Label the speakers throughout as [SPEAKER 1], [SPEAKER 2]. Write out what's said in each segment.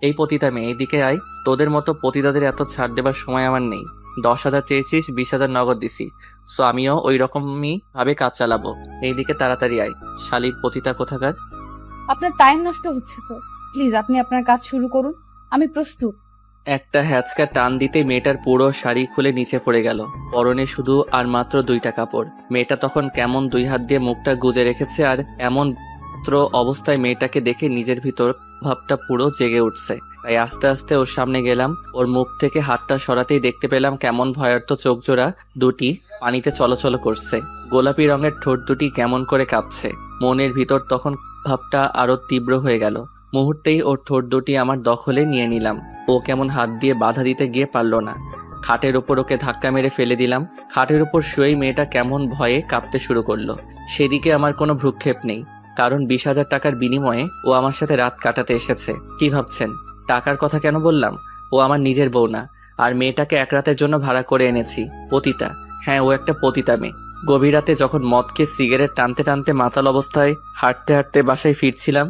[SPEAKER 1] এই পতিতা মেয়ে এইদিকে আয়, তোদের মতো পতিতাদের এত ছাড় দেবার সময় আমার নেই। 10,000 চেয়েছিস, 20,000 নগদ দিছি। সো আমিও ওই রকমই ভাবে কাজ চালাবো। এইদিকে তাড়াতাড়ি আয়, শালির পতিতা কোথাকার।
[SPEAKER 2] আপনার টাইম নষ্ট হচ্ছে তো। প্লিজ আপনি আপনার কাজ শুরু করুন, আমি প্রস্তুত।
[SPEAKER 1] একটা হ্যাচকা টান দিতে মেয়েটার পুরো শাড়ি খুলে নিচে পড়ে গেল। পরনে শুধু আর মাত্র 2টা কাপড়। মেয়েটা তখন কেমন 2 হাত দিয়ে মুখটা গুজে রেখেছে, আর এমন অবস্থায় মেয়েটাকে দেখে নিজের ভিতর ভাবটা পুরো জেগে উঠছে। তাই আস্তে আস্তে ওর সামনে গেলাম। ওর মুখ থেকে হাতটা সরাতেই দেখতে পেলাম কেমন ভয়ার্থ চোখ জোড়া দুটি পানিতে চলাচল করছে। গোলাপি রঙের ঠোঁট দুটি কেমন করে কাঁপছে। মনের ভিতর তখন ভাবটা আরো তীব্র হয়ে গেল। মুহূর্তেই ওর ঠোঁট দুটি আমার দখলে নিয়ে নিলাম। ও কেমন হাত দিয়ে বাধা দিতে গিয়ে পারল না। খাটের উপর ওকে ধাক্কা মেরে ফেলে দিলাম। খাটের উপর শুয়েই মেয়েটা কেমন ভয়ে কাঁপতে শুরু করলো। সেদিকে আমার কোনো ভ্রুক্ষেপ নেই, কারণ 20,000 টাকার বিনিময়ে ও আমার সাথে রাত কাটাতে এসেছে। কি ভাবছেন টাকার কথা কেন বললাম? ও আমার নিজের বউ না, আর মেয়েটাকে এক রাতের জন্য ভাড়া করে এনেছি। পতিতা, হ্যাঁ ও একটা পতিতা মেয়ে। গভীর রাতে যখন মদ খেয়ে সিগারেট টানতে টানতে মাতাল অবস্থায় হাঁটতে হাঁটতে বাসায় ফিরছিলাম,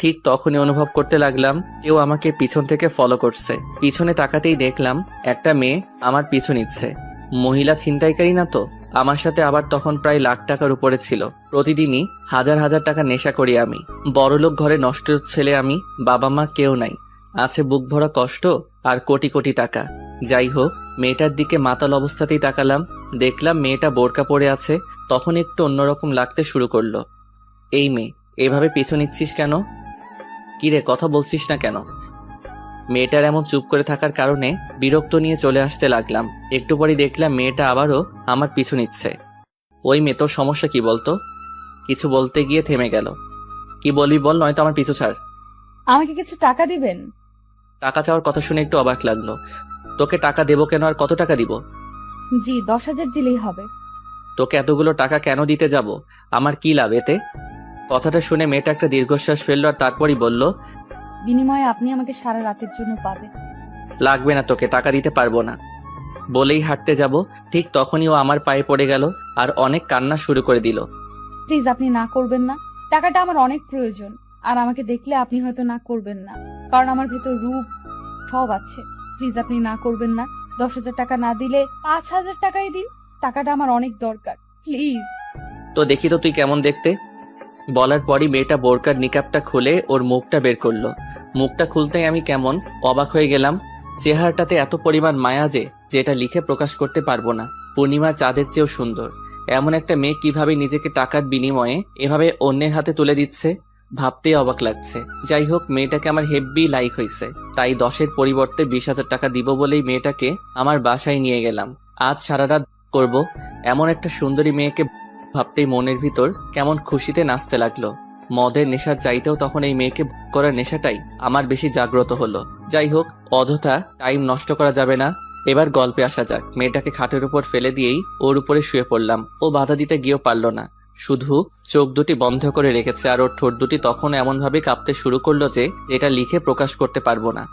[SPEAKER 1] ঠিক তখনই অনুভব করতে লাগলাম কেউ আমাকে পিছন থেকে ফলো করছে। পিছনে তাকাতেই দেখলাম একটা মেয়ে আমার পিছু নিচ্ছে। মহিলা ছিনতাইকারী না তো? আমার সাথে আবার তখন প্রায় লাখ টাকার উপরে ছিল। প্রতিদিনই হাজার হাজার টাকা নেশা করি আমি। বড়লোক ঘরে নষ্ট ছেলে আমি। বাবা মা কেউ নাই, আছে বুক ভরা কষ্ট আর কোটি কোটি টাকা। যাই হোক, মেয়েটার দিকে মাতাল অবস্থাতেই তাকালাম। দেখলাম মেয়েটা বোরকা পরে আছে। তখন একটু অন্যরকম লাগতে শুরু করলো। এই মেয়ে, এভাবে পিছু নিচ্ছিস কেন? কিরে, কথা বলছিস না কেন? মেয়েটার এমন চুপ করে থাকার কারণে বিরক্ত নিয়ে চলে আসতে লাগলাম। একটু পরে দেখলাম মেয়েটা আবারও আমার পিছু নিচ্ছে। ওই মেয়ে, তোর সমস্যা কি বলতো? কিছু বলতে গিয়ে থেমে গেল। কি বলবি বল, নয়তো আমার পিছু ছাড়।
[SPEAKER 2] আমাকে কিছু টাকা দিবেন?
[SPEAKER 1] টাকা চাওয়ার কথা শুনে একটু অবাক লাগলো। তোকে টাকা দেবো কেন, আর কত টাকা দিব?
[SPEAKER 2] জি, 10,000 দিলেই হবে।
[SPEAKER 1] তোকে এতগুলো টাকা কেন দিতে যাব? আমার কি লাভ এতে? কথাটা শুনে মেয়েটা একটা দীর্ঘশ্বাস ফেললো, আর তারপরই বলল,
[SPEAKER 2] বিনিময়ে আপনি আমাকে সারা রাতের জন্য পাবেন।
[SPEAKER 1] লাগবে না, তোকে টাকা দিতে পারবো না। বলেই হাঁটতে যাব, ঠিক তখনই ও আমার পায়ে পড়ে গেল আর অনেক কান্না শুরু করে দিল।
[SPEAKER 2] প্লিজ আপনি না করবেন না, টাকাটা আমার অনেক প্রয়োজন। আর আমাকে দেখলে আপনি হয়তো না করবেন না, কারণ আমার ভেতর রূপ সব আছে। প্লিজ আপনি না করবেন না। 10,000 টাকা না দিলে 5,000 টাকাই দিন, টাকাটা আমার অনেক দরকার, প্লিজ।
[SPEAKER 1] তো দেখি তো তুই কেমন দেখতে। বলার পরই মেয়েটা বোরকার নিকাবটা খুলে ওর মুখটা বের করলো। মুখটা খুলতেই আমি কেমন অবাক হয়ে গেলাম। চেহারাটাতে এত পরিমাণ মায়া যে যেটা লিখে প্রকাশ করতে পারবো না। পূর্ণিমার চাঁদের চেয়েও সুন্দর। এমন একটা মেয়ে কিভাবে নিজেকে টাকার বিনিময়ে এভাবে অন্যের হাতে তুলে দিচ্ছে, ভাবতেই অবাক লাগছে। যাই হোক, মেয়েটাকে আমার হেব্বি লাইক হয়েছে। তাই 10-এর পরিবর্তে 20,000 টাকা দিব বলেই মেয়েটাকে আমার বাসায় নিয়ে গেলাম। আজ সারা রাত করবো। এমন একটা সুন্দরী মেয়েকে ভাবতেই মনের ভিতর কেমন খুশিতে নাচতে লাগলো। মদের নেশার চাইতেও তখন এই মেয়েকে করার নেশাটাই আমার বেশি জাগ্রত হলো। যাই হোক, অযথা টাইম নষ্ট করা যাবে না। এবার গল্পে আসা যাক। মেয়েটাকে খাটের উপর ফেলে দিয়েই ওর উপরে শুয়ে পড়লাম। ও বাধা দিতে গিয়েও পারল না, শুধু চোখ দুটি বন্ধ করে রেখেছে। আর ওর ঠোঁট দুটি তখন এমনভাবে কাঁপতে শুরু করলো যে যেটা লিখে প্রকাশ করতে পারবো না।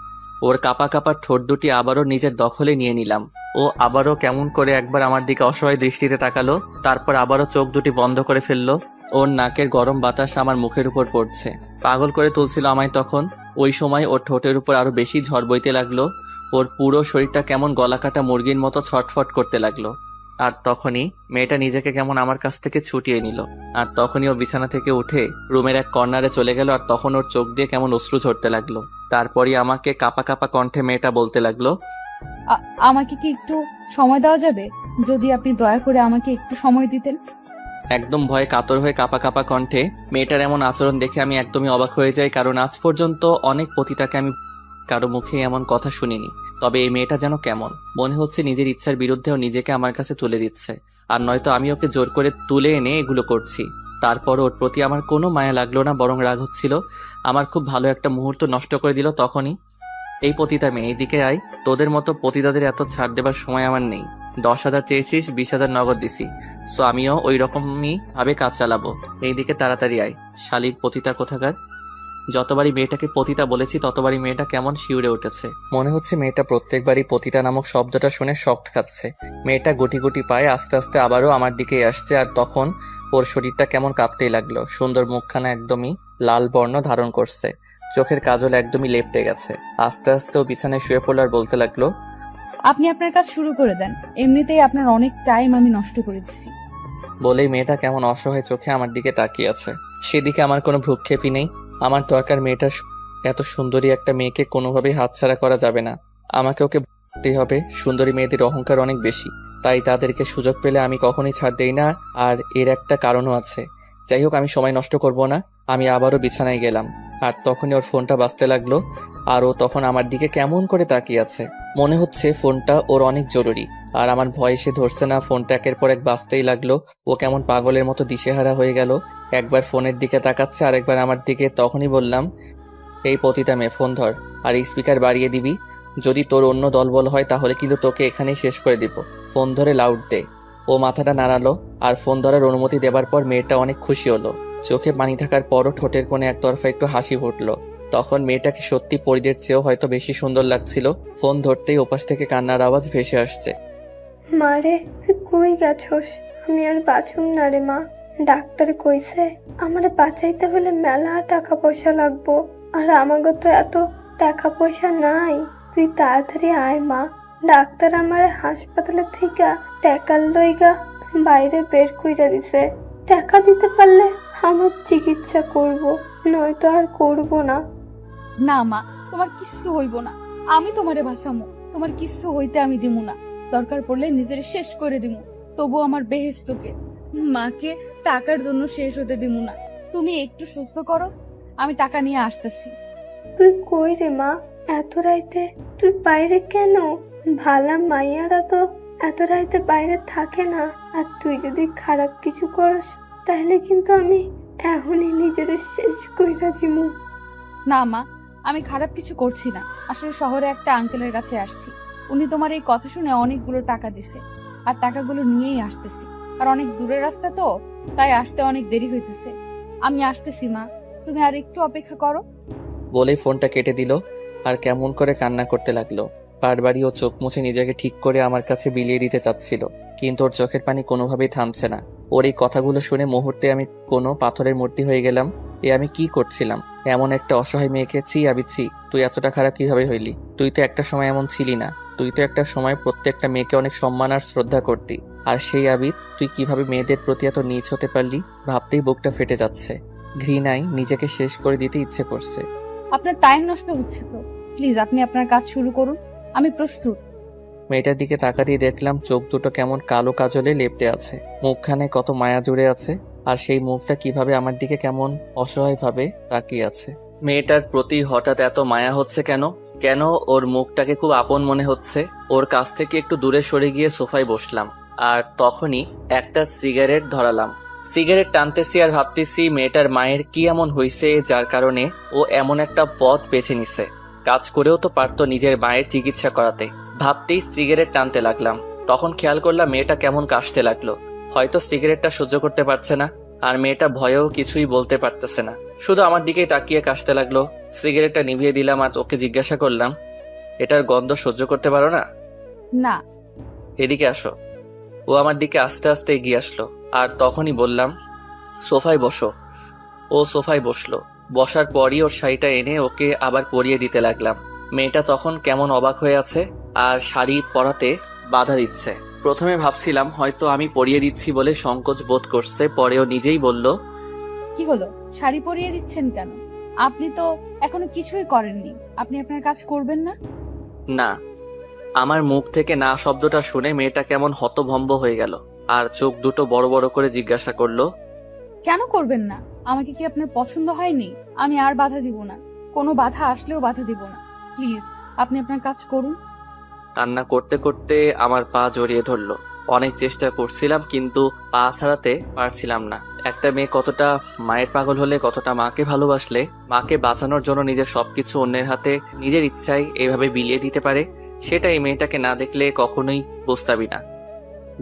[SPEAKER 1] ওর কাপা কাপা ঠোঁট দুটি আবারও নিজের দখলে নিয়ে নিলাম। ও আবারও কেমন করে একবার আমার দিকে অসহায় দৃষ্টিতে তাকালো, তারপর আবারও চোখ দুটি বন্ধ করে ফেললো। ওর নাকের গরম বাতাস আমার মুখের উপর পড়ছে, পাগল করে তুলছিল আমায় তখন। ওই সময় ওর ঠোঁটের উপর আরো বেশি ঝড় বইতে লাগলো। ওর পুরো শরীরটা কেমন গলাকাটা মুরগির মতো ছটফট করতে লাগলো। আর তখনই মেয়েটা নিজেকে কেমন আমার কাছ থেকে ছুটিয়ে নিল। আর তখনই ও বিছানা থেকে উঠে রুমের এক কর্নারে চলে গেল। আর তখন ওর চোখ দিয়ে কেমন অশ্রু ঝরতে লাগলো। তারপরই আমাকে কাপা কাপা কণ্ঠে মেয়েটা বলতে লাগলো,
[SPEAKER 2] আমাকে কি একটু সময় দেওয়া যাবে? যদি আপনি দয়া করে আমাকে একটু সময় দিতেন।
[SPEAKER 1] একদম ভয়ে কাতর হয়ে কাপা কাপা কণ্ঠে মেয়েটার এমন আচরণ দেখে আমি একদমই অবাক হয়ে যাই, কারণ আজ পর্যন্ত অনেক পতিতাকে আমি কারো মুখে এমন কথা শুনিনি। তবে এই মেয়েটা যেন কেমন, মনে হচ্ছে নিজের ইচ্ছার বিরুদ্ধেও নিজেকে আমার কাছে তুলে দিচ্ছে। আর নয়তো আমি ওকে জোর করে তুলে এনে এগুলো করছি। তারপর ওর প্রতি আমার কোনো মায়া লাগলো না, বরং রাগ হচ্ছিল। আমার খুব ভালো একটা মুহূর্ত নষ্ট করে দিল তখনই। এই পতিতা মেয়ে, এইদিকে আয়, তোদের মতো পতিতাদের এত ছাড় দেবার সময় আমার নেই। 10,000 চেয়েছিস, 20,000 নগদ দিছি। সো আমিও ওই রকমই ভাবে কাজ চালাবো। এইদিকে তাড়াতাড়ি আয়, শালির পতিতা কোথাকার। যতবারই মেয়েটাকে পতিতা বলেছি ততবারই মেয়েটা কেমন শিউরে উঠেছে। মনে হচ্ছে মেয়েটা প্রত্যেকবারই পতিতা নামক শব্দটা শুনে শক খাচ্ছে। মেয়েটা গুটি গুটি পায়ে আস্তে আস্তে আবারও আমার দিকেই আসছে। আর তখন ওর শরীরটা কেমন কাঁপতেই লাগলো। সুন্দর মুখখানা একদমই লাল বর্ণ ধারণ করছে। চোখের কাজল একদমই লেপ্টে গেছে। আস্তে আস্তে ও বিছানায় শুয়ে পড়ল আর বলতে লাগলো,
[SPEAKER 2] আপনি আপনার কাজ শুরু করে দেন, এমনিতেই আপনার অনেক টাইম আমি নষ্ট করে দিচ্ছি।
[SPEAKER 1] বলেই মেয়েটা কেমন অসহায় চোখে আমার দিকে তাকিয়ে আছে। সেদিকে আমার কোনো ভ্রুক্ষেপই নেই। আমার দরকার মেয়েটার এত সুন্দরী একটা মেয়েকে কোনোভাবেই হাতছাড়া করা যাবে না। আমাকে ওকে ভাবতেই হবে। সুন্দরী মেয়েদের অহংকার অনেক বেশি, তাই তাদেরকে সুযোগ পেলে আমি কখনোই ছাড় দেই না। আর এর একটা কারণও আছে। যাই হোক, আমি সময় নষ্ট করব না। আমি আবারও বিছানায় গেলাম। আর তখনই ওর ফোনটা বাজতে লাগলো। আর ও তখন আমার দিকে কেমন করে তাকিয়ে আছে। মনে হচ্ছে ফোনটা ওর অনেক জরুরি। আর আমার ভয় সে ধরছে না। ফোনটা একের পর এক বাজতেই লাগলো। ও কেমন পাগলের মতো দিশেহারা হয়ে গেল। একবার ফোনের দিকে তাকাচ্ছে, আরেকবার আমার দিকে। তখনই বললাম, এই পতিতা মেয়ে, ফোন ধর। আর স্পিকার বাড়িয়ে দিবি। যদি তোর অন্য দলবল হয় তাহলে কিন্তু তোকে এখানেই শেষ করে দিব। ফোন ধরে লাউড দে। ও মাথাটা নাড়ালো। আর ফোন ধরার অনুমতি দেবার পর মেয়েটা অনেক খুশি হলো। চোখে পানি থাকার পরও ঠোঁটের কোণে একতরফা একটু হাসি ফুটলো। তখন মেয়েটাকে সত্যি পরিদের চেয়েও হয়তো বেশি সুন্দর লাগছিল। ফোন ধরতেই ওপাশ থেকে কান্নার আওয়াজ ভেসে আসছে।
[SPEAKER 3] মারে, তুই কই গেছস? আমি আর বাঁচুম না রে মা। ডাক্তার কইছে আমারে বাঁচাইতে হলে মেলা টাকা পয়সা লাগবো, আর আমাকে তো এত টাকা পয়সা নাই। তুই তাড়াতাড়ি আয় মা। ডাক্তার আমারে হাসপাতালে থেকে টাকার লইগা বাইরে বের কইরা দিছে। টাকা দিতে পারলে আমার চিকিৎসা করব, নয়তো আর করব না।
[SPEAKER 2] না মা, তোমার কিচ্ছু হইব না। আমি তোমারে বাঁচামো, তোমার কিচ্ছু হইতে আমি দিমু না। দরকার পড়লে নিজের শেষ করে দিমু, তবু আমার বেহেস্তকে, মাকে টাকার জন্য শেষ হতে দিমু না। তুমি একটু সহ্য করো, আমি টাকা নিয়ে আসতেছি।
[SPEAKER 3] তুই কই রে মা? এত রাইতে তুই বাইরে কেন? ভালা মাইয়ারা তো এত রাইতে বাইরে থাকে না। আর তুই যদি খারাপ কিছু করস তাহলে কিন্তু আমি এখনই নিজের শেষ কইরা দিমু।
[SPEAKER 2] না মা, আমি খারাপ কিছু করছি না। আসলে শহরে একটা আঙ্কেলের কাছে আসছি। উনি তোমার এই কথা শুনে অনেকগুলো টাকা দিছে, আর টাকাগুলো নিয়েই আসতেছি। আর অনেক দূরের রাস্তা তো, তাই আসতে অনেক দেরি হইতেছে। আমি আসতেছি মা, তুমি আর একটু অপেক্ষা করো।
[SPEAKER 1] বলেই ফোনটা কেটে দিল। আর কেমন করে কান্না করতে লাগলো। বারবারই ও চোখ মুছে নিজেকে ঠিক করে আমার কাছে বিলিয়ে দিতে চাচ্ছিল, কিন্তু ওর চোখের পানি কোনোভাবেই থামছে না। ওর এই কথাগুলো শুনে মুহূর্তে আমি কোনো পাথরের মূর্তি হয়ে গেলাম। আমি কি করছিলাম? এমন একটা অসহায় মেয়েকে ছি। তুই এতটা খারাপ কিভাবে হইলি? তুই তো একটা সময় এমন ছিলি না। তুই তো একটা সময় প্রত্যেকটা মেয়েকে অনেক সম্মান আর শ্রদ্ধা করতি। আর সেই আবিদ, তুই কিভাবে মেয়েদের প্রতি এত নীচ হতে পারলি? ভাবতেই বুকটা ফেটে যাচ্ছে। ঘৃণায় নিজেকে শেষ করে দিতে ইচ্ছে করছে।
[SPEAKER 2] আপনার টাইম নষ্ট হচ্ছে তো, প্লিজ আপনি আপনার কাজ শুরু করুন, আমি প্রস্তুত।
[SPEAKER 1] মেয়েটার দিকে তাকাতেই দেখলাম চোখ দুটো কেমন কালো কাজলে লেপ্টে আছে। মুখখানে কত মায়া জুড়ে আছে। আর সেই মুখটা কিভাবে আমার দিকে কেমন অসহায়ভাবে তাকিয়ে আছে। মেয়েটার প্রতি হঠাৎ এত মায়া হচ্ছে কেন? কেন ওর মুখটাকে খুব আপন মনে হচ্ছে? ওর কাছ থেকে একটু দূরে সরে গিয়ে সোফায় বসলাম। আর তখনই একটা সিগারেট ধরালাম। সিগারেট টানতেছি আর ভাবতেছি মেয়েটার মায়ের কি এমন হয়েছে যার কারণে ও এমন একটা পথ বেছে নিছে। কাজ করেও তো পারতো নিজের মায়ের চিকিৎসা করাতে। ভাবতেই সিগারেট টানতে লাগলাম। তখন খেয়াল করলাম মেয়েটা কেমন কাশতে লাগলো। হয়তো সিগারেটটা সহ্য করতে পারছে না। আর মেয়েটা ভয়েও কিছুই বলতে পারতেছে না, শুধু আমার দিকেই তাকিয়ে কাশতে লাগলো। সিগারেটটা নিভিয়ে দিলাম আর ওকে জিজ্ঞাসা করলাম, এটার গন্ধ সহ্য করতে পারো না?
[SPEAKER 2] না।
[SPEAKER 1] এদিকে আসো। ও আমার দিকে আস্তে আস্তে এগিয়ে আসলো। আর তখনই বললাম, সোফায় বসো। ও সোফায় বসলো। বসার পরই ওর শাড়িটা এনে ওকে আবার পরিয়ে দিতে লাগলাম। মেয়েটা তখন কেমন অবাক হয়ে আছে আর শাড়ি পরাতে বাধা দিচ্ছে। প্রথমে ভাবছিলাম হয়তো আমি পরিয়ে দিচ্ছি বলে সংকোচ বোধ করছে, পরেও নিজেই বলল,
[SPEAKER 2] কি হলো, শাড়ি পরিয়ে দিচ্ছেন কেন? আপনি তো এখনো কিছুই করেননি, আপনি আপনার কাজ করবেন না?
[SPEAKER 1] না। আমার মুখ থেকে না শব্দটা শুনে মেয়েটা কেমন হতভম্ব হয়ে গেল। আর চোখ দুটো বড় বড় করে জিজ্ঞাসা করলো,
[SPEAKER 2] কেন করবেন না? আমাকে কি আপনার পছন্দ হয়নি? আমি আর বাধা দিব না, কোনো বাধা আসলেও বাধা দিব না। প্লিজ আপনি আপনার কাজ করুন।
[SPEAKER 1] কান্না করতে করতে আমার পা জড়িয়ে ধরলো। অনেক চেষ্টা করছিলাম কিন্তু পা ছাড়াতে পারছিলাম না। একটা মেয়ে কতটা মায়ের পাগল হলে, কতটা মাকে ভালোবাসলে, মাকে বাঁচানোর জন্য নিজের সবকিছু অন্যের হাতে নিজের ইচ্ছায় এভাবে বিলিয়ে দিতে পারে, সেটা এই মেয়েটাকে না দেখলে কখনোই বুঝতাবি না।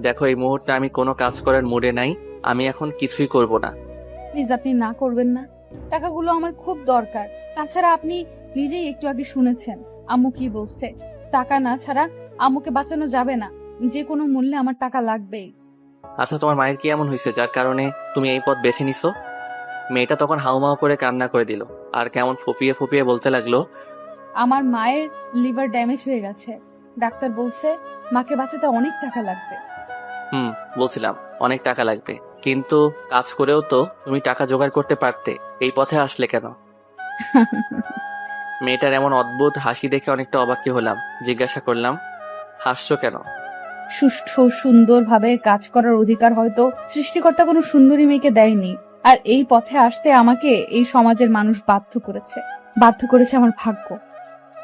[SPEAKER 1] দেখো, এই মুহূর্তে আমি কোনো কাজ করার মুডে নাই। আমি এখন কিছুই করব না।
[SPEAKER 2] প্লিজ আপনি না করবেন না, টাকাগুলো আমার খুব দরকার। তাছাড়া আপনি নিজেই একটু আগে শুনেছেন আম্মু কি বলছে, টাকা না ছাড়া আম্মুকে বাঁচানো যাবে না, যে কোনো মূল্যে আমার টাকা লাগবেই।
[SPEAKER 1] আচ্ছা, তোমার মায়ের কি এমন হয়েছে যার কারণে তুমি এই পথ বেছে নিছো? মেয়েটা তখন হাউমাউ করে কান্না করে দিল। আর কেমন ফুপিয়ে ফুপিয়ে বলতে লাগলো,
[SPEAKER 2] আমার মায়ের লিভার ড্যামেজ হয়ে গেছে। ডাক্তার বলছে মাকে বাঁচাতে অনেক টাকা লাগবে।
[SPEAKER 1] বলছিলাম অনেক টাকা লাগবে, কিন্তু কাজ করেও তো তুমি টাকা জোগাড় করতে পারতে, এই পথে আসলে কেন? মেয়েটার এমন অদ্ভুত হাসি দেখে অনেকটা অবাকই হলাম। জিজ্ঞাসা করলাম, হাসছো কেন?
[SPEAKER 2] সুষ্ঠু সুন্দরভাবে কাজ করার অধিকার হয়তো সৃষ্টিকর্তা কোনো সুন্দরী মেয়েকে দেয়নি, আর এই পথে আসতে আমাকে এই সমাজের মানুষ বাধ্য করেছে আমার ভাগ্য।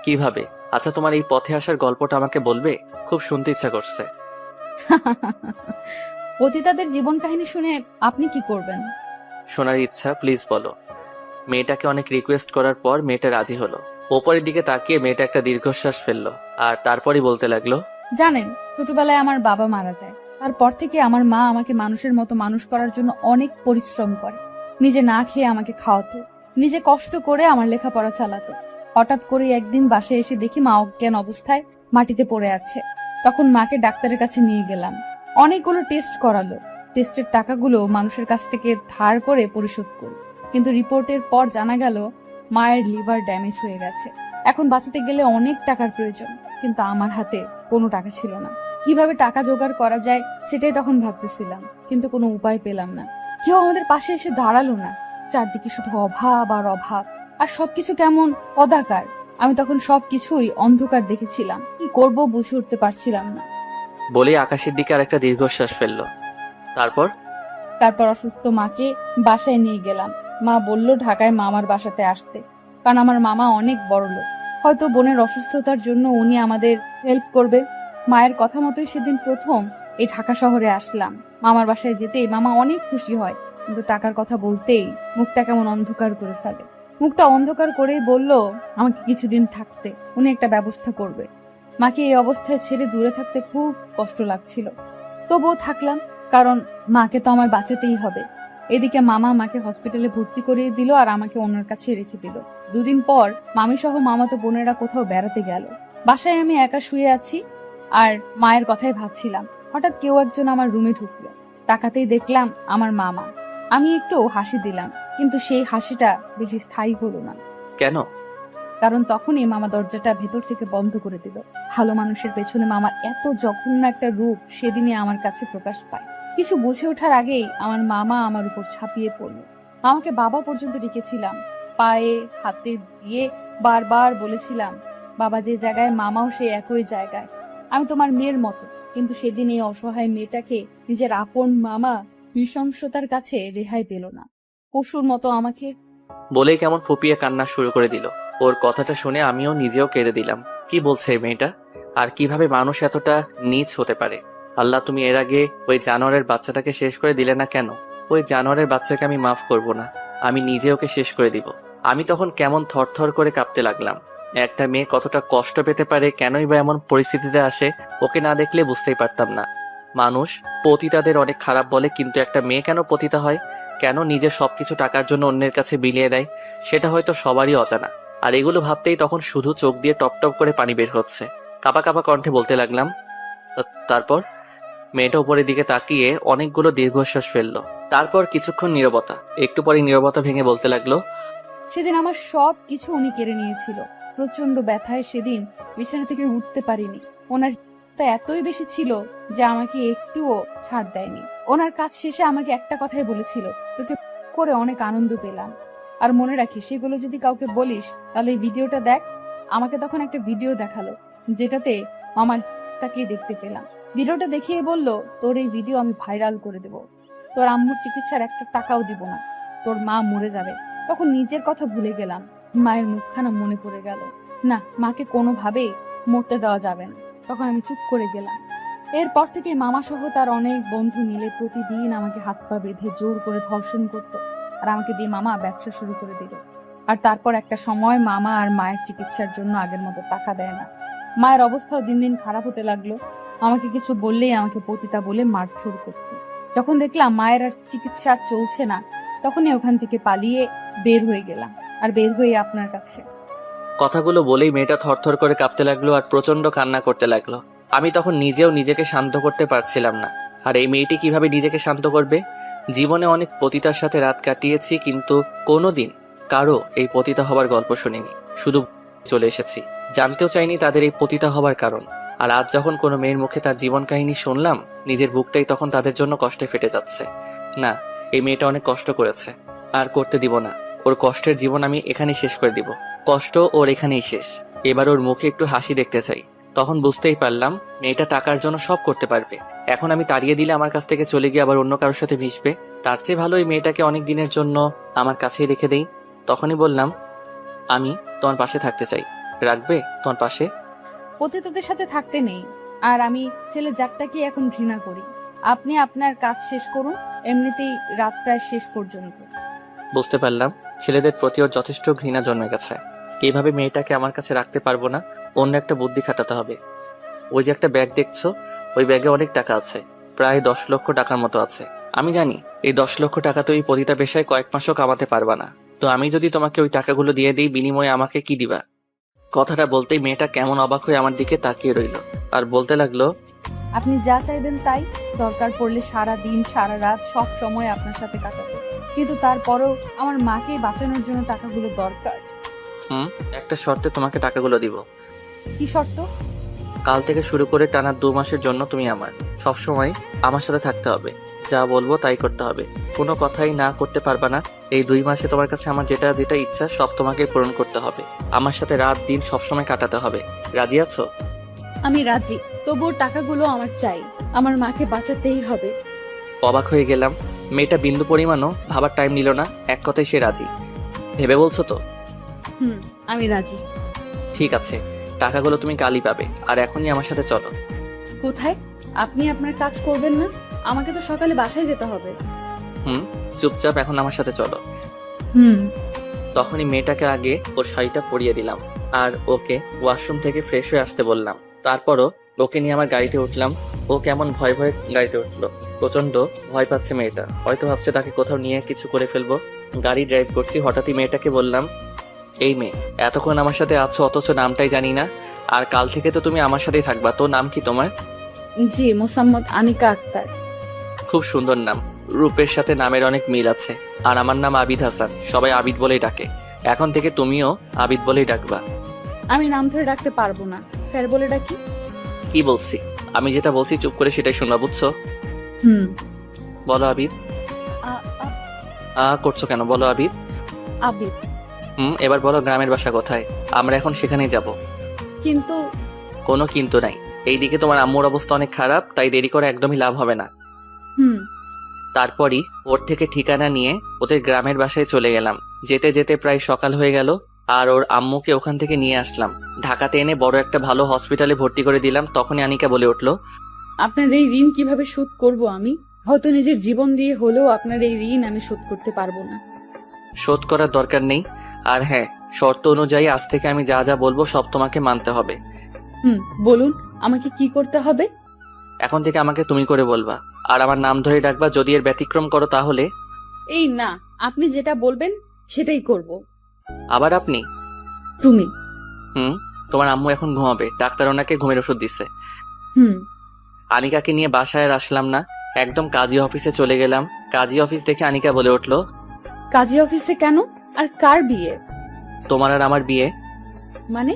[SPEAKER 1] কিভাবে? আচ্ছা, তোমার এই পথে আসার গল্পটা আমাকে বলবে? খুব শুনতে ইচ্ছা করছে।
[SPEAKER 2] পতিতাদের জীবন কাহিনী শুনে আপনি কি করবেন?
[SPEAKER 1] শোনার ইচ্ছা, প্লিজ বলো। মেয়েটাকে অনেক রিকোয়েস্ট করার পর মেয়েটা রাজি হলো। ওপরের দিকে তাকিয়ে মেয়েটা একটা দীর্ঘশ্বাস ফেললো, আর তারপরই বলতে লাগলো,
[SPEAKER 2] জানেন, ছোটবেলায় আমার বাবা মারা যায়। তারপর থেকে আমার মা আমাকে মানুষের মতো মানুষ করার জন্য অনেক পরিশ্রম করে। নিজে না খেয়ে আমাকে খাওয়াতো, নিজে কষ্ট করে আমার লেখাপড়া চালাতো। হঠাৎ করে একদিন বাসায় এসে দেখি মা অজ্ঞান অবস্থায় মাটিতে পড়ে আছে। তখন মাকে ডাক্তারের কাছে নিয়ে গেলাম। অনেকগুলো টেস্ট করালো। টেস্টের টাকাগুলো মানুষের কাছ থেকে ধার করে পরিশোধ করি, কিন্তু রিপোর্টের পর জানা গেল মায়ের লিভার ড্যামেজ হয়ে গেছে। এখন বাঁচাতে গেলে অনেক টাকার প্রয়োজন, কিন্তু আমার হাতে কোনো টাকা ছিল না। কিভাবে টাকা জোগাড় করা যায় সেটাই তখন ভাবতেছিলাম, কিন্তু কোনো উপায় পেলাম না। কেউ আমাদের পাশে এসে দাঁড়ালো না। চারদিকে শুধু অভাব আর অভাব, আর সবকিছু কেমন অদাকার। আমি তখন সবকিছুই অন্ধকার দেখেছিলাম, কি করব বুঝে উঠতে পারছিলাম না।
[SPEAKER 1] বলে আকাশের দিকে আরেকটা দীর্ঘশ্বাস ফেললো। তারপর
[SPEAKER 2] অসুস্থ মাকে বাসায় নিয়ে গেলাম। মা বলল ঢাকায় মামার বাসাতে আসতে, কারণ আমার মামা অনেক বড় লোক। হয়তো বোনের অসুস্থতার জন্য উনি আমাদের হেল্প করবে। মায়ের কথা মতোই সেদিন প্রথম এই ঢাকা শহরে আসলাম। মামার বাসায় যেতেই মামা অনেক খুশি হয়, কিন্তু টাকার কথা বলতেই মুখটা কেমন অন্ধকার করে ফেলে। মুখটা অন্ধকার করেই বলল আমাকে কিছুদিন থাকতে, উনি একটা ব্যবস্থা করবে। মাকে এই অবস্থায় ছেড়ে দূরে থাকতে খুব কষ্ট লাগছিল, তবুও থাকলাম, কারণ মাকে তো আমার বাঁচাতেই হবে। এদিকে মামা আমাকে হসপিটালে ভর্তি করিয়ে দিল আর আমাকে ওনার কাছে রেখে দিল। দুদিন পর মামি সহ মামাতো বোনেরা কোথাও বেড়াতে গেল। বাসায় আমি একা শুয়ে আছি আর মায়ের কথাই ভাবছিলাম। হঠাৎ কেউ একজন আমার রুমে ঢুকলো। তাকাতেই দেখলাম আমার মামা। আমি একটু হাসি দিলাম, কিন্তু সেই হাসিটা বেশি স্থায়ী হলো না।
[SPEAKER 1] কেন?
[SPEAKER 2] কারণ তখনই মামা দরজাটা ভেতর থেকে বন্ধ করে দিল। ভালো মানুষের পেছনে মামার এত জঘন্য একটা রূপ সেদিনই আমার কাছে প্রকাশ পায়। কিছু বুঝে ওঠার আগেই আমার মামা আমার উপর ঝাঁপিয়ে পড়ল। মামাকে বাবা পর্যন্ত ডেকেছিলাম, পায়ে হাতে দিয়ে বারবার বলেছিলাম বাবা যে জায়গায় মামাও সে একই জায়গায়, আমি তোমার মেয়ের মতো। কিন্তু সেদিন এই অসহায় মেয়েটাকে নিজের আপন মামা নৃশংসতার কাছে রেহাই দিল না, পশুর মতো আমাকে।
[SPEAKER 1] বলেই কেমন ফুপিয়ে কান্না শুরু করে দিল। ওর কথাটা শুনে আমিও নিজেও কেঁদে দিলাম। কি বলছে এই মেয়েটা? আর কিভাবে মানুষ এতটা নীচ হতে পারে? আল্লাহ, তুমি এর আগে ওই জানোয়ারের বাচ্চাটাকে শেষ করে দিলে না কেন? ওই জানোয়ারের বাচ্চাকে আমি মাফ করব না, আমি নিজে ওকে শেষ করে দিব। আমি তখন কেমন থরথর করে কাঁপতে লাগলাম। একটা মেয়ে কতটা কষ্ট পেতে পারে, কেনই বা এমন পরিস্থিতিতে আসে, ওকে না দেখলে বুঝতেই পারতাম না। মানুষ পতিতাদের অনেক খারাপ বলে, কিন্তু একটা মেয়ে কেন পতিতা হয়, কেন নিজের সবকিছু টাকার জন্য অন্যের কাছে বিলিয়ে দেয়, সেটা হয়তো সবারই অজানা। আর এগুলো ভাবতেই তখন শুধু চোখ দিয়ে টপ টপ করে পানি বের হচ্ছে। কাপা কাপা কণ্ঠে বলতে লাগলাম, তারপর? মেয়েটা উপরের দিকে তাকিয়ে অনেকগুলো দীর্ঘশ্বাস ফেললো। তারপর কিছুক্ষণ নীরবতা। একটু পরে নীরবতা ভেঙে বলতে লাগলো,
[SPEAKER 2] সেদিন আমার সব কিছু উনি কেড়ে নিয়েছিল। প্রচন্ড ব্যথায় সেদিন বিছানা থেকে উঠতে পারিনি। ওনার তা এতই বেশি ছিল যে আমাকে একটুও ছাড় দেয়নি। ওনার কাজ শেষে আমাকে একটা কথাই বলেছিল, তোকে করে অনেক আনন্দ পেলাম, আর মনে রাখি সেগুলো যদি কাউকে বলিস তাহলে এই ভিডিওটা দেখ। আমাকে তখন একটা ভিডিও দেখালো, যেটাতে আমার তাকে দেখতে পেলাম। ভিডিওটা দেখিয়ে বলল, তোর এই ভিডিও আমি ভাইরাল করে দেব, তোর আম্মুর চিকিৎসার একটা টাকাও দিব না, তোর মা মরে যাবে। তখন নিজের কথা ভুলে গেলাম, মায়ের মুখখানা মনে পড়ে গেল। না, মাকে কোনোভাবেই মরতে দেওয়া যাবে না। তখন আমি চুপ করে গেলাম। এরপর থেকে মামা সহ তার অনেক বন্ধু মিলে প্রতিদিন আমাকে হাত পা বেঁধে জোর করে ধর্ষণ করতো, আর আমাকে দিয়ে মামা ব্যবসা শুরু করে দিল। আর তারপর একটা সময় মামা আর মায়ের চিকিৎসার জন্য আগের মতো টাকা দেয় না। মায়ের অবস্থাও দিন দিন খারাপ হতে লাগলো। আমাকে কিছু বললেই আমাকে পতিতা বলে মারধর করতো। যখন দেখলাম মায়ের আর চিকিৎসা চলছে না, তখনই ওখান থেকে পালিয়ে বের হয়ে গেলাম, আর বের হয়ে আপনার কাছে।
[SPEAKER 1] কথাগুলো বলেই মেয়েটা থরথর করে কাঁপতে লাগলো আর প্রচন্ড কান্না করতে লাগলো। আমি তখন নিজেও নিজেকে শান্ত করতে পারছিলাম না। আর এই মেয়েটি কিভাবে নিজেকে শান্ত করবে? জীবনে অনেক পতিতার সাথে রাত কাটিয়েছি, কিন্তু কোনোদিন কারো এই পতিতা হবার গল্প শুনিনি, শুধু চলে এসেছি। জানতেও চাইনি তাদের এই পতিতা হবার কারণ। আর আজ যখন কোনো মেয়ের মুখে তার জীবন কাহিনী শুনলাম, নিজের বুকটাই তখন তাদের জন্য কষ্টে ফেটে যাচ্ছে। না, এই মেয়েটা অনেক কষ্ট করেছে, আর করতে দিব না। ওর কষ্টের জীবন আমি এখানেই শেষ করে দিব। কষ্ট ওর এখানেই শেষ। এবার ওর মুখে একটু হাসি দেখতে চাই। তখন বুঝতেই পারলাম মেয়েটা টাকার জন্য সব করতে পারবে। এখন আমি তাড়িয়ে দিলে আমার কাছ থেকে চলে গিয়ে আবার অন্য কারোর সাথে মিশবে। তার চেয়ে ভালো এই মেয়েটাকে অনেক দিনের জন্য আমার কাছেই রেখে দেই। তখনই বললাম, আমি তোমার পাশে থাকতে চাই, রাখবে তোমার পাশে?
[SPEAKER 2] পতিতাদের সাথে থাকতে নেই। আর আমি ছেলে জাতটাকে এখন ঘৃণা করি। আপনি আপনার কাজ শেষ করুন, এমনিতেই রাত প্রায় শেষ পর্যন্ত।
[SPEAKER 1] বুঝতে পারলাম ছেলেদের প্রতি ওর যথেষ্ট ঘৃণা জন্মে গেছে। এইভাবে মেয়েটাকে আমার কাছে রাখতে পারবো না, অন্য একটা বুদ্ধি খাটাতে হবে। ওই যে একটা ব্যাগ দেখছো, ওই ব্যাগে অনেক টাকা আছে, প্রায় 10 লক্ষ টাকার মতো আছে। আমি জানি এই 10 লক্ষ টাকা তো এই পতিতা পেশায় কয়েক মাসও কামাতে পারবা না। তো আমি যদি তোমাকে ওই টাকাগুলো দিয়ে দিই, বিনিময়ে আমাকে কি দিবা? কথাটা বলতেই মেয়েটা কেমন অবাক হয়ে আমার দিকে তাকিয়ে রইল, আর বলতে লাগলো,
[SPEAKER 2] আপনি যা চাইবেন তাই। দরকার পড়লে সারা দিন সারা রাত সব সময় আপনার সাথে কাটাবো, কিন্তু তারপরও আমার মাকে বাঁচানোর জন্য টাকাগুলো দরকার।
[SPEAKER 1] একটা শর্তে তোমাকে টাকাগুলো দিব।
[SPEAKER 2] কি শর্ত?
[SPEAKER 1] কাল থেকে শুরু করে টানা 2 মাসের জন্য তুমি আমার সবসময় আমার সাথে থাকতে হবে। যা বলবো তাই করতে হবে, কোনো কথাই না করতে পারবা না। এই 2 মাসে তোমার কাছে আমার যেটা যেটা ইচ্ছা সব তোমাকে পূরণ করতে হবে। আমার সাথে রাত দিন সবসময় কাটাতে হবে। রাজি আছো?
[SPEAKER 2] আমি রাজি, তবুও টাকাগুলো আমার চাই। আমার মাকে বাঁচাতেই হবে।
[SPEAKER 1] অবাক হয়ে গেলাম, মেয়েটা বিন্দু পরিমাণও ভাবার টাইম নিল না, এক কথায় সে রাজি। ভেবে বলছো তো?
[SPEAKER 2] আমি রাজি।
[SPEAKER 1] ঠিক আছে, টাকাগুলো তুমি কালই পাবে, আর এখনই আমার সাথে চলো।
[SPEAKER 2] কোথায়? আপনি আপনার কাজ করবেন না? আমাকে তো সকালে বাসায় যেতে হবে।
[SPEAKER 1] চুপচাপ এখন আমার সাথে চলো। তখনই মেয়েটাকে আগে ওর শাড়িটা পরিয়ে দিলাম, আর ওকে ওয়াশরুম থেকে ফ্রেশ হয়ে আসতে বললাম। তারপরও ওকে নিয়ে আমার গাড়িতে উঠলাম। ও কেমন ভয়ে ভয়ে গাড়িতে উঠলো। প্রচন্ড ভয় পাচ্ছে মেয়েটা, হয়তো ভাবছে তাকে কোথাও নিয়ে কিছু করে ফেলবো। গাড়ি ড্রাইভ করছি, হঠাৎই মেয়েটাকে বললাম, এই মেয়ে, এতক্ষণ আমার সাথে আছো অথচ নামটাই জানি না, আর কাল থেকে তো তুমি আমার সাথেই থাকবা। তো নাম কি তোমার?
[SPEAKER 2] জি, মোসাম্মদ আনিকা আক্তার।
[SPEAKER 1] খুব সুন্দর নাম, রূপের সাথে নামের অনেক মিল আছে। আর আমার নাম আবিদ হাসান, সবাই আবিদ বলেই ডাকে। এখন থেকে তুমিও আবিদ বলেই ডাকবা।
[SPEAKER 2] আমি নাম ধরে ডাকতে পারবো না, স্যার বলে ডাকি।
[SPEAKER 1] কি বলছি? আমি যেটা বলছি চুপ করে সেটাই শুনবা, বুঝছো? বলো আবিদ। করছো কেন? বলো আবিদ।
[SPEAKER 2] আবিদ।
[SPEAKER 1] এবার বলো গ্রামের বাসা কোথায়? আমরা এখন সেখানেই যাব।
[SPEAKER 2] কিন্তু
[SPEAKER 1] কোনো কিন্তু নাই। এইদিকে তোমার আম্মুর অবস্থা অনেক খারাপ, তাই দেরি করে একদমই লাভ হবে না। তারপরই ওর থেকে ঠিকানা নিয়ে ওদের গ্রামের বাসায় চলে গেলাম। যেতে যেতে প্রায় সকাল হয়ে গেল, আর ওর আম্মুকে ওখান থেকে নিয়ে আসলাম। ঢাকাতে এনে বড় একটা ভালো হসপিটালে ভর্তি করে দিলাম। তখনই আনিকা বলে উঠলো,
[SPEAKER 2] আপনার এই ঋণ কিভাবে শোধ করব আমি? হয়তো নিজের জীবন দিয়ে হলেও আপনার এই ঋণ আমি শোধ করতে পারবো না।
[SPEAKER 1] শোধ করার দরকার নেই। আর হ্যাঁ, শর্ত অনুযায়ী আজ থেকে আমি যা যা বলবো সব তোমাকে মানতে হবে।
[SPEAKER 2] বলুন, আমাকে কি করতে হবে?
[SPEAKER 1] এখন থেকে আমাকে তুমি করে বলবা, আর আমার নাম ধরে ডাকবা। যদি এর ব্যতিক্রম করো তাহলে?
[SPEAKER 2] এই না, আপনি যেটা বলবেন সেটাই করব।
[SPEAKER 1] আবার আপনি?
[SPEAKER 2] তুমি।
[SPEAKER 1] তোমার আম্মু এখন ঘুমাবে, ডাক্তার ওনাকে ঘুমের ওষুধ দিচ্ছে। আনিকাকে নিয়ে বাসায় আর আসলাম না, একদম কাজী অফিসে চলে গেলাম। কাজী অফিস দেখে আনিকা বলে উঠলো,
[SPEAKER 2] কাজী অফিসে কেন? আর কার বিয়ে?
[SPEAKER 1] তোমার আর আমার বিয়ে।
[SPEAKER 2] মানে?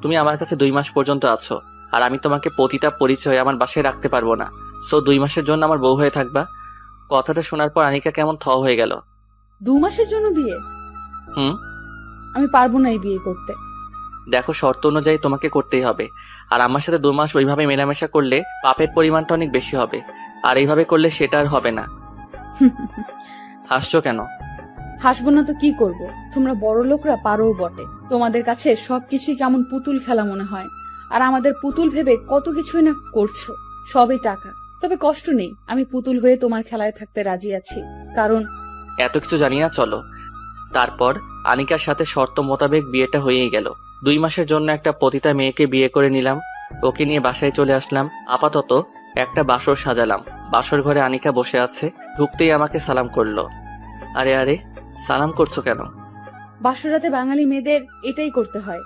[SPEAKER 1] তুমি আমার কাছে 2 মাস পর্যন্ত আছো, আর আমি তোমাকে পতিতা পরিচয় আমার বাসায় রাখতে পারবো না। সো 2 মাসের জন্য আমার বউ হয়ে থাকবা। কথাটা শোনার পর আনিকা কেমন থ হয়ে গেল।
[SPEAKER 2] 2 মাসের জন্য বিয়ে? আমি পারবো না এই বিয়ে করতে।
[SPEAKER 1] দেখো, শর্ত অনুযায়ী তোমাকে করতেই হবে। আর আমার সাথে 2 মাস ওইভাবে মেলামেশা করলে পাপের পরিমাণটা অনেক বেশি হবে, আর এইভাবে করলে সেটা আর হবে না। হাসছো কেন?
[SPEAKER 2] হাসবো না তো কি করব? তোমরা বড় লোকরা পারো বটে, তোমাদের কাছে সবকিছুই কেমন পুতুল খেলা মনে হয়। আর আমাদের পুতুল ভেবে কত কিছুই না করছো, সবই টাকা। তবে কষ্ট নেই, আমি পুতুল হয়ে তোমার খেলায় থাকতে রাজি আছি, কারণ
[SPEAKER 1] এত কিছু জানি না, চলো। তারপর আনিকার সাথে শর্ত মোতাবেক বিয়েটা হয়েই গেল। 2 মাসের জন্য একটা পতিতা মেয়েকে বিয়ে করে নিলাম। ওকে নিয়ে বাসায় চলে আসলাম। আপাতত একটা বাসর সাজালাম। বাসর ঘরে আনিকা বসে আছে, ঢুকতেই আমাকে সালাম করলো। আরে আরে, সালাম করছো কেন?
[SPEAKER 2] বাসরাতে বাঙালি মেয়েদের এটাই করতে হয়।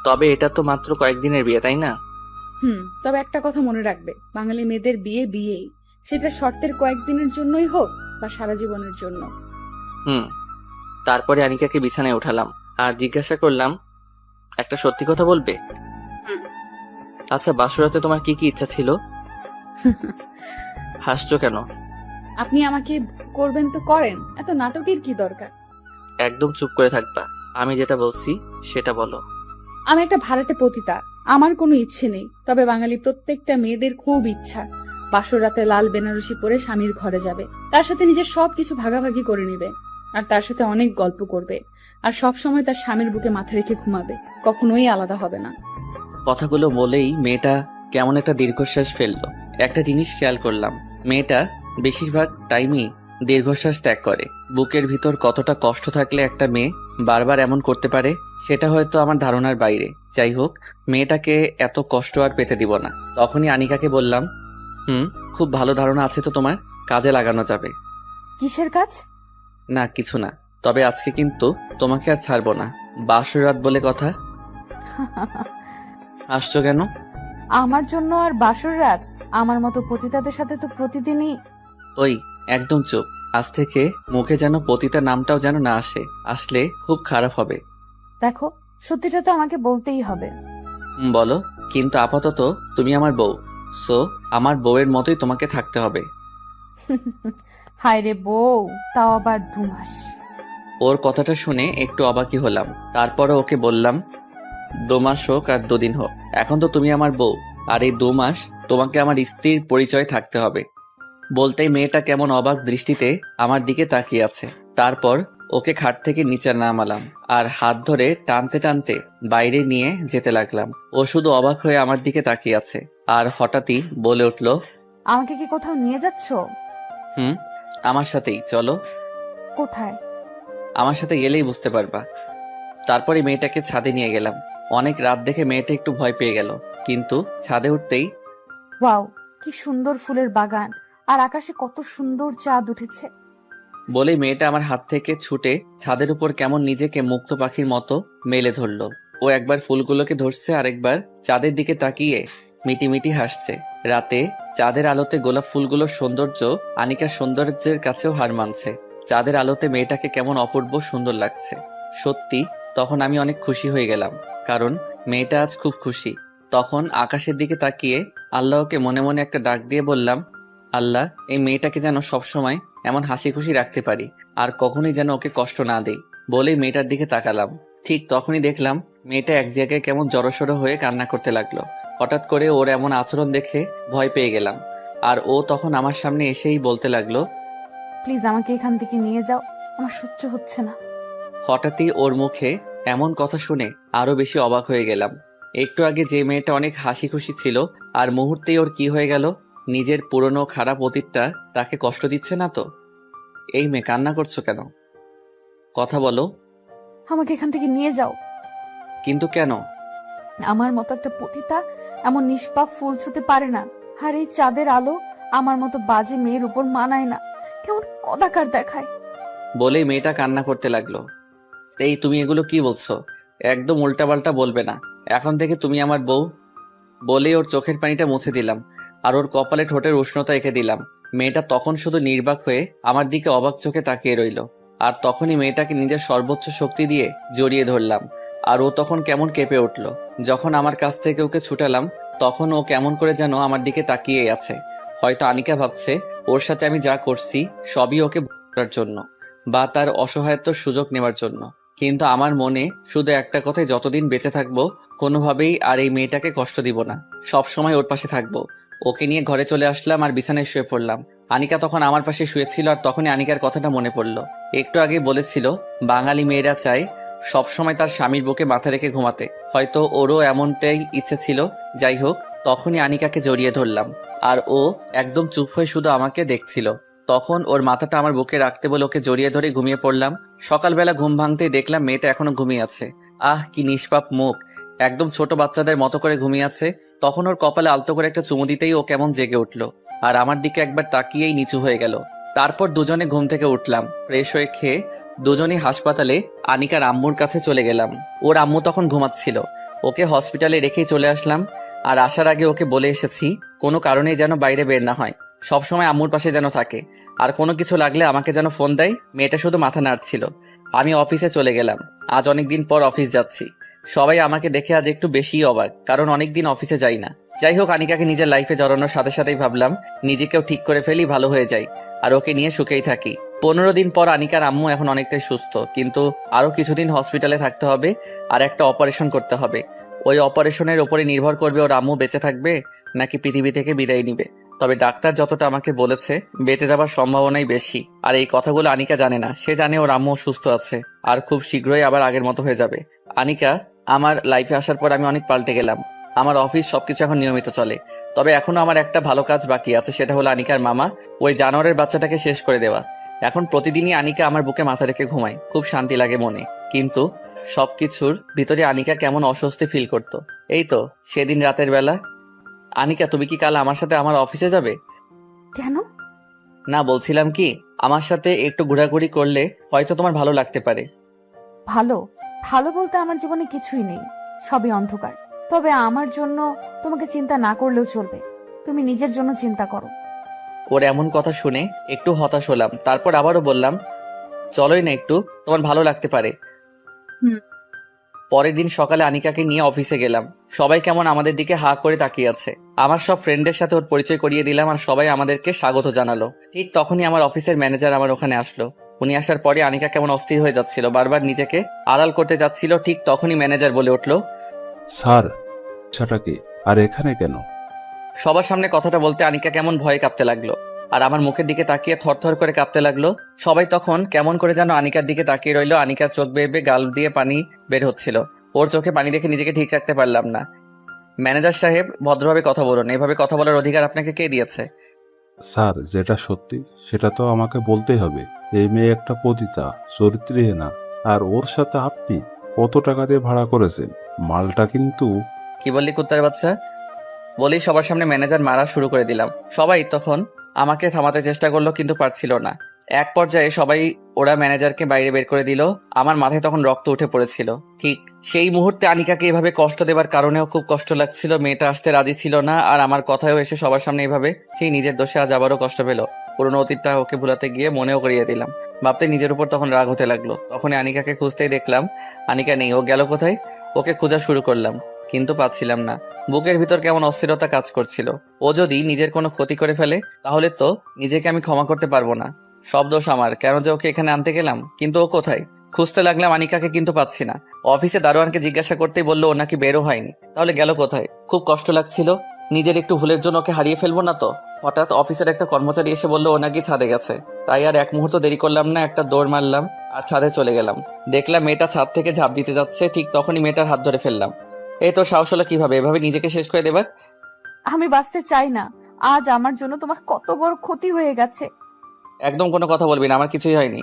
[SPEAKER 1] তবে এটা তো মাত্র কয়েকদিনের বিয়ে, তাই না?
[SPEAKER 2] তবে একটা কথা মনে রাখবে, বাঙালি মেয়েদের বিয়ে বিয়েই, সেটা শর্তের কয়েকদিনের জন্যই হোক বা সারা জীবনের জন্য।
[SPEAKER 1] তারপরে আনিকাকে বিছানায় উঠালাম আর জিজ্ঞাসা করলাম, একটা সত্যি কথা বলবে? আচ্ছা, বাসরাতে তোমার কি কি ইচ্ছা ছিল? হাসছো কেন?
[SPEAKER 2] আপনি আমাকে করবেন তো করেন, এত নাটকের কি দরকার?
[SPEAKER 1] একদম চুপ করে থাকবা। আমি যেটা বলছি সেটা বলো।
[SPEAKER 2] আমি একটা ভাড়াটে পতিতা, আমার কোনো ইচ্ছে নেই। তবে বাঙালি প্রত্যেকটা মেয়েদের খুব ইচ্ছা বাসর রাতে লাল বেনারসি পরে স্বামীর ঘরে যাবে, তার সাথে নিজের সবকিছু ভাগাভাগি করে নিবে, আর তার সাথে অনেক গল্প করবে, আর সব সময় তার স্বামীর বুকে মাথা রেখে ঘুমাবে, কখনোই আলাদা হবে না।
[SPEAKER 1] কথাগুলো বলেই মেয়েটা কেমন একটা দীর্ঘশ্বাস ফেললো। একটা জিনিস খেয়াল করলাম, মেয়েটা বেশিরভাগ টাইমই দীর্ঘশ্বাস ত্যাগ করে। বুকের ভিতর কতটা কষ্ট থাকলে একটা মেয়ে বারবার এমন করতে পারে সেটা হয়তো আমার ধারণার বাইরে। যাই হোক, মেয়েটাকে এত কষ্ট আর পেতে দিব না। তখনই আনিকাকে বললাম, খুব ভালো ধারণা আছে তো তোমার, কাজে লাগানো যাবে।
[SPEAKER 2] কিসের কাজ?
[SPEAKER 1] না কিছু না, তবে আজকে কিন্তু তোমাকে আর ছাড়বো না, বাসর রাত বলে কথা। আসছো কেন?
[SPEAKER 2] আমার জন্য আর বাসর রাত? আমার মতো পতিতাদের সাথে তো প্রতিদিনই।
[SPEAKER 1] ওই, একদম চুপ। আজ থেকে মুখে যেন পতিতা নামটাও যেন না আসে, আসলে খুব খারাপ হবে।
[SPEAKER 2] দেখো, সত্যিটা তো আমাকে বলতেই হবে।
[SPEAKER 1] বলো, কিন্তু আপাতত তুমি আমার বউ, সো আমার বউয়ের মতোই তোমাকে থাকতে হবে।
[SPEAKER 2] হায় রে বউ, তাও আবার 2 মাস?
[SPEAKER 1] ওর কথাটা শুনে একটু অবাকই হলাম। তারপরে ওকে বললাম, 2 মাস হোক আর 2 দিন হোক, এখন তো তুমি আমার বউ, আর এই 2 মাস তোমাকে আমার স্ত্রীর পরিচয় থাকতে হবে। বলতেই মেয়েটা কেমন অবাক দৃষ্টিতে আমার দিকে তাকিয়ে আছে। তারপর ওকে খাট থেকে নিচে নামালাম আর হাত ধরে টানতে টানতে বাইরে নিয়ে যেতে লাগলাম। ও শুধু অবাক হয়ে আমার দিকে তাকিয়ে আছে আর হঠাৎই বলে উঠল,
[SPEAKER 2] আমাকে কি কোথাও নিয়ে যাচ্ছ?
[SPEAKER 1] আমার সাথেই চলো।
[SPEAKER 2] কোথায়?
[SPEAKER 1] আমার সাথে গেলেই বুঝতে পারবা। তারপরে মেয়েটাকে ছাদে নিয়ে গেলাম। অনেক রাত দেখে মেয়েটা একটু ভয় পেয়ে গেল, কিন্তু ছাদে উঠতেই,
[SPEAKER 2] ওয়াও, কি সুন্দর ফুলের বাগান, আর আকাশে কত সুন্দর চাঁদ উঠেছে।
[SPEAKER 1] বলে মেয়েটা আমার হাত থেকে ছুটে ছাদের উপর কেমন নিজেকে মুক্ত পাখির মতো মেলে ধরলো। ও একবার ফুলগুলোকে ধরছে, আরেকবার চাঁদের দিকে তাকিয়ে মিটিমিটি হাসছে। রাতে চাঁদের আলোতে গোলাপ ফুলগুলোর সৌন্দর্য আনিকার সৌন্দর্যের কাছেও হার মানছে। চাঁদের আলোতে মেয়েটাকে কেমন অপূর্ব সুন্দর লাগছে। সত্যি তখন আমি অনেক খুশি হয়ে গেলাম, কারণ মেয়েটা আজ খুব খুশি। তখন আকাশের দিকে তাকিয়ে আল্লাহকে মনে মনে একটা ডাক দিয়ে বললাম, আল্লাহ, এই মেয়েটাকে যেন সবসময় এমন হাসি খুশি রাখতে পারি, আর কখনোই যেন ওকে কষ্ট না দেই। বলেই মেয়েটার দিকে তাকালাম। ঠিক তখনই দেখলাম মেয়েটা এক জায়গায় কেমন জড়সড় হয়ে কান্না করতে লাগলো। হঠাৎ করে ওর এমন আচরণ দেখে ভয় পেয়ে গেলাম, আর ও তখন আমার সামনে এসেই বলতে লাগলো,
[SPEAKER 2] প্লিজ আমাকে এখান থেকে নিয়ে যাও, আমার সহ্য হচ্ছে না।
[SPEAKER 1] হঠাৎই ওর মুখে এমন কথা শুনে আরো বেশি অবাক হয়ে গেলাম। একটু আগে যে মেয়েটা অনেক হাসি খুশি ছিল, আর মুহূর্তেই ওর কি হয়ে গেল? নিজের পুরনো খারাপ অতীতটা তাকে কষ্ট দিচ্ছে না তো? এই মেয়ে, কান্না করছো কেন? কথা বলো।
[SPEAKER 2] আমাকে এখান থেকে নিয়ে যাও।
[SPEAKER 1] কিন্তু কেন?
[SPEAKER 2] আমার মতো একটা পতিতা এমন নিষ্পাপ ফুল ছুঁতে পারে না, আর এই চাঁদের আলো আমার মতো বাজে মেয়ের উপর মানায় না, কেমন কদাকার দেখায়।
[SPEAKER 1] বলেই মেয়েটা কান্না করতে লাগলো। এই, তুমি এগুলো কি বলছো? একদম উল্টাপাল্টা বলবে না, এখন থেকে তুমি আমার বউ। বলেই ওর চোখের পানিটা মুছে দিলাম আর ওর কপালে ঠোঁটের উষ্ণতা এঁকে দিলাম। মেয়েটা তখন শুধু নির্বাক হয়ে আমার দিকে অবাক চোখে তাকিয়ে রইল। আর তখনই মেয়েটাকে নিজের সর্বোচ্চ শক্তি দিয়ে জড়িয়ে ধরলাম, আর ও তখন কেমন কেঁপে উঠল। যখন আমার কাছ থেকে ওকে ছুটালাম, তখন ও কেমন করে যেন আমার দিকে তাকিয়ে আছে। হয়তো আনিকা ভাবছে ওর সাথে আমি যা করছি সবই ওকে ভোলার জন্য, বা তার অসহায়ত্বর সুযোগ নেওয়ার জন্য। কিন্তু আমার মনে শুধু একটা কথাই, যতদিন বেঁচে থাকবো কোনোভাবেই আর এই মেয়েটাকে কষ্ট দিব না, সব সময় ওর পাশে থাকবো। ওকে নিয়ে ঘরে চলে আসলাম আর বিছানায় শুয়ে পড়লাম। আনিকা তখন আমার পাশে শুয়েছিল, আর তখনই আনিকার কথাটা মনে পড়লো। একটু আগে বলেছিল বাঙালি মেয়েরা চায় সব সময় তার স্বামীর বুকে মাথা রেখে ঘুমাতে, হয়তো ওরও এমনটাই ইচ্ছে ছিল। যাই হোক, তখনই আনিকাকে জড়িয়ে ধরলাম, আর ও একদম চুপ হয়ে শুধু আমাকে দেখছিল। তখন ওর মাথাটা আমার বুকে রাখতে বলে ওকে জড়িয়ে ধরে ঘুমিয়ে পড়লাম। সকালবেলা ঘুম ভাঙতেই দেখলাম মেয়েটা এখনো ঘুমিয়ে আছে। আহ, কি নিষ্পাপ মুখ, একদম ছোট বাচ্চাদের মতো করে ঘুমিয়ে আছে। তখন ওর কপালে আলতো করে একটা চুমু দিতেই ও কেমন জেগে উঠলো, আর আমার দিকে একবার তাকিয়েই নিচু হয়ে গেল। তারপর দুজনে ঘুম থেকে উঠলাম, ফ্রেশ হয়ে খেয়ে দুজনেই হাসপাতালে আনিকার আম্মুর কাছে চলে গেলাম। ওর আম্মু তখন ঘুমাচ্ছিল, ওকে হসপিটালে রেখেই চলে আসলাম। আর আসার আগে ওকে বলে এসেছি কোনো কারণেই যেন বাইরে বের না হয়, সবসময় আম্মুর পাশে যেন থাকে, আর কোনো কিছু লাগলে আমাকে যেন ফোন দেয়। মেয়েটা শুধু মাথা নাড়ছিল। আমি অফিসে চলে গেলাম। আজ অনেকদিন পর অফিস যাচ্ছি। সবাই আমাকে দেখে আজ একটু বেশিই অবাক, কারণ অনেকদিন অফিসে যাই না। যাই হোক, আনিকাকে নিজের লাইফে জড়ানোর সাথে সাথেই ভাবলাম নিজেকেও ঠিক করে ফেলি, ভালো হয়ে যাই, আর ওকে নিয়ে সুখেই থাকি। 15 দিন পর আনিকার আম্মু এখন অনেকটাই সুস্থ, কিন্তু আরও কিছুদিন হসপিটালে থাকতে হবে আর একটা অপারেশন করতে হবে। ওই অপারেশনের ওপরে নির্ভর করবে ওর আম্মু বেঁচে থাকবে নাকি পৃথিবী থেকে বিদায় নিবে। তবে ডাক্তার যতটা আমাকে বলেছে, বেঁচে যাবার সম্ভাবনাই বেশি। আর এই কথাগুলো আনিকা জানে না। সে জানে ওর আম্মু সুস্থ আছে আর খুব শীঘ্রই আবার আগের মতো হয়ে যাবে। আনিকা আমার লাইফে আসার পর আমি অনেক পাল্টে গেলাম। আমার অফিস সবকিছু এখন নিয়মিত চলে। তবে এখনো আমার একটা ভালো কাজ বাকি আছে, সেটা হলো আনিকার মামা ওই জানোয়ারের বাচ্চাটাকে শেষ করে দেওয়া। এখন প্রতিদিনই আনিকা আমার বুকে মাথা রেখে ঘুমায়, খুব শান্তি লাগে মনে। কিন্তু সবকিছুর ভিতরে আনিকা কেমন অস্বস্তি ফিল করতো। এই তো সেদিন রাতের বেলা। আনিকা, তুমি কি কাল আমার সাথে আমার অফিসে যাবে?
[SPEAKER 2] কেন?
[SPEAKER 1] না, বলছিলাম কি, আমার সাথে একটু ঘোরাঘুরি করলে হয়তো তোমার ভালো লাগতে পারে।
[SPEAKER 2] ভালো? ভালো বলতে আমার জীবনে কিছুই নেই, সবই অন্ধকার। তবে আমার জন্য তোমাকে চিন্তা না করলেও চলবে। তুমি নিজের জন্য চিন্তা করো।
[SPEAKER 1] ওর এমন কথা শুনে একটু হতাশ হলাম। তারপর আবারও বললাম, চলোই না একটু, তোমার ভালো লাগতে পারে।
[SPEAKER 2] হুম।
[SPEAKER 1] পরের দিন সকালে আনিকাকে নিয়ে অফিসে গেলাম। সবাই কেমন আমাদের দিকে হা করে তাকিয়ে আছে। আমার সব ফ্রেন্ডদের সাথে ওর পরিচয় করিয়ে দিলাম আর সবাই আমাদেরকে স্বাগত জানালো। ঠিক তখনই আমার অফিসের ম্যানেজার আমার ওখানে আসলো। উনি আসার পরে আনিকা কেমন অস্থির হয়ে যাচ্ছিল, বারবার নিজেকে আড়াল করতে যাচ্ছিল। ঠিক তখনই ম্যানেজার বলে উঠলো,
[SPEAKER 4] স্যার, বাচ্চাটা কি আর এখানে কেন?
[SPEAKER 1] সবার সামনে কথাটা বলতে আনিকা কেমন ভয়ে কাঁপতে লাগলো আর আমার মুখের দিকে তাকিয়ে থরথর করে কাঁপতে লাগলো। সবাই তখন কেমন করে যেন আনিকার দিকে তাকিয়ে রইলো। আনিকার চোখ বেয়ে বেয়ে গাল দিয়ে পানি বের হচ্ছিল। ওর চোখে পানি দেখে নিজেকে ঠিক রাখতে পারলাম না। ম্যানেজার সাহেব, ভদ্রভাবে কথা বলুন। এভাবে কথা বলার অধিকার আপনাকে কে দিয়েছে?
[SPEAKER 4] স্যার, যেটা সত্যি সেটা তো আমাকে বলতেই হবে। এই মেয়ে একটা পতিতা, চরিত্রহীনা, আর ওর সাথে আপনি কত টাকা দিয়ে ভাড়া করেছেন? মালটা কিন্তু।
[SPEAKER 1] কি বললি কুত্তার বাচ্চা? বলেই সবার সামনে ম্যানেজার মারা শুরু করে দিলাম। সবাই তখন আমাকে থামাতে চেষ্টা করলো, কিন্তু পারছিল না। এক পর্যায়ে সবাই ওরা ম্যানেজারকে বাইরে বের করে দিল। আমার মাথায় তখন রক্ত উঠে পড়েছিল। ঠিক সেই মুহূর্তে আনিকাকে এভাবে কষ্ট দেবার কারণেও খুব কষ্ট লাগছিল। মেয়েটা আসতে রাজি ছিল না, আর আমার কথায়ও এসে সবার সামনে এভাবে সেই নিজের দোষে আজ আবারও কষ্ট পেল। পুরোনো অতীতটা ওকে ভুলাতে গিয়ে মনেও করিয়ে দিলাম। ভাবতে নিজের উপর তখন রাগ হতে লাগলো। তখনই আনিকাকে খুঁজতেই দেখলাম আনিকা নেই। ও গেল কোথায়? ওকে খোঁজা শুরু করলাম, কিন্তু পাচ্ছিলাম না। বুকের ভিতর কেমন অস্থিরতা কাজ করছিল। ও যদি নিজের কোনো ক্ষতি করে ফেলে তাহলে তো নিজেকে আমি ক্ষমা করতে পারবো না। সব দোষ আমার, কেন যে ওকে এখানে আনতে গেলাম। কিন্তু ও কোথায়? খুঁজতে লাগলাম আনিকাকে, কিন্তু পাচ্ছি না। অফিসে দারোয়ানকে জিজ্ঞাসা করতেই বললো ও নাকি বেরো হয়নি। তাহলে গেল কোথায়? খুব কষ্ট লাগছিল, নিজের একটু ভুলের জন্য ওকে হারিয়ে ফেলবো না তো। হঠাৎ অফিসের একটা কর্মচারী এসে বললো ও নাকি ছাদে গেছে। তাই আর এক মুহূর্ত দেরি করলাম না, একটা দৌড় মারলাম আর ছাদে চলে গেলাম। দেখলাম মেয়েটা ছাদ থেকে ঝাঁপ দিতে যাচ্ছে। ঠিক তখনই মেয়েটার হাত ধরে ফেললাম। এই তো সাহস হলো কিভাবে এভাবে নিজেকে শেষ করে দেবার?
[SPEAKER 2] আমি বাঁচতে চাই না। আজ আমার জন্য তোমার কত বড় ক্ষতি হয়ে গেছে।
[SPEAKER 1] একদম কোনো কথা বলবি না, আমার কিছুই হয়নি।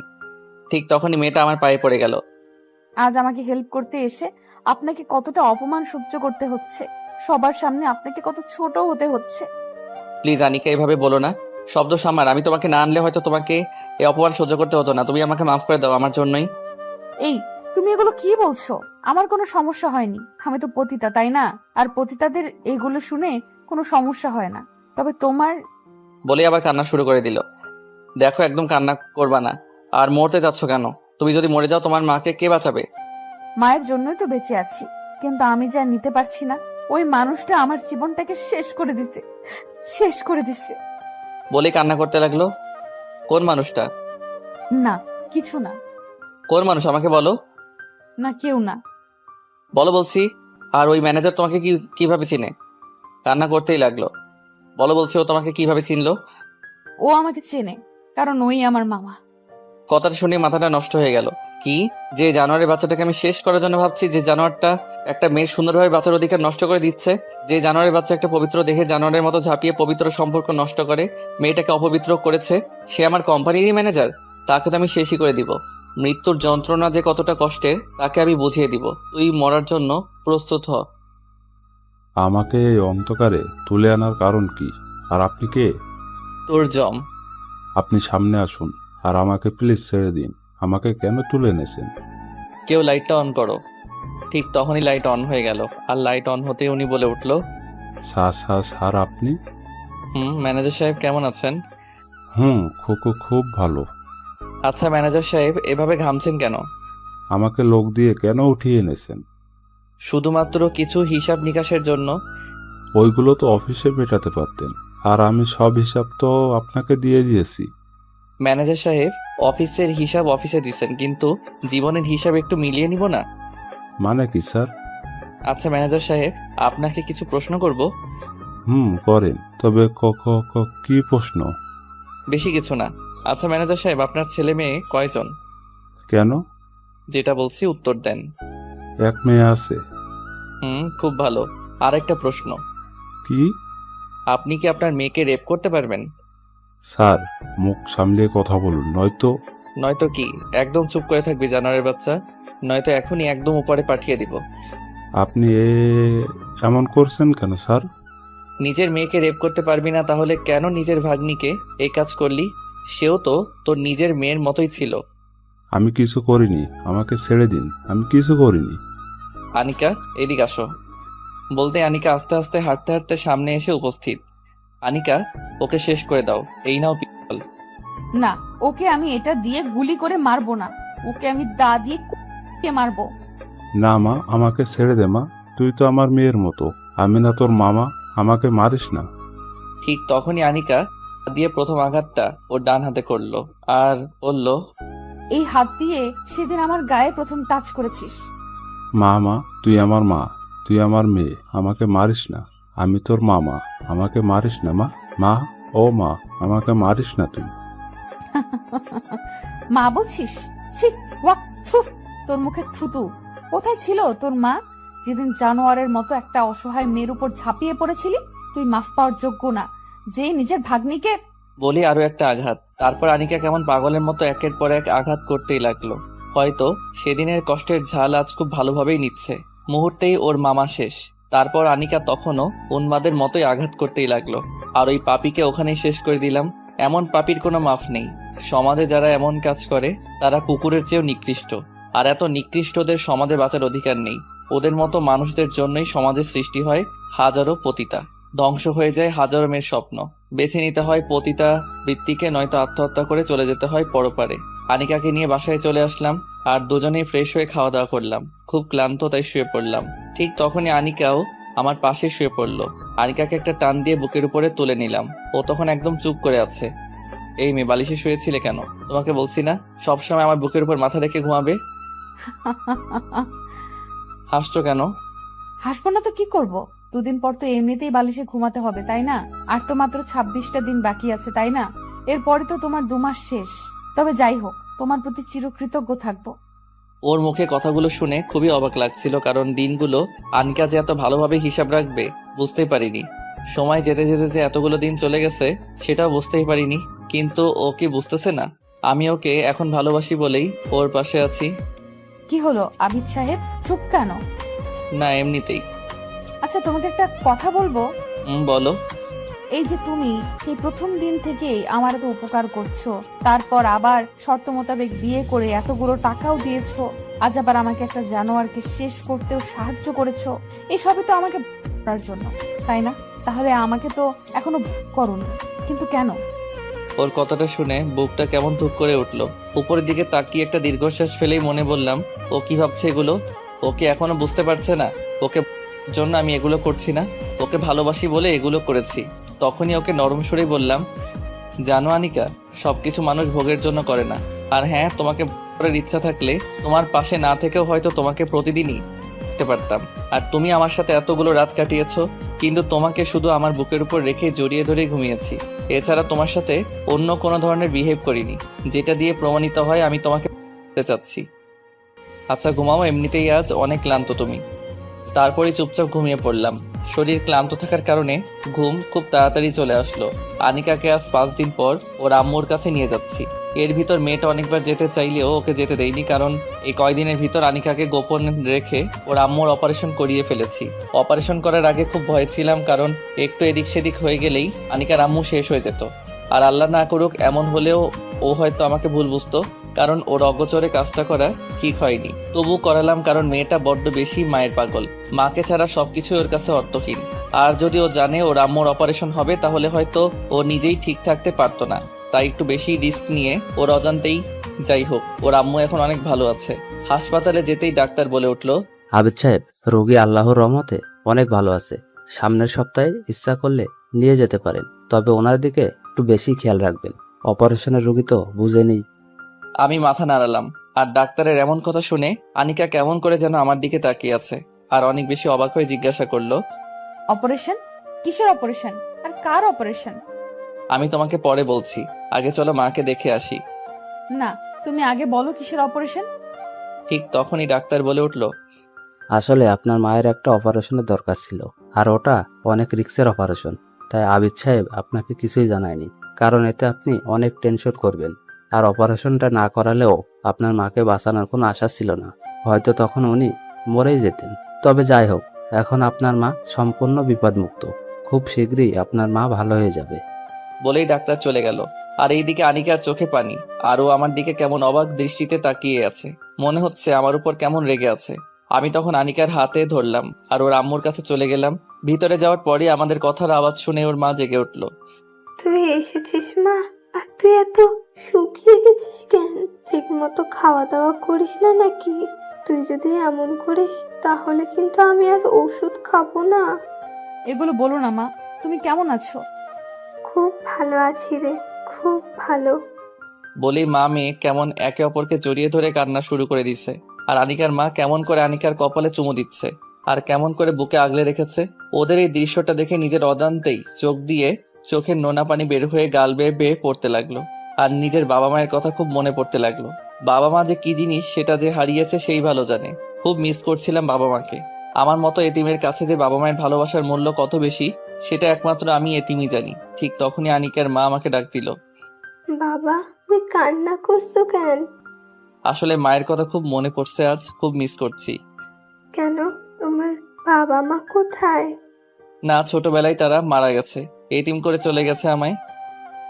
[SPEAKER 1] ঠিক তখনই মেয়েটা আমার পায়ে পড়ে গেল।
[SPEAKER 2] আজ আমাকে হেল্প করতে এসে আপনাকে কতটা অপমান সহ্য করতে হচ্ছে। সবার সামনে আপনাকে কত ছোট হতে হচ্ছে।
[SPEAKER 1] প্লিজ আনিকা, এভাবে বলো না। শব্দ সামার, আমি তোমাকে না আনলে হয়তো তোমাকে এই অপমান সহ্য করতে হতো না। তুমি আমাকে মাফ করে দাও আমার জন্যই।
[SPEAKER 2] এই, তুমি এগুলো কি বলছো? আমার কোনো সমস্যা হয়নি। আমি তো পতিতা, তাই না? আর পতিতাদের এইগুলো শুনে কোনো সমস্যা হয় না। তবে তোমার।
[SPEAKER 1] বলে আবার কান্না শুরু করে দিল। দেখো, একদম কান্না করবা না। আর মরতে যাচ্ছ কেন? তুমি যদি মরে যাও তোমার মাকে কে বাঁচাবে?
[SPEAKER 2] মায়ের জন্যই তো বেঁচে আছি, কিন্তু আমি যা নিতে পারছি না। ওই মানুষটা আমার জীবনটাকে শেষ করে দিছে, শেষ করে দিছে।
[SPEAKER 1] বলে কান্না করতে লাগলো। কোন মানুষটা?
[SPEAKER 2] না, কিছু না।
[SPEAKER 1] কোন মানুষ আমাকে বলো।
[SPEAKER 2] না, কেউ না।
[SPEAKER 1] বলো বলছি। আর ওই ম্যানেজার তোমাকে কিভাবে চিনে? কান্না করতেই লাগলো। বলো বলছি, ও তোমাকে কিভাবে চিনলো?
[SPEAKER 2] ও আমাকে চেনে, কারণ ওই আমার মামা।
[SPEAKER 1] কথাটা শুনে মাথাটা নষ্ট হয়ে গেল। কি, যে জানোয়ারের বাচ্চাটাকে আমি শেষ করার জন্য ভাবছি, যে জানোয়ারটা একটা মেয়ের সুন্দরভাবে বাঁচার অধিকার নষ্ট করে দিচ্ছে, যে জানোয়ারের বাচ্চা একটা পবিত্র দেখে জানোয়ারের মতো ঝাঁপিয়ে পবিত্র সম্পর্ক নষ্ট করে মেয়েটাকে অপবিত্র করেছে, সে আমার কোম্পানিরই ম্যানেজার। তাকে তো আমি শেষই করে দিব। মৃত্যুর যন্ত্রণা যে কতটা কষ্টের তাকে আমি বুঝিয়ে দিব। তুই মরার জন্য প্রস্তুত হ।
[SPEAKER 4] আমাকে এই অন্ধকারে তুলে আনার কারণ কি? আর আপনি কে?
[SPEAKER 1] তোর জম।
[SPEAKER 4] আপনি সামনে আসুন আর আমাকে প্লিজ ছেড়ে দিন। আমাকে কেন তুলে এনেছেন?
[SPEAKER 1] কেউ লাইটটা অন করো। ঠিক তখনই লাইট অন হয়ে গেল। আর লাইট অন হতেই উনি বলে উঠলো,
[SPEAKER 4] স্যার, আপনি?
[SPEAKER 1] ম্যানেজার সাহেব কেমন আছেন?
[SPEAKER 4] খুব খুব ভালো।
[SPEAKER 1] আচ্ছা ম্যানেজার সাহেব, এভাবে ঘামছেন কেন?
[SPEAKER 4] আমাকে লোক দিয়ে কেন উঠিয়ে এনেছেন?
[SPEAKER 1] শুধুমাত্র কিছু হিসাব নিকাশের জন্য।
[SPEAKER 4] ওইগুলো তো অফিসে মেটাতে পারতেন, আর আমি সব হিসাব তো আপনাকে দিয়ে দিয়েছি।
[SPEAKER 1] ম্যানেজার সাহেব, অফিসের হিসাব অফিসে দিচ্ছেন, কিন্তু জীবনের হিসাব একটু মিলিয়ে নিব না?
[SPEAKER 4] মানে কি স্যার?
[SPEAKER 1] আচ্ছা ম্যানেজার সাহেব, আপনাকে কিছু প্রশ্ন করব।
[SPEAKER 4] করেন, তবে কি প্রশ্ন?
[SPEAKER 1] বেশি কিছু না। আচ্ছা ম্যানেজার সাহেব, আপনার ছেলে মেয়ে কয়জন?
[SPEAKER 4] কেন?
[SPEAKER 1] যেটা বলছি উত্তর দেন।
[SPEAKER 4] এক মেয়ে আছে।
[SPEAKER 1] খুব ভালো। আরেকটা প্রশ্ন,
[SPEAKER 4] কি?
[SPEAKER 1] আপনি কি আপনার মেয়েকে রেপ করতে পারবেন?
[SPEAKER 4] স্যার, মুখ সামলিয়ে কথা বলুন, নয়তো।
[SPEAKER 1] নয়তো কি? একদম চুপ করে থাকবি জানোয়ারের বাচ্চা, নয়তো এখনই একদম উপরে পাঠিয়ে দিব।
[SPEAKER 4] আপনি এমন করছেন কেন স্যার?
[SPEAKER 1] নিজের মেয়েকে রেপ করতে পারবি না, তাহলে কেন নিজের ভাগ্নিকে এই কাজ করলি? সেও তো তোর নিজের মেয়ের মতোই ছিল।
[SPEAKER 4] আমি কিছু করিনি, আমাকে ছেড়ে দিন, আমি কিছু করিনি।
[SPEAKER 1] আনিকা, এদিকে আসো। বলতে আনিকা আস্তে আস্তে হাঁটতে হাঁটতে সামনে এসে উপস্থিত। আনিকা, ওকে শেষ করে দাও। এই নাও পিস্তল।
[SPEAKER 2] না, ওকে আমি এটা দিয়ে গুলি করে মারবো না, ওকে আমি দা দিয়ে কুপিয়ে মারবো।
[SPEAKER 4] না মা, আমাকে ছেড়ে দে মা, তুই তো আমার মেয়ের মতো, আমি না তোর মামা, আমাকে মারিস না।
[SPEAKER 1] ঠিক তখনই আনিকা দিয়ে প্রথম আঘাতটা ওর ডান হাতে করলো আর বলল,
[SPEAKER 2] এই হাত দিয়ে সেদিন আমার গায়ে প্রথম টাচ করেছিস।
[SPEAKER 4] মা, তুই আমার মা, তুই আমার মেয়ে, আমাকে মারিস না। আমি তোর মামা, আমাকে মারিস না মা। মা, ও মা, আমাকে মারিস না তুই।
[SPEAKER 2] মা বলছিস? ছি, ওয়াক, থু। তোর মুখে থুতু। কোথায় ছিল তোর মা যেদিন জানোয়ারের মতো একটা অসহায় মেয়ের উপর ঝাঁপিয়ে পড়েছিলি? তুই মাফ পাওয়ার যোগ্য না, যে নিজের ভাগ্নিকে।
[SPEAKER 1] বলি আরো একটা আঘাত। তারপর আনিকা কেমন পাগলের মতো একের পর এক আঘাত করতেই লাগলো। হয়তো সেদিনের কষ্টের ঝাল আজ খুব ভালোভাবেই নিচ্ছে। মুহূর্তেই ওর মামা শেষ। তারপর আনিকা তখনও উন্মাদের মতোই আঘাত করতেই লাগলো। আর ওই পাপীকে ওখানেই শেষ করে দিলাম। এমন পাপীর কোনো মাফ নেই। সমাজে যারা এমন কাজ করে তারা কুকুরের চেয়েও নিকৃষ্ট। আর এত নিকৃষ্টদের সমাজে বাঁচার অধিকার নেই। ওদের মতো মানুষদের জন্যই সমাজে সৃষ্টি হয় হাজারো পতিতা। ধ্বংস হয়ে যায় হাজারো মেয়ের স্বপ্ন। বেছে নিতে হয় পতিতা বৃত্তিকে, নয়তো আত্মহত্যা করে চলে যেতে হয় পরপারে। আনিকাকে নিয়ে বাসায় চলে আসলাম আর দুজনেই ফ্রেশ হয়ে খাওয়া দাওয়া করলাম। খুব ক্লান্ত, তাই শুয়ে পড়লাম। ঠিক তখনই আনিকাও আমার পাশে শুয়ে পড়লো। আনিকাকে একটা টান দিয়ে বুকের উপরে তুলে নিলাম। ও তখন একদম চুপ করে আছে। এই মেয়ে, বালিশে শুয়েছিলে কেন? তোমাকে বলছি না সবসময় আমার বুকের উপর মাথা রেখে ঘুমাবে? হাসছো কেন?
[SPEAKER 2] হাসবো না তো কি করব? দুদিন পর তো এমনিতেই বালিশে ঘুমাতে হবে, তাই না? আর তো মাত্র 26টা দিন বাকি আছে, তাই না? এরপরে তো তোমার 2 মাস শেষ। তবে যাই হোক, তোমার প্রতি চিরকৃতজ্ঞ থাকবো।
[SPEAKER 1] ওর মুখে কথাগুলো শুনে খুবই অবাক লাগছিল, কারণ দিনগুলো আনিকা যে এত ভালোভাবে হিসাব রাখবে বুঝতেই পারিনি। সময় যেতে যেতে যে এতগুলো দিন চলে গেছে সেটাও বুঝতেই পারিনি। কিন্তু ও কি বুঝতেছে না আমি ওকে এখন ভালোবাসি বলেই ওর পাশে আছি?
[SPEAKER 2] কি হলো আবিদ সাহেব, চুপ কেন?
[SPEAKER 1] না, এমনিতেই।
[SPEAKER 2] আচ্ছা, তোমাকে একটা কথা বলবো।
[SPEAKER 1] বলো।
[SPEAKER 2] এই যে তুমি সেই প্রথম দিন থেকেই আমার এত উপকার করছো, তারপর আবার শর্ত মোতাবেক বিয়ে করে এতগুলো টাকাও দিয়েছো, আজ আবার আমাকে একটা জানোয়ারকে শেষ করতেও সাহায্য করেছো, এসবই তো আমাকে করার জন্য, তাই না? তাহলে আমাকে তো এখনো করোনি, কিন্তু কেন?
[SPEAKER 1] ওর কথাটা শুনে বুকটা কেমন ধুক করে উঠলো। উপরের দিকে তাকিয়ে একটা দীর্ঘশ্বাস ফেলেই মনে বললাম, ও কি ভাবছে এগুলো? ওকে এখনো বুঝতে পারছে না ওকে জন্য আমি এগুলো করছি না, ওকে ভালোবাসি বলে এগুলো করেছি। তখনই ওকে নরম সুরেই বললাম, জানো আনিকা, সবকিছু মানুষ ভোগের জন্য করে না। আর হ্যাঁ, তোমাকে করার ইচ্ছা থাকলে তোমার পাশে না থেকেও হয়তো তোমাকে প্রতিদিনই দেখতে পারতাম। আর তুমি আমার সাথে এতগুলো রাত কাটিয়েছো, কিন্তু তোমাকে শুধু আমার বুকের উপর রেখে জড়িয়ে ধরে ঘুমিয়েছি। এছাড়া তোমার সাথে অন্য কোনো ধরনের বিহেভ করিনি, যেটা দিয়ে প্রমাণিত হয় আমি তোমাকে বলতে চাচ্ছি। আচ্ছা ঘুমাও, এমনিতেই আজ অনেক ক্লান্ত তুমি। তারপরে চুপচাপ ঘুমিয়ে পড়লাম। শরীর ক্লান্ত থাকার কারণে ঘুম খুব তাড়াতাড়ি চলে আসলো। আনিকাকে আজ 5 দিন পর ওর আম্মুর কাছে নিয়ে যাচ্ছি। এর ভিতর মেয়েটা অনেকবার যেতে চাইলেও ওকে যেতে দেয়নি, কারণ এই কয়দিনের ভিতর আনিকাকে গোপন রেখে ওর আম্মুর অপারেশন করিয়ে ফেলেছি। অপারেশন করার আগে খুব ভয় ছিলাম, কারণ একটু এদিক সেদিক হয়ে গেলেই আনিকার আম্মু শেষ হয়ে যেত। আর আল্লাহ না করুক এমন হলেও ও হয়তো আমাকে ভুল বুঝতো। কারণ ওর অগোচরে কাজটা করা ঠিক হয়নি। তবু করালাম কারণ মেয়েটা বড্ড বেশি মায়ের পাগল। মাকে ছাড়া সবকিছু ওর কাছে অর্থহীন। আর যদি ও জানে ওর আম্মুর অপারেশন হবে তাহলে হয়তো ও নিজেই ঠিক থাকতে পারতো না। তাই একটু বেশি রিস্ক নিয়ে ওর অজান্তেই, যাই হোক ওর আম্মু এখন অনেক ভালো আছে। হাসপাতালে যেতেই ডাক্তার বলে উঠল,
[SPEAKER 5] আবিদ সাহেব, রোগী আল্লাহর রহমতে অনেক ভালো আছে। সামনের সপ্তাহে ইচ্ছা করলে নিয়ে যেতে পারেন, তবে ওনার দিকে একটু বেশি খেয়াল রাখবেন। অপারেশনের রোগী তো বুঝেনি।
[SPEAKER 1] আমি মাথা নাড়ালাম। আর ডাক্তারের এমন কথা শুনে আনিকা কেমন করে যেন আমার দিকে তাকিয়ে আছে আর অনেক বেশি অবাক হয়ে জিজ্ঞাসা করলো,
[SPEAKER 2] অপারেশন? কিসের অপারেশন আর কার অপারেশন?
[SPEAKER 1] আমি তোমাকে পরে বলছি, আগে চলো মাকে দেখে আসি।
[SPEAKER 2] না, তুমি আগে বলো কিসের অপারেশন।
[SPEAKER 1] ঠিক তখনই ডাক্তার বলে উঠল,
[SPEAKER 5] আসলে আপনার মায়ের একটা অপারেশনের দরকার ছিল, আর ওটা অনেক রিস্কের অপারেশন। তাই আবিদ সাহেব আপনাকে কিছুই জানায়নি, কারণ এতে আপনি অনেক টেনশন করবেন। আর অপারেশনটা না করালেও আপনার মাকে বাঁচানোর কোনো আশা ছিল না, হয়তো তখন উনি মরেই যেতেন। তবে যাই হোক, এখন আপনার মা সম্পূর্ণ বিপদমুক্ত। খুব শীঘ্রই আপনার মা ভালো হয়ে যাবে।
[SPEAKER 1] বলেই ডাক্তার চলে গেল। আর এইদিকে আনিকার চোখে পানি, আর ও আমার দিকে কেমন অবাক দৃষ্টিতে তাকিয়ে আছে, মনে হচ্ছে আমার উপর কেমন রেগে আছে। আমি তখন আনিকার হাতে ধরলাম আর ওর আম্মুর কাছে চলে গেলাম। ভিতরে যাওয়ার পরই আমাদের কথার আওয়াজ শুনে ওর মা জেগে উঠল।
[SPEAKER 3] তুই এসেছিস মা? আর তুই এত শুকিয়ে গেছিস কেন? ঠিক মতো খাওয়া দাওয়া করিস না নাকি? তুই যদি এমন করিস তাহলে কিন্তু আমি আর ওষুধ খাবো না।
[SPEAKER 2] এগুলো বলো না মা, তুমি কেমন আছো?
[SPEAKER 3] খুব ভালো আছি রে, খুব ভালো।
[SPEAKER 1] বলেই মা মেয়ে কেমন একে অপরকে জড়িয়ে ধরে কান্না শুরু করে দিছে। আর আনিকার মা কেমন করে আনিকার কপালে চুমু দিচ্ছে আর কেমন করে বুকে আগলে রেখেছে। ওদের এই দৃশ্যটা দেখে নিজের অজান্তেই চোখ দিয়ে চোখের নোনা পানি বের হয়ে গাল বেয়ে বেয়ে পড়তে লাগলো। আর নিজের বাবা মায়ের কথা খুব মনে পড়তে লাগলো। বাবা মা যে কি জিনিস সেটা যে হারিয়েছে সেই ভালো জানে। খুব মিস করছিলাম বাবা মাকে। আমার মতো এতিমের কাছে যে বাবা মায়ের ভালোবাসার মূল্য কত বেশি সেটা একমাত্র আমি এতিমই জানি। ঠিক তখনই আনিকার মা আমাকে ডাক দিল।
[SPEAKER 3] বাবা, তুই কান্না করছো কেন?
[SPEAKER 1] আসলে মায়ের কথা খুব মনে পড়ছে, আজ খুব মিস করছি।
[SPEAKER 3] কেন, তোমার বাবা মা কোথায়?
[SPEAKER 1] না, ছোটবেলায় তারা মারা গেছে, এতিম করে চলে গেছে আমায়।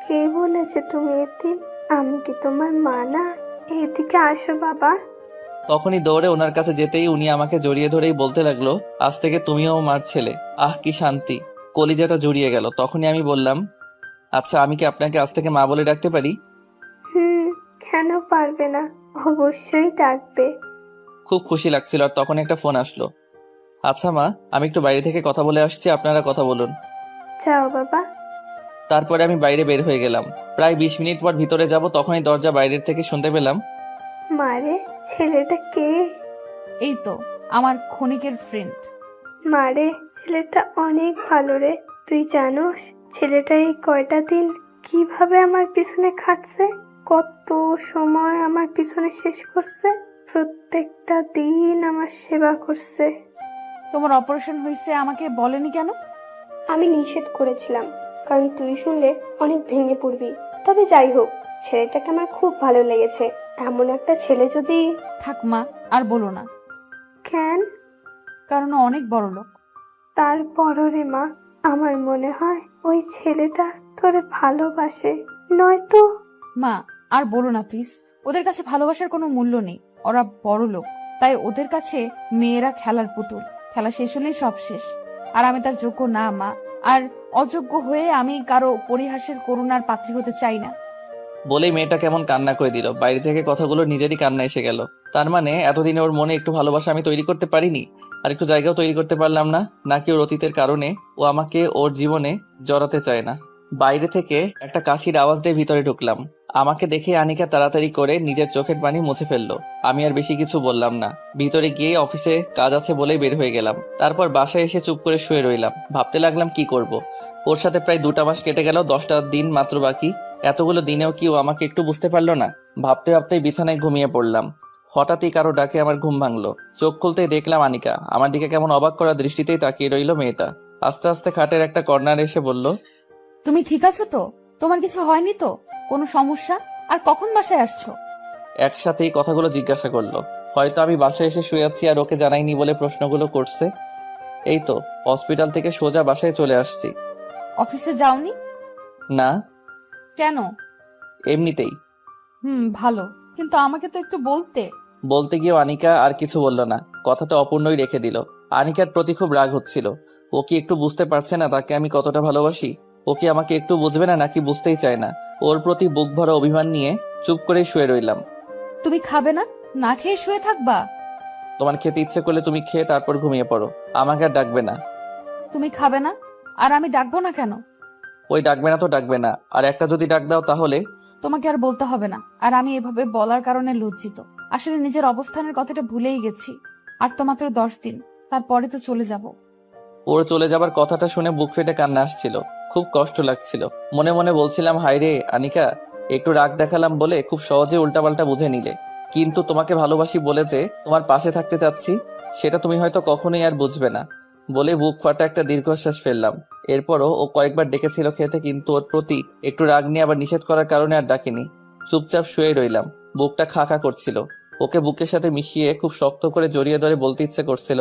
[SPEAKER 3] কে বলেছে তুমি এতিম? আমি কি তোমার মা না? এদিকে আসো বাবা।
[SPEAKER 1] তখনই দৌড়ে ওনার কাছে যেতেই উনি আমাকে জড়িয়ে ধরেই বলতে লাগলো, আজ থেকে তুমিও মার ছেলে। আহ কি শান্তি, কলিজাটা জড়িয়ে গেল। তখনই আমি বললাম, আচ্ছা আমি কি আপনাকে আজ থেকে মা বলে ডাকতে পারি?
[SPEAKER 3] কেন পারবে না? অবশ্যই ডাকবে।
[SPEAKER 1] খুব খুশি লাগছিল। আর তখন একটা ফোন আসলো। আচ্ছা মা, আমি একটু বাইরে থেকে কথা বলে আসছি, আপনারা কথা বলুন।
[SPEAKER 3] যাও বাবা।
[SPEAKER 1] তারপরে আমি বাইরে বের হয়ে গেলাম। প্রায় 20 মিনিট পর ভিতরে যাব, তখনই দরজা বাইরের থেকে শুনতে পেলাম,
[SPEAKER 3] মারে, ছেলেটা কে?
[SPEAKER 2] এই তো আমার ক্ষণিকের ফ্রেন্ড।
[SPEAKER 3] মারে, ছেলেটা অনেক ভালো রে। তুই জানোস ছেলেটা এই কয়টা দিন কিভাবে আমার পিছনে খাটছে? কত সময় আমার পিছনে শেষ করছে। প্রত্যেকটা দিন আমার সেবা করছে।
[SPEAKER 2] তোমার অপারেশন হয়েছে আমাকে বলেনি কেন?
[SPEAKER 3] আমি নিষেধ করেছিলাম, কারণ তুই শুনলে অনেক ভেঙে পড়বি। তবে যাই হোক, ছেলেটাকে আমার খুব ভালো লেগেছে। এমন একটা ছেলে যদি...
[SPEAKER 2] থাক মা, আর বলো না।
[SPEAKER 3] কেন?
[SPEAKER 2] কারণ ও অনেক বড় লোক।
[SPEAKER 3] তারপরও রে মা, আমার মনে হয় ওই ছেলেটা তোরে ভালোবাসে, নয়তো...
[SPEAKER 2] মা, আর বলো না প্লিজ। ওদের কাছে ভালোবাসার কোনো মূল্য নেই। ওরা বড় লোক, তাই ওদের কাছে মেয়েরা খেলার পুতুল। খেলা শেষ হলেই সব শেষ। আর আমি তার যোগ্য না মা। আর অযোগ্য হয়ে আমি কারো পরিহাসের করুণার পাত্রী হতে চাই না।
[SPEAKER 1] বলেই মেয়েটা কেমন কান্না করে দিল। বাইরে থেকে কথাগুলো নিজেরই কান্না এসে গেল। তার মানে এতদিনে ওর মনে একটু ভালোবাসা আমি তৈরি করতে পারিনি, আর একটু জায়গাও তৈরি করতে পারলাম না। নাকি ওর অতীতের কারণে ও আমাকে ওর জীবনে জড়াতে চায় না। বাইরে থেকে একটা কাশির আওয়াজ দিয়ে ভিতরে ঢুকলাম। আমাকে দেখে আনিকা তাড়াতাড়ি করে নিজের চোখের পানি মুছে ফেললো। আমি আর বেশি কিছু বললাম না। ভিতরে গিয়ে অফিসে কাজ আছে বলেই বের হয়ে গেলাম। তারপর বাসায় এসে চুপ করে শুয়ে রইলাম। ভাবতে লাগলাম কি করব। ওর সাথে প্রায় 2টা মাস কেটে গেল, 10টা দিন মাত্র বাকি। এতগুলো দিনেও কি ও আমাকে একটু বুঝতে পারলো না? ভাবতে ভাবতেই বিছানায় ঘুমিয়ে পড়লাম। হঠাৎই কারো ডাকে আমার ঘুম ভাঙলো। চোখ খুলতেই দেখলাম আনিকা। আমার দিকে কেমন অবাক করা দৃষ্টিতেই তাকিয়ে রইল মেয়েটা। আস্তে আস্তে খাটের একটা কর্নারে এসে বলল,
[SPEAKER 2] তুমি ঠিক আছো তো? তোমার কিছু হয়নি তো? কোনো সমস্যা? আর কখন বাসায় আসছো?
[SPEAKER 1] একসাথেই কথাগুলো জিজ্ঞাসা করলো। হয়তো আমি বাসায় এসে শুয়ে আছি আর ওকে জানাইনি বলে প্রশ্নগুলো করছে। এই তো হসপিটাল থেকে সোজা বাসায় চলে আসছি।
[SPEAKER 2] অফিসে যাওনি?
[SPEAKER 1] না,
[SPEAKER 2] কেন?
[SPEAKER 1] এমনিতেই।
[SPEAKER 2] ভালো। কিন্তু আমাকে তো একটু বলতে।
[SPEAKER 1] বলতে গিয়েও আনিকা আর কিছু বলল না, কথাটা অপূর্ণই রেখে দিল। আনিকার প্রতি খুব রাগ হচ্ছিল। ও কি একটু বুঝতে পারছে না তাকে আমি কতটা ভালোবাসি? ও কি আমাকে একটু বুঝবে না নাকি বুঝতেই চায় না? ওর প্রতি বুক ভরা অভিমান নিয়ে চুপ করে শুয়ে রইলাম।
[SPEAKER 2] তুমি খাবে না? না খেয়ে শুয়ে থাকবা?
[SPEAKER 1] তোমার খেতে ইচ্ছে করলে তুমি খেয়ে তারপর ঘুমিয়ে পড়ো, আমাকে আর ডাকবে না।
[SPEAKER 2] তুমি খাবে না আর আমি ডাকবো না কেন?
[SPEAKER 1] ওই ডাকবে না তো ডাকবে না, আর একটা যদি ডাক দাও তাহলে।
[SPEAKER 2] তোমাকে আর বলতে হবে না। আর আমি এভাবে বলার কারণে লজ্জিত। আসলে নিজের অবস্থানের কথাটা ভুলেই গেছি। আর তো মাত্র 10 দিন, তারপরে তো চলে যাব।
[SPEAKER 1] ওর চলে যাবার কথাটা শুনে বুক ফেটে কান্না আসছিল, খুব কষ্ট লাগছিল। মনে মনে বলছিলাম, হায় রে আনিকা, একটু রাগ দেখালাম বলে খুব সহজে উল্টাপাল্টা বুঝে নিলে। কিন্তু তোমাকে ভালোবাসি বলে যে তোমার পাশে থাকতে চাচ্ছি, সেটা তুমি হয়তো কখনোই আর বুঝবে না। বলে বুক ফাটা একটা দীর্ঘশ্বাস ফেললাম। এরপরও ও কয়েকবার ডেকেছিল খেতে, কিন্তু ওর প্রতি একটু রাগ নিয়ে আবার নিষেধ করার কারণে আর ডাকিনি। চুপচাপ শুয়ে রইলাম। বুকটা খা খা করছিল। ওকে বুকের সাথে মিশিয়ে খুব শক্ত করে জড়িয়ে ধরে বলতে ইচ্ছে করছিল,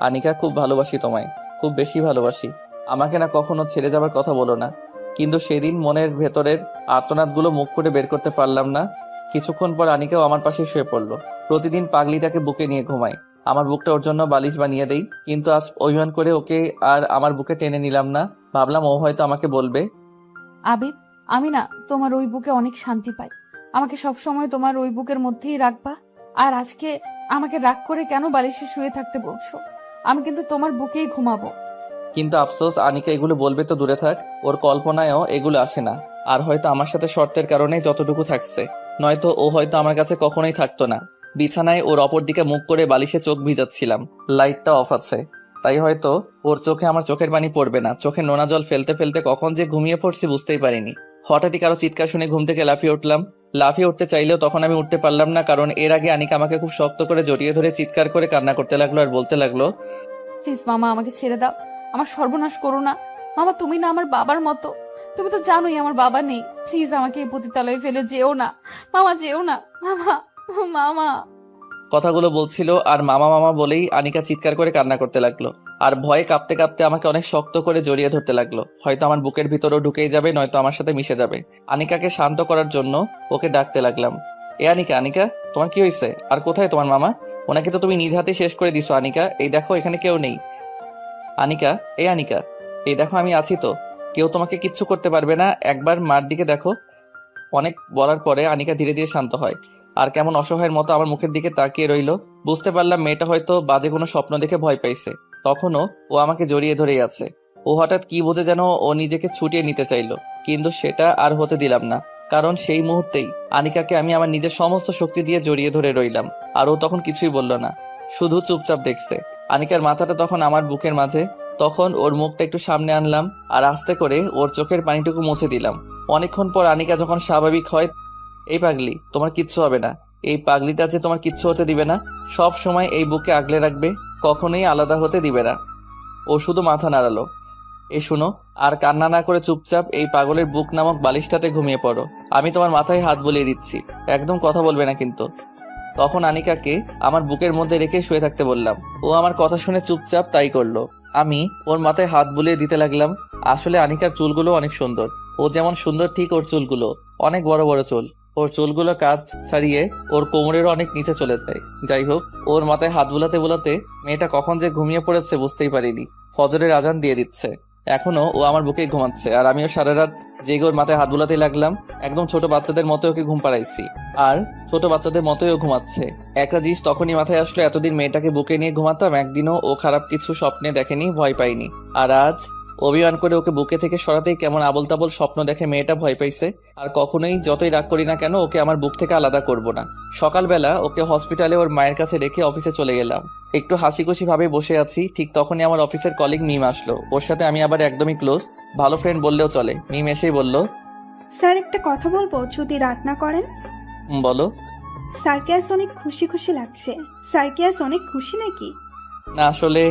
[SPEAKER 1] আনিকা, খুব ভালোবাসি তোমায়, খুব বেশি ভালোবাসি। আমাকে না কখনো ছেড়ে যাবার কথা বলো না। কিন্তু সেদিন মনের ভেতরের আর্তনাদগুলো মুখ করে বের করতে পারলাম না। কিছুক্ষণ পর আনিকাও আমার পাশে শুয়ে পড়লো। প্রতিদিন পাগলিটাকে বুকে নিয়ে ঘুমাই, আমার বুকটা ওর জন্য বালিশ বানিয়ে দেই। কিন্তু আজ অভিমান করে ওকে আর আমার বুকে টেনে নিলাম না। ভাবলাম ও হয়তো আমাকে বলবে।
[SPEAKER 2] আবিদ, আমি না তোমার ওই বুকে অনেক শান্তি পাই। আমাকে সব সময় তোমার ওই বুকের মধ্যেই রাখবা। আর আজকে আমাকে রাগ করে কেন বালিশে শুয়ে থাকতে বলছো? আমি কিন্তু তোমার বুকেই ঘুমাবো।
[SPEAKER 1] কিন্তু আফসোস, আনিকা এগুলো বলবে তো দূরে থাক, ওর কল্পনায়ও এগুলো আসে না। আর হয়তো আমার সাথে শর্তের কারণে যতটুকু থাকছে, নয়তো ও হয়তো আমার কাছে কখনোই থাকতো না। বিছানায় ওর অপর দিকে মুখ করে বালিশে চোখ ভিজাচ্ছিলাম, লাইটটা অফ আছে, তাই হয়তো ওর চোখে আমার চোখের পানি পড়বে না। চোখে নোনা জল ফেলতে ফেলতে কখন যে ঘুমিয়ে পড়ছি বুঝতেই পারিনি। হঠাৎই কারো চিৎকার শুনে ঘুম থেকে লাফিয়ে উঠলাম। লাফিয়ে উঠতে চাইলেও তখন আমি উঠতে পারলাম না, কারণ এর আগে আনিকা আমাকে খুব শক্ত করে জড়িয়ে ধরে চিৎকার করে কান্না করতে লাগলো আর বলতে লাগলো,
[SPEAKER 2] প্লিজ মামা, আমাকে ছেড়ে দাও। আমার সর্বনাশ করো না। মামা, তুমি না আমার বাবার মতো। তুমি তো জানোই আমার বাবা নেই। প্লিজ আমাকে এই পতিতালয়ে ফেলে যেও না। মামা, যেও না। মামা, মামা।
[SPEAKER 1] কথাগুলো বলছিল আর মামা মামা বলেই আনিকা চিৎকার করে কান্না করতে লাগলো। আর ভয়ে কাঁপতে কাঁপতে আমাকে অনেক শক্ত করে জড়িয়ে ধরতে লাগলো। হয়তো আমার বুকের ভিতরেও ঢুকেই যাবে, নয়তো আমার সাথে মিশে যাবে। আনিকাকে শান্ত করার জন্য ওকে ডাকতে লাগলাম, এ আনিকা, আনিকা, তোমার কি হয়েছে? আর কোথায় তোমার মামা? ওনাকে তো তুমি নিজ হাতে শেষ করে দিছো আনিকা। এই দেখো, এখানে কেউ নেই। আনিকা, এই আনিকা, এই দেখো আমি আছি তো, কেউ তোমাকে কিচ্ছু করতে পারবে না, একবার মার দিকে দেখো। অনেক বলার পরে আনিকা ধীরে ধীরে শান্ত হয় আর কেমন অসহায়ের মতো আমার মুখের দিকে তাকিয়ে রইলো। বুঝতে পারলাম মেয়েটা হয়তো বাজে কোনো স্বপ্ন দেখে ভয় পাইছে। তখনও ও আমাকে জড়িয়ে ধরেই আছে। ও হঠাৎ কি বোঝে যেন ও নিজেকে ছুটিয়ে নিতে চাইলো, কিন্তু সেটা আর হতে দিলাম না। কারণ সেই মুহূর্তেই আনিকাকে আমি আমার নিজের সমস্ত শক্তি দিয়ে জড়িয়ে ধরে রইলাম। আর ও তখন কিছুই বলল না, শুধু চুপচাপ দেখছে। আনিকার মাথাটা তখন আমার বুকের মাঝে। তখন ওর মুখটা একটু সামনে আনলাম আর আস্তে করে ওর চোখের পানিটুকু মুছে দিলাম। অনেকক্ষণ পর আনিকা যখন স্বাভাবিক হয়, এই পাগলি, তোমার কিচ্ছু হবে না। এই পাগলিটা যে তোমার কিচ্ছু হতে দিবে না, সব সময় এই বুকে আগলে রাখবে, কখনোই আলাদা হতে দিবে না। ও শুধু মাথা নাড়ালো। এই শুনো, আর কান্না না করে চুপচাপ এই পাগলের বুক নামক বালিশটাতে ঘুমিয়ে পড়ো। আমি তোমার মাথায় হাত বুলিয়ে দিচ্ছি, একদম কথা বলবে না কিন্তু। তখন আনিকাকে আমার বুকের মধ্যে রেখে শুয়ে থাকতে বললাম। ও আমার কথা শুনে চুপচাপ তাই করলো। আমি ওর মাথায় হাত বুলিয়ে দিতে লাগলাম। আসলে আনিকার চুলগুলো অনেক সুন্দর। ও যেমন সুন্দর, ঠিক ওর চুলগুলো অনেক বড় বড় চুল। ওর চুলগুলো কাঁধ ছাড়িয়ে ওর কোমরেরও অনেক নিচে চলে যায়। যাই হোক, ওর মাথায় হাত বুলাতে বুলাতে মেয়েটা কখন যে ঘুমিয়ে পড়েছে বুঝতেই পারিনি। ফজরের আজান দিয়ে দিচ্ছে, এখনো ও আমার বুকেই ঘুমাচ্ছে আর আমিও সারা রাত জেগে ওর মাথায় হাত বুলাতেই লাগলাম। একদম ছোট বাচ্চাদের মতো ওকে ঘুম পাড়াইছি আর ছোট বাচ্চাদের মতোই ও ঘুমাচ্ছে। একটা জিনিস তখনই মাথায় আসলো, এতদিন মেয়েটাকে বুকে নিয়ে ঘুমাতাম, একদিনও ও খারাপ কিছু স্বপ্নে দেখেনি, ভয় পাইনি। আর আজ অভিমান করে ওকে বুকে থেকে সরাতেই কেমন আবল তাবল স্বপ্ন দেখে মেয়েটা ভয় পাইছে। আর কখনোই যতই রাগ করি না কেন, ওকে আমার বুক থেকে আলাদা করব না। সকালবেলা ওকে হসপিটালে ওর মায়ের কাছে রেখে অফিসে চলে গেলাম। একটু হাসি খুশি ভাবে বসে আছি, ঠিক তখনই আমার অফিসের কলিগ মিম আসলো। ওর সাথে আমি আবার একদমই ক্লোজ, ভালো ফ্রেন্ড বললেও চলে। মিম এসেই বলল,
[SPEAKER 6] স্যার, একটা কথা বলবো যদি রাগ না করেন?
[SPEAKER 1] বলো।
[SPEAKER 6] স্যারকে আজ অনেক খুশি খুশি লাগছে। স্যারকে আজ অনেক খুশি নাকি?
[SPEAKER 1] না আসলে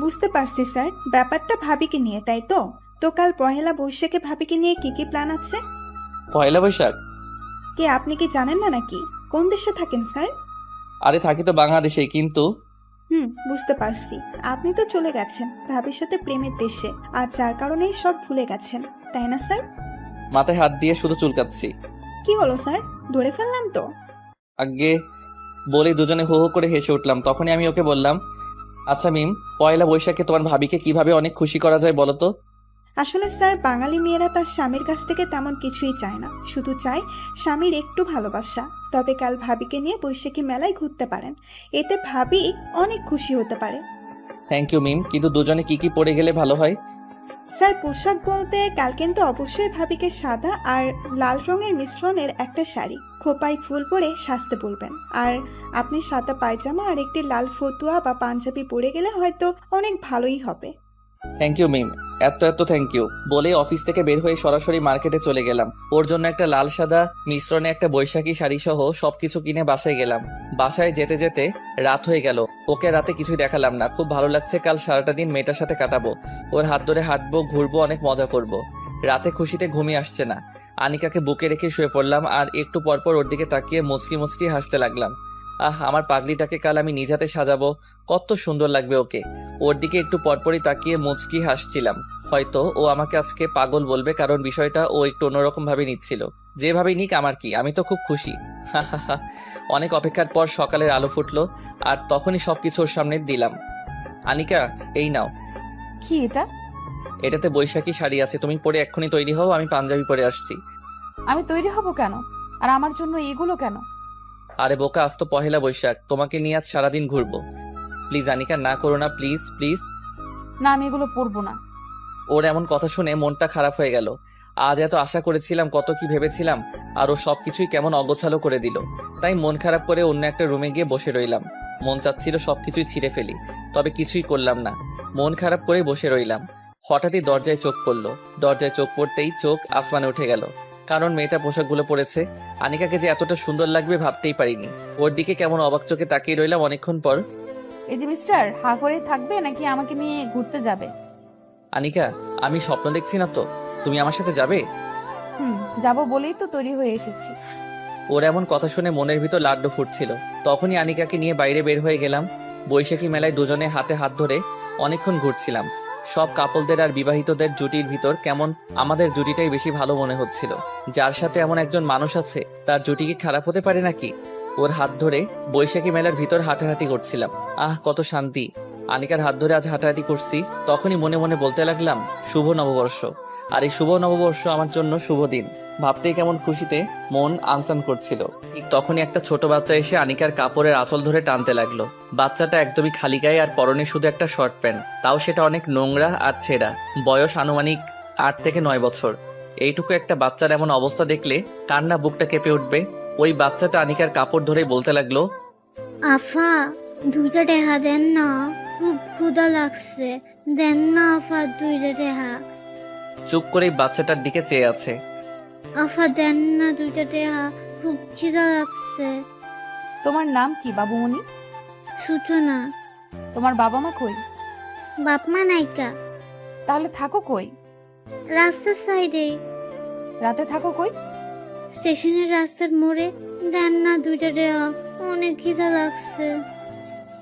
[SPEAKER 6] বুঝতে পারছি স্যার, ব্যাপারটা ভাবিকে নিয়ে, তাই তো? তো কাল পহেলা বৈশাখে ভাবিকে নিয়ে কি কি প্ল্যান আছে?
[SPEAKER 1] পয়লা বৈশাখ?
[SPEAKER 6] কে, আপনি কি জানেন না নাকি? কোন দেশে থাকেন স্যার?
[SPEAKER 1] আরে থাকি তো বাংলাদেশেই, কিন্তু
[SPEAKER 6] বুঝতে পারছি। আপনি তো চলে গেছেন ভাবির সাথে প্রেমের দেশে, আর যার কারণেই সব ভুলে গেছেন, তাই না স্যার?
[SPEAKER 1] মাথায় হাত দিয়ে শুধু চুলকাচ্ছি।
[SPEAKER 6] কি হলো স্যার, ধরে ফেললাম তো?
[SPEAKER 1] আগে বলে দুজনে হো হো করে হেসে উঠলাম। তখনই আমি ওকে বললাম, আচ্ছা মিম, পয়লা বৈশাখে তোমার ভাবিকে কিভাবে অনেক খুশি করা যায় বলো তো?
[SPEAKER 6] আসলে স্যার, বাঙালি মেয়েরা তার স্বামীর কাছ থেকে তেমন কিছুই চায় না, শুধু চায় স্বামীর একটু ভালোবাসা। তবে কাল ভাবিকে নিয়ে বৈশাখী মেলায় ঘুরতে পারেন, এতে ভাবি অনেক খুশি হতে পারে।
[SPEAKER 1] থ্যাংক ইউ মিম, কিন্তু দুজনে কি কি পরে গেলে ভালো হয়?
[SPEAKER 6] স্যার, পোশাক বলতে কাল কিন্তু অবশ্যই ভাবিকে সাদা আর লাল রঙের মিশ্রণের একটা শাড়ি, খোপায় ফুল পরে সাজতে বলবেন। আর আপনি সাদা পায়জামা আর একটি লাল ফতুয়া বা পাঞ্জাবি পরে গেলে হয়তো অনেক ভালোই হবে।
[SPEAKER 1] থ্যাংক ইউ মিম, এত এত থ্যাংক ইউ বলে অফিস থেকে বের হয়ে সরাসরি মার্কেটে চলে গেলাম। ওর জন্য একটা লাল সাদা মিশ্রণে একটা বৈশাখী শাড়ি সহ সবকিছু কিনে বাসায় গেলাম। বাসায় যেতে যেতে রাত হয়ে গেল। ওকে রাতে কিছুই দেখালাম না। খুব ভালো লাগছে, কাল সারাটা দিন মেয়েটার সাথে কাটাবো। ওর হাত ধরে হাঁটবো, ঘুরবো, অনেক মজা করব। রাতে খুশিতে ঘুমিয়ে আসছে না। আনিকাকে বুকে রেখে শুয়ে পড়লাম আর একটু পরপর ওর দিকে তাকিয়ে মুচকি মুচকি হাসতে লাগলাম। আমার পাগলিটাকে কাল আমি নিজ হাতে সাজাবো, কত সুন্দর লাগবে ওকে। ওর দিকে একটু পরপরই তাকিয়ে মুচকি হাসছিলাম। হয়তো ও আমাকে আজকে পাগল বলবে, কারণ বিষয়টা ও একটু অন্যরকম ভাবে নিচ্ছিল। যেভাবে নিক আমার কি, আমি তো খুব খুশি। অনেক অপেক্ষার পর সকালের আলো ফুটলো আর তখনই সবকিছু ওর সামনে দিলাম। আনিকা, এই নাও।
[SPEAKER 2] কি এটা?
[SPEAKER 1] এটাতে বৈশাখী শাড়ি আছে, তুমি পরে এক্ষুনি তৈরি হও, আমি পাঞ্জাবি পরে আসছি।
[SPEAKER 2] আমি তৈরি হব কেন? আর আমার জন্য এগুলো কেন?
[SPEAKER 1] আরে বোকা, আজ তো পহেলা বৈশাখ, তোমাকে নিয়ে আজ সারাদিন ঘুরবো। প্লিজ আনিকা, না করো না, প্লিজ প্লিজ।
[SPEAKER 2] না, আমি এগুলো পরবো না।
[SPEAKER 1] ওর এমন কথা শুনে মনটা খারাপ হয়ে গেল। আজ এত আশা করেছিলাম, কত কি ভেবেছিলাম, আর ও সবকিছুই কেমন অগোছালো করে দিল। তাই মন খারাপ করে অন্য একটা রুমে গিয়ে বসে রইলাম। মন চাচ্ছিল সবকিছুই ছিঁড়ে ফেলি, তবে কিছুই করলাম না। মন খারাপ করে বসে রইলাম। হঠাৎই দরজায় চোখ পড়লো। দরজায় চোখ পড়তেই চোখ আসমানে উঠে গেল, কারণ মেয়েটা পোশাকগুলো পরেছে। আনিকাকে যে এতটা সুন্দর লাগবে ভাবতেই পারিনি। ওর দিকে কেমন অবাক চোখে তাকিয়ে রইলাম অনেকক্ষণ পর।
[SPEAKER 2] এই যে মিস্টার, হা করে থাকবে নাকি আমাকে নিয়ে ঘুরতে যাবে?
[SPEAKER 1] আনিকা, আমি স্বপ্ন দেখছি না তো? তুমি আমার সাথে যাবে?
[SPEAKER 2] যাবো বলেই তো তৈরি হয়ে এসেছি।
[SPEAKER 1] ওর এমন কথা শুনে মনের ভিতর লাড্ডু ফুটছিল। তখনই আনিকাকে নিয়ে বাইরে বের হয়ে গেলাম। বৈশাখী মেলায় দুজনে হাতে হাত ধরে অনেকক্ষণ ঘুরছিলাম। সব কাপলদের আর বিবাহিতদের জুটির ভিতর কেমন আমাদের জুটিটাই বেশি ভালো মনে হচ্ছিল। যার সাথে এমন একজন মানুষ আছে, তার জুটি কি খারাপ হতে পারে নাকি? ওর হাত ধরে বৈশাখী মেলার ভিতর হাঁটাহাঁটি করছিলাম। কত শান্তি। আনিকার হাত ধরে আজ হাঁটাহাঁটি করছি। তখনই মনে মনে বলতে লাগলাম, শুভ নববর্ষ। আর এই শুভ নববর্ষ আমার জন্য শুভ দিন। ভাবতেই কেমন খুশিতে মন আনচান করছিল। ঠিক তখনই একটা ছোট বাচ্চা এসে আনিকার কাপড়ের আঁচল ধরে টানতে লাগলো। বাচ্চাটা একদমই খালি গায়ে আর পরনে শুধু একটা শর্ট প্যান্ট, তাও সেটা অনেক নোংরা আর ছেঁড়া। বয়স আনুমানিক 8 থেকে 9 বছর। এইটুকু একটা বাচ্চার এমন অবস্থা দেখলে কান্না বুকটা কেঁপে উঠবে। ওই বাচ্চাটা আনিকার কাপড় ধরে বলতে লাগলো,
[SPEAKER 7] আফা, 2টা টেহা দেন না, খুব ক্ষুধা লাগছে, দেন না আফা 2টা টেহা।
[SPEAKER 1] চুপ করে বাচ্চাটার দিকে চেয়ে আছে।
[SPEAKER 7] আফা দেন না 2টা টেহা, খুব খিদা লাগছে।
[SPEAKER 2] তোমার নাম কি বাবুমণি?
[SPEAKER 7] সূচনা।
[SPEAKER 2] তোমার বাবা মা কই?
[SPEAKER 7] বাপ মা নাইকা।
[SPEAKER 2] তাহলে থাকো কই?
[SPEAKER 7] রাস্তার সাইডে,
[SPEAKER 2] রাতে থাকো কই?
[SPEAKER 7] স্টেশনের রাস্তার মোড়ে। দেন না 2টা টেহা, অনেক খিদা লাগছে।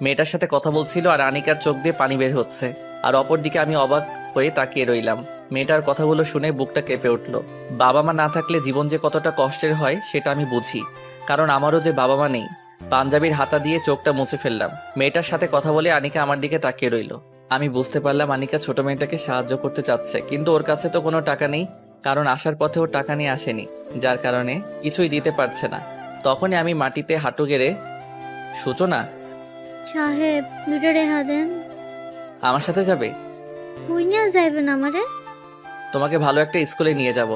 [SPEAKER 1] মেয়েটার সাথে কথা বলছিল আর আনিকার চোখ দিয়ে পানি বের হচ্ছে। আর অপরদিকে আমি অবাক হয়ে তাকিয়ে রইলাম। মেয়েটার কথাগুলো শুনে বুকটা কেঁপে উঠল। বাবা মা না থাকলে জীবন যে কতটা কষ্টের হয় সেটা আমি বুঝি, কারণ আমারও যে বাবা মা নেই। পাঞ্জাবির হাতা দিয়ে চোখটা মুছে ফেললাম। মেয়েটার সাথে কথা বলে আনিকা আমার দিকে তাকিয়ে রইল। আমি বুঝতে পারলাম আনিকা ছোট মেয়েটাকে সাহায্য করতে চাচ্ছে, কিন্তু ওর কাছে তো কোনো টাকা নেই, কারণ আসার পথে ও টাকা নিয়ে আসেনি, যার কারণে কিছুই দিতে পারছে না। তখনই আমি মাটিতে হাঁটু গেড়ে, সূচনা,
[SPEAKER 7] সাহেব 2টা টেহা দেন।
[SPEAKER 1] আমার সাথে যাবে?
[SPEAKER 7] কই নিয়ে যাইবেন আমারে?
[SPEAKER 1] তোমাকে ভালো একটা স্কুলে নিয়ে যাব।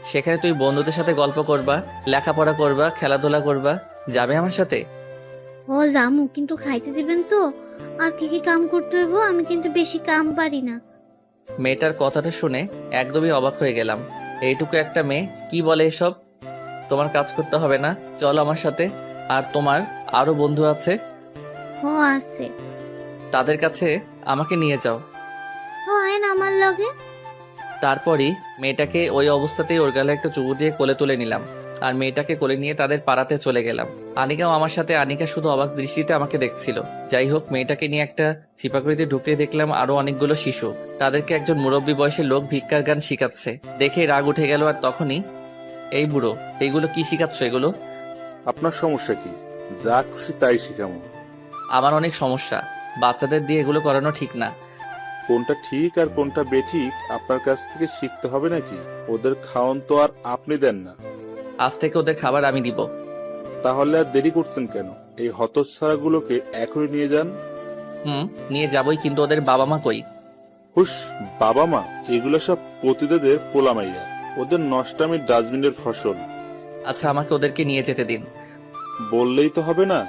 [SPEAKER 1] সেখানে তুই বন্ধুদের সাথে গল্প করবা, লেখাপড়া করবা, খেলাধুলা করবা। যাবে আমার সাথে?
[SPEAKER 7] ও জামু, কিন্তু খাইতে দিবেন তো? আর কি কি কাম করতে হইব? আমি কিন্তু বেশি কাম পারি না।
[SPEAKER 1] মেয়েটার কথাটা শুনে একদমই অবাক হয়ে গেলাম। এইটুকু একটা মেয়ে কি বলে এসব? তোমার কাজ করতে হবে না, চলো আমার সাথে। আর তোমার আরো বন্ধু আছে,
[SPEAKER 7] ও আছে।
[SPEAKER 1] তাদের কাছে আমাকে নিয়ে যাও।
[SPEAKER 7] ও আইন আমার লগে।
[SPEAKER 1] তারপরই মেয়েটাকে ওই অবস্থাতেই ওর গালে একটা চুমু দিয়ে কোলে তুলে নিলাম আর মেয়েটাকে কোলে নিয়ে তাদের পাড়াতে চলে গেলাম। আনিকাও আমার সাথে। আনিকা শুধু অবাক দৃষ্টিতে আমাকে দেখছিল। যাই হোক, মেয়েটাকে নিয়ে একটা চিপাকড়িতে ঢুকতে দেখলাম আরো অনেকগুলো শিশু। তাদেরকে একজন মুরব্বী বয়সের লোক ভিক্ষার গান শিখাচ্ছে। দেখে রাগ উঠে গেল। আর তখনই, এই বুড়ো, এইগুলো কি শিখাচ্ছ? এগুলো
[SPEAKER 8] আপনার সমস্যা কি? যা খুশি তাই শিখামো।
[SPEAKER 1] আমার অনেক সমস্যা, বাচ্চাদের দিয়ে এগুলো করানো ঠিক না।
[SPEAKER 8] কোনটা ঠিক আর কোনটা বেঠিক আপনার কাছ থেকে শিখতে হবে নাকি? ওদের খাওয়ান তো আর আপনি দেন না।
[SPEAKER 1] আজ থেকে ওদের খাবার আমি দিব।
[SPEAKER 8] তাহলে আর দেরি করছেন কেন? এই হতচ্ছাড়াগুলোকে এখনই নিয়ে যান।
[SPEAKER 1] নিয়ে যাবই, কিন্তু ওদের বাবা মা কই?
[SPEAKER 8] হুস, বাবা মা এগুলো সব পতিদেদের পোলামাইয়া। ওদের নষ্টামির ডাস্টবিনের ফসল।
[SPEAKER 1] আচ্ছা, আমাকে ওদেরকে নিয়ে যেতে দিন।
[SPEAKER 8] বললেই তো হবে না,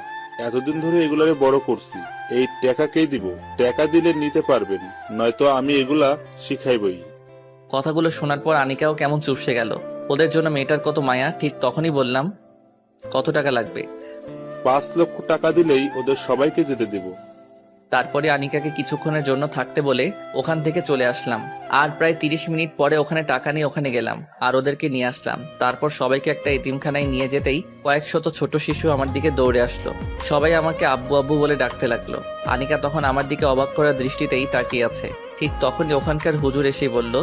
[SPEAKER 8] এতদিন ধরে এগুলারে বড় করছি। এই টাকাকেই দিব, টাকা দিলে নিতে পারবেন, নয়তো আমি এগুলা শিখাইবই।
[SPEAKER 1] কথাগুলো শোনার পর আনিকাও কেমন চুপসে গেল। ওদের জন্য মেয়েটার কত মায়া। ঠিক তখনই বললাম, কত টাকা লাগবে?
[SPEAKER 8] 5 লক্ষ টাকা দিলেই ওদের সবাইকে যেতে দেব।
[SPEAKER 1] তারপরে আনিকাকে কিছুক্ষণের জন্য থাকতে বলে ওখান থেকে চলে আসলাম। আর প্রায় 30 মিনিট পরে ওখানে টাকা নিয়ে ওখানে গেলাম আর ওদেরকে নিয়ে আসলাম। তারপর সবাইকে একটা এতিমখানায় নিয়ে যেতেই কয়েক শত ছোট শিশু আমার দিকে দৌড়ে আসলো। সবাই আমাকে আব্বু আব্বু বলে ডাকতে লাগলো। আনিকা তখন আমার দিকে অবাক করা দৃষ্টিতেই তাকিয়ে আছে। ঠিক তখনই ওখানকার হুজুর এসে বলল,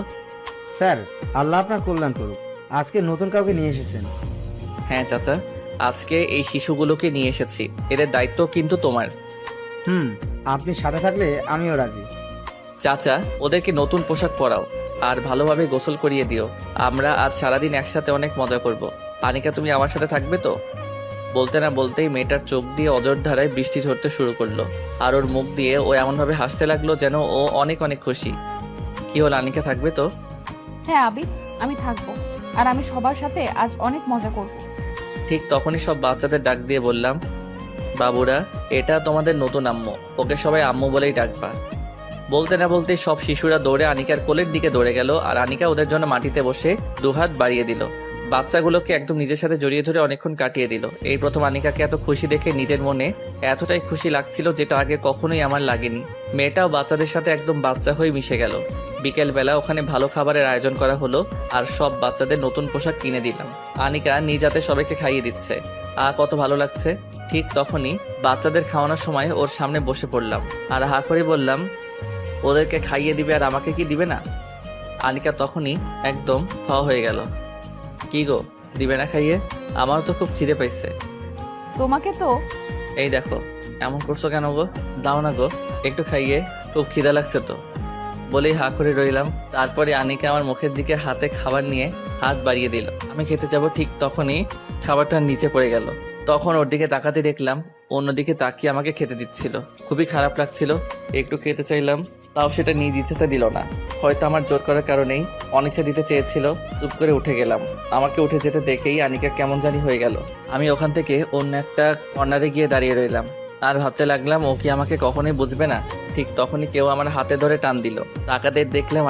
[SPEAKER 9] স্যার, আল্লাহ আপনার কল্যাণ করুক। আজকে নতুন কাউকে নিয়ে এসেছেন।
[SPEAKER 1] হ্যাঁ চাচা, আজকে এই শিশুগুলোকে নিয়ে এসেছি, এদের দায়িত্ব কিন্তু তোমার।
[SPEAKER 9] আপনি সাথে থাকলে আমিও রাজি।
[SPEAKER 1] চাচা, ওদেরকে নতুন পোশাক পরাও আর ভালোভাবে গোসল করিয়ে দিও। আমরা আজ সারাদিন একসাথে অনেক মজা করব। আনিকা, তুমি আমার সাথে থাকবে তো? বলতে না বলতেই মেয়েটার চোখ দিয়ে অজর ধারায় বৃষ্টি ঝরতে শুরু করলো। আর ওর মুখ দিয়ে ও এমনভাবে হাসতে লাগলো যেন ও অনেক অনেক খুশি। কি হল, আনিকা থাকবে তো?
[SPEAKER 2] হ্যাঁ আবিদ, আমি থাকবো। আর আমি সবার সাথে আজ অনেক মজা করব।
[SPEAKER 1] ঠিক তখনই সব বাচ্চাদের ডাক দিয়ে বললাম, বাবুরা, এটা তোমাদের নতুন আম্মু, ওকে সবাই আম্মু বলেই ডাকবা। বলতে না বলতেই সব শিশুরা দৌড়ে আনিকার কোলের দিকে দৌড়ে গেল আর আনিকা ওদের জন্য মাটিতে বসে দুহাত বাড়িয়ে দিল। বাচ্চাগুলোকে একদম নিজের সাথে জড়িয়ে ধরে অনেকক্ষণ কাটিয়ে দিল। এই প্রথম আনিকাকে এত খুশি দেখে নিজের মনে এতটাই খুশি লাগছিল যেটা আগে কখনোই আমার লাগেনি। মেয়েটাও বাচ্চাদের সাথে একদম বাচ্চা হয়ে মিশে গেল। বিকেলবেলা ওখানে ভালো খাবারের আয়োজন করা হলো আর সব বাচ্চাদের নতুন পোশাক কিনে দিলাম। আনিকা নিজ হাতে সবাইকে খাইয়ে দিচ্ছে। কত ভালো লাগছে। ঠিক তখনই বাচ্চাদের খাওয়ানোর সময় ওর সামনে বসে পড়লাম আর হা করে বললাম, ওদেরকে খাইয়ে দিবে আর আমাকে কি দিবে না? আনিকা তখনই একদম হয়ে গেল। কি গো, দিবে না খাইয়ে? আমারও তো খুব খিদে পাইছে।
[SPEAKER 2] তোমাকে তো।
[SPEAKER 1] এই দেখো, এমন করছো কেন গো? দাও না গো, একটু খাইয়ে, খুব খিদা লাগছে তো। বলেই হা করে রইলাম। তারপরে আনিকা আমার মুখের দিকে হাতে খাবার নিয়ে হাত বাড়িয়ে দিল। আমি খেতে যাব, ঠিক তখনই খাবারটা নিচে পড়ে গেল। তখন ওর দিকে তাকাতে দেখলাম অন্যদিকে তাকিয়ে আমাকে খেতে দিচ্ছিল। খুবই খারাপ লাগছিল। একটু খেতে চাইলাম, তাও সেটা নিজ ইচ্ছাতে দিল না। হয়তো আমার জোর করার কারণেই অনিচ্ছা দিতে চেয়েছিল। চুপ করে উঠে গেলাম। আমাকে উঠে যেতে দেখেই আনিকা কেমন জানি হয়ে গেল। আমি ওখান থেকে অন্য একটা কর্নারে গিয়ে দাঁড়িয়ে রইলাম আর ভাবতে লাগলাম, ও কি আমাকে কখনোই বুঝবে না? ঠিক তখনই কেউ আমার হাতে ধরে টান দিল। তাকাতে দেখলাম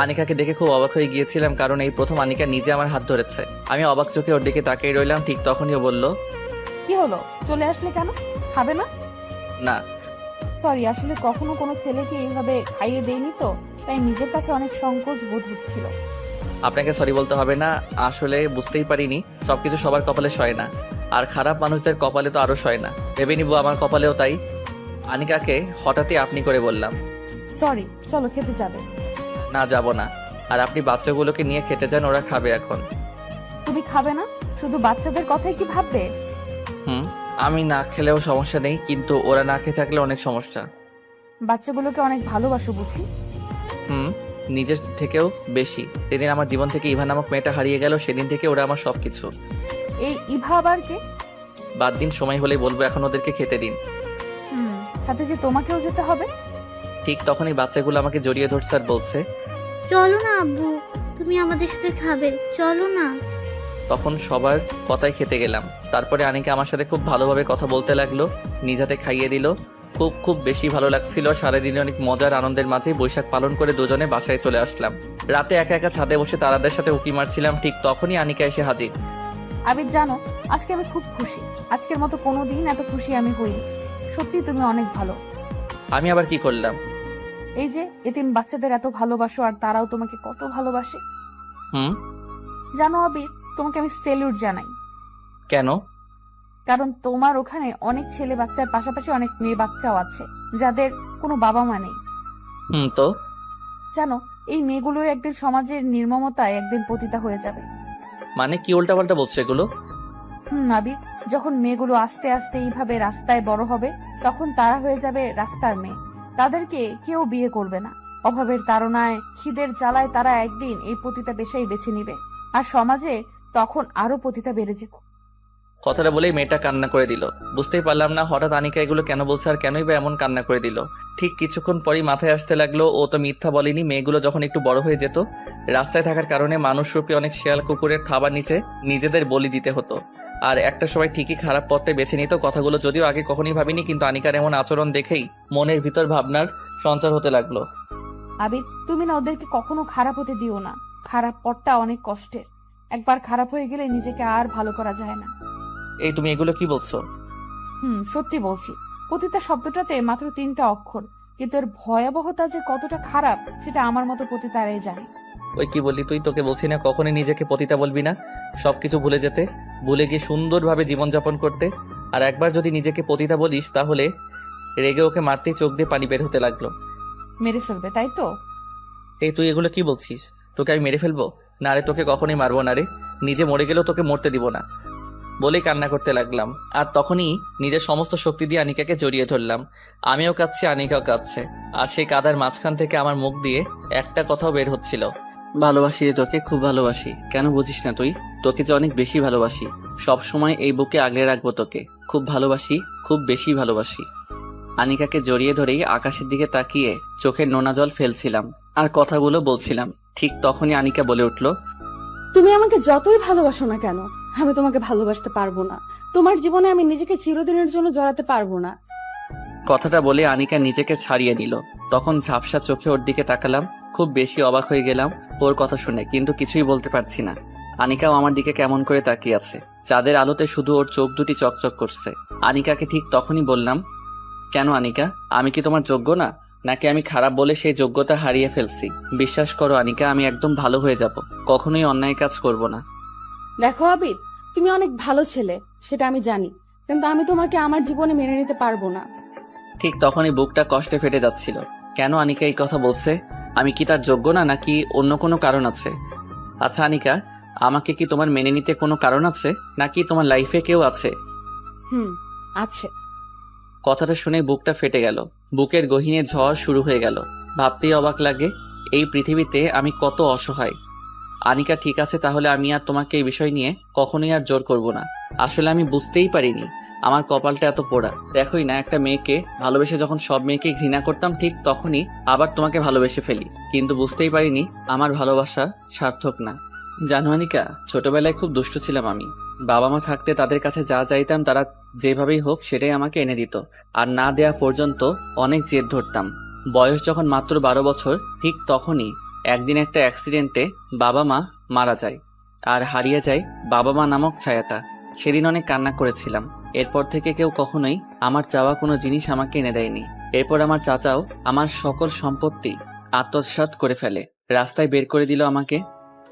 [SPEAKER 1] আনিকাকে দেখে খুব অবাক হয়ে গিয়েছিলাম, কারণ এই প্রথম আনিকা নিজে আমার হাত ধরেছে। আমি অবাক চোখে ওর দিকে তাকিয়ে রইলাম। ঠিক তখনই ও বলল,
[SPEAKER 2] কি হলো, চলে আসলে কেন? খাবে না?
[SPEAKER 1] না।
[SPEAKER 2] সরি, আসলে কখনো কোনো ছেলেকে এইভাবে খাইয়ে দেয়নি তো, তাই নিজের কাছে অনেক সংকোচ বোধ হচ্ছিল।
[SPEAKER 1] আপনাকে সরি বলতে হবে না, আসলে বুঝতেই পারিনি। সবকিছু সবার কপালে সয় না, আর খারাপ মানুষদের কপালে তো আরো সয় না। ভেবে নিব আমার কপালেও তাই। আনিকাকে হঠাৎই আপনি করে বললাম।
[SPEAKER 2] সরি, চলো খেতে যাবে।
[SPEAKER 1] না, যাব না। আর আপনি বাচ্চাগুলোকে নিয়ে খেতে যান, ওরা খাবে এখন।
[SPEAKER 2] তুমি খাবে না? শুধু বাচ্চাদের কথাই কি ভাববে?
[SPEAKER 1] আমি না খেলেও সমস্যা নেই, কিন্তু ওরা না খেয়ে থাকলে অনেক সমস্যা।
[SPEAKER 2] বাচ্চাগুলোকে অনেক ভালোবাসো বুঝি।
[SPEAKER 1] নিজের থেকেও বেশি। যেদিন আমার জীবন থেকে ইভা নামক মেয়েটা হারিয়ে গেল, সেদিন থেকে ওরা আমার সবকিছু।
[SPEAKER 2] এই ইভা আবার কে?
[SPEAKER 1] বাদ দিন, সময় হলেই বলবো, এখন ওদেরকে খেতে দিন।
[SPEAKER 2] সাথে যে তোমাকেও যেতে হবে।
[SPEAKER 1] ঠিক তখনই বাচ্চাগুলো আমাকে জড়িয়ে ধরছে আর বলছে,
[SPEAKER 7] চলো না আব্বু, তুমি আমাদের সাথে খাবে, চলো না।
[SPEAKER 1] তখন সবার কথাই খেতে গেলাম। তারপরে আনিকা আমার সাথে খুব ভালোভাবে কথা বলতে লাগলো, নিজ হাতে খাইয়ে দিল। খুব খুব বেশি ভালো লাগছিল। সারাদিনে অনেক মজার আনন্দের মাঝে বৈশাখ পালন করে দুজনে বাসায় চলে আসলাম। রাতে একা একা ছাদে বসে তারাদের সাথে উকি মারছিলাম। ঠিক তখনই আনিকা এসে হাজির।
[SPEAKER 2] আবির জানো, আজকে আমি খুব খুশি। আজকের মতো কোনোদিন এত খুশি আমি হইনি। সত্যি তুমি অনেক ভালো।
[SPEAKER 1] আমি আবার কি করলাম?
[SPEAKER 2] এই যে এতিম বাচ্চাদের এত ভালোবাসো আর তারাও তোমাকে কত ভালোবাসে। জানো আবির, তোমাকে আমি সেলুট জানাই।
[SPEAKER 1] কেন?
[SPEAKER 2] কারণ তোমার ওখানে অনেক ছেলে বাচ্চার পাশাপাশি অনেক মেয়ে বাচ্চাও আছে যাদের কোনো বাবা মা নেই।
[SPEAKER 1] তো
[SPEAKER 2] জানো, এই মেয়েগুলো একদিন সমাজের নির্মমতায় একদিন পতিতা হয়ে যাবে।
[SPEAKER 1] মানে কি উল্টাপাল্টা বলছো এগুলো?
[SPEAKER 2] আবির, যখন মেয়েগুলো আস্তে আস্তে এইভাবে রাস্তায় বড় হবে তখন তারা হয়ে যাবে রাস্তার মেয়ে। তাদেরকে কেউ বিয়ে করবে না। অভাবের তাড়নায়, খিদের জ্বালায় তারা একদিন এই পতিতা পেশাই বেছে নিবে, আর সমাজে তখন আরো পতিতা বেড়ে যাবে।
[SPEAKER 1] কথাটা বলেই মেয়েটা কান্না করে দিল। বুঝতেই পারলাম না হঠাৎ আনিকা এগুলো কেন বলছে আর কেনই বা এমন কান্না করে দিল। ঠিক কিছুক্ষণ পরই মাথায় আসতে লাগলো ও তো মিথ্যা বলেনি। মেয়েগুলো যখন একটু বড় হয়ে যেত, রাস্তায় থাকার কারণে মানুষরূপী অনেক শেয়াল কুকুরের থাবার নিচে নিজেদের বলি দিতে হতো, আর একটা সময় ঠিকই খারাপ পথে বেছে নিত। কথাগুলো যদিও আগে কখনই ভাবিনি, কিন্তু আনিকার এমন আচরণ দেখেই মনের ভিতর ভাবনার সঞ্চার হতে লাগলো।
[SPEAKER 2] আবির, তুমি না ওদেরকে কখনো খারাপ হতে দিও না। খারাপ পথটা অনেক কষ্টের। একবার খারাপ হয়ে গেলে নিজেকে আর ভালো করা যায় না।
[SPEAKER 1] এই তুমি এগুলো কি বলছো?
[SPEAKER 2] সত্যি বলছি। পতিতা শব্দটাতে মাত্র 3টা অক্ষর, কিন্তু এর ভয়াবহতা যে কতটা খারাপ সেটা আমার মতো পতিতারাই জানে।
[SPEAKER 1] ওই কি বললি তুই? তোকে বলছি না কখনোই নিজেকে পতিতা বলবি না, সবকিছু ভুলে যেতে, ভুলে গিয়ে সুন্দরভাবে জীবনযাপন করতে। আর একবার যদি নিজেকে পতিতা বলিস তাহলে রেগে ওকে মারতেই চোখ দিয়ে পানি বের হতে লাগলো।
[SPEAKER 2] মেরে ফেলবে, তাই তো?
[SPEAKER 1] এই তুই এগুলো কি বলছিস? তোকে আমি মেরে ফেলবো? না রে, তোকে কখনোই মারবো না রে। নিজে মরে গেলেও তোকে মরতে দিব না বলেই কান্না করতে লাগলাম। আর তখনই নিজের সমস্ত শক্তি দিয়ে আনিকাকে জড়িয়ে ধরলাম। আমিও কাঁদছি, আনিকাও কাঁদছে, আর সেই কাদার মাঝখান থেকে আমার মুখ দিয়ে একটা কথাও বের হচ্ছিল, ভালোবাসি রে তোকে, খুব ভালোবাসি। কেন বুঝিস না তুই? তোকে যে অনেক বেশি ভালোবাসি, সব সময় এই বুকে আগলে রাখবো তোকে, খুব ভালোবাসি, খুব বেশি ভালোবাসি। আনিকাকে জড়িয়ে ধরেই আকাশের দিকে তাকিয়ে চোখের নোনা জল ফেলছিলাম আর কথাগুলো বলছিলাম। ঠিক তখনই আনিকা বলে উঠল,
[SPEAKER 2] তুমি আমাকে যতই ভালোবাসো না কেন, আমি তোমাকে ভালোবাসতে পারবো না। তোমার জীবনে আমি নিজেকে চিরদিনের জন্য জড়াতে পারবো না।
[SPEAKER 1] কথাটা বলে আনিকা নিজেকে ছাড়িয়ে নিল। তখন ঝাপসা চোখে ওর দিকে তাকালাম। খুব বেশি অবাক হয়ে গেলাম ওর কথা শুনে, কিন্তু কিছুই বলতে পারছি না। আনিকাও আমার দিকে কেমন করে তাকিয়ে আছে। চাঁদের আলোতে শুধু ওর চোখ দুটি চকচক করছে। আনিকাকে ঠিক তখনই বললাম, কেন আনিকা, আমি কি তোমার যোগ্য না? নাকি আমি খারাপ বলে সেই যোগ্যতা হারিয়ে ফেলছি? বিশ্বাস করো আনিকা, আমি একদম ভালো হয়ে যাব, কখনোই অন্যায় কাজ করব না।
[SPEAKER 2] দেখো আবির, তুমি অনেক ভালো ছেলে, সেটা আমি জানি, কিন্তু আমি তোমাকে আমার জীবনে মেনে নিতে পারবো না।
[SPEAKER 1] ঠিক তখনই বুকটা কষ্টে ফেটে যাচ্ছিল। কেন আনিকা এই কথা বলছে? আমি কি তার যোগ্য না, নাকি অন্য কোনো কারণ আছে? আচ্ছা আনিকা, আমাকে কি তোমার মেনে নিতে কোনো কারণ আছে, নাকি তোমার লাইফে কেউ আছে?
[SPEAKER 2] আছে।
[SPEAKER 1] কথাটা শুনে বুকটা ফেটে গেল। বুকের গহীনে ঝড় শুরু হয়ে গেল। ভাবতেই অবাক লাগে এই পৃথিবীতে আমি কত অসহায়। আনিকা ঠিক আছে, তাহলে আমি আর তোমাকে এই বিষয় নিয়ে কখনোই আর জোর করব না। আসলে আমি বুঝতেই পারিনি আমার কপালটা এত পোড়া। দেখোই না, একটা মেয়েকে ভালোবেসে যখন সব মেয়েকে ঘৃণা করতাম, ঠিক তখনই আবার তোমাকে ভালোবেসে ফেলি। কিন্তু বুঝতেই পারিনি আমার ভালোবাসা সার্থক না। জানো আনিকা, ছোটবেলায় খুব দুষ্ট ছিলাম আমি। বাবা মা থাকতে তাদের কাছে যা চাইতাম তারা যেভাবেই হোক সেটাই আমাকে এনে দিত, আর না দেয়া পর্যন্ত অনেক জেদ ধরতাম। বয়স যখন মাত্র 12 বছর, ঠিক তখনই একদিন একটা অ্যাক্সিডেন্টে বাবা মা মারা যায়, আর হারিয়ে যায় বাবা মা নামক ছায়াটা। সেদিন অনেক কান্না করেছিলাম। এরপর থেকে কেউ কখনোই আমার চাওয়া কোনো জিনিস আমাকে এনে দেয়নি। এরপর আমার চাচাও আমার সকল সম্পত্তি আত্মসাৎ করে ফেলে, রাস্তায় বের করে দিল আমাকে।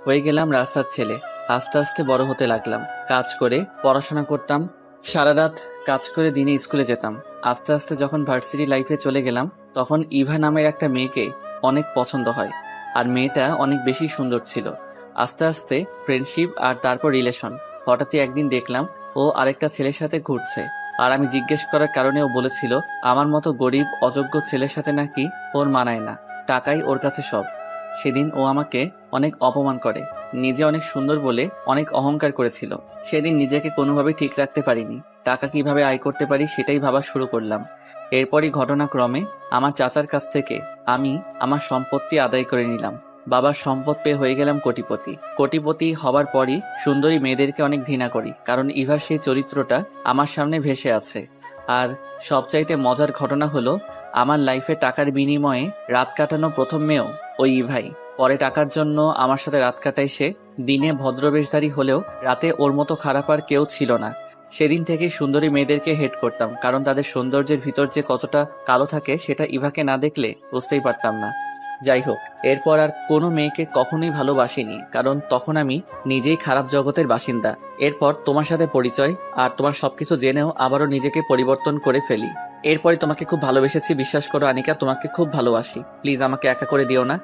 [SPEAKER 1] হয়ে গেলাম রাস্তার ছেলে। আস্তে আস্তে বড় হতে লাগলাম। কাজ করে পড়াশোনা করতাম, সারা রাত কাজ করে দিনে স্কুলে যেতাম। আস্তে আস্তে যখন ভার্সিটি লাইফে চলে গেলাম, তখন ইভা নামের একটা মেয়েকে অনেক পছন্দ হয়, আর মেয়েটা অনেক বেশি সুন্দর ছিল। আস্তে আস্তে ফ্রেন্ডশিপ, আর তারপর রিলেশন। হঠাৎই একদিন দেখলাম ও আরেকটা ছেলের সাথে ঘুরছে, আর আমি জিজ্ঞেস করার কারণে ও বলেছিল আমার মতো গরিব অযোগ্য ছেলের সাথে নাকি ওর মানায় না, টাকাই ওর কাছে সব। সেদিন ও আমাকে অনেক অপমান করে, নিজে অনেক সুন্দর বলে অনেক অহংকার করেছিল। সেদিন নিজেকে কোনোভাবেই ঠিক রাখতে পারিনি। টাকা কিভাবে আয় করতে পারি সেটাই ভাবা শুরু করলাম। এরপরই ঘটনাক্রমে আমার চাচার কাছ থেকে আমি আমার সম্পত্তি আদায় করে নিলাম। বাবার সম্পদ পেয়ে হয়ে গেলাম কোটিপতি। কোটিপতি হবার পরই সুন্দরী মেয়েদেরকে অনেক ঘৃণা করি, কারণ ইভার সেই চরিত্রটা আমার সামনে ভেসে আছে। আর সবচাইতে মজার ঘটনা হলো, আমার লাইফে টাকার বিনিময়ে রাত কাটানো প্রথম মেয়েও ওই ইভাই। পরে টাকার জন্য আমার সাথে রাত কাটায় সে। দিনে ভদ্রবেশধারী হলেও রাতে ওর মতো খারাপ আর কেউ ছিল না। সেদিন থেকেই সুন্দরী মেয়েদেরকে হেট করতাম, কারণ তাদের সৌন্দর্যের ভিতর যে কতটা কালো থাকে সেটা ইভাকে না দেখলে বুঝতেই পারতাম না। যাই হোক, এরপর আর কোনো মেয়েকে কখনোই ভালোবাসিনি, কারণ তখন আমি নিজেই খারাপ জগতের বাসিন্দা। এরপর তোমার সাথে পরিচয়, আর তোমার সবকিছু জেনেও আবারও নিজেকে পরিবর্তন করে ফেলি। এরপরে তোমাকে খুব ভালোবেসেছি, বিশ্বাস করো আনিকা, তোমাকে খুব ভালোবাসি। প্লিজ আমাকে একা করে দিও না।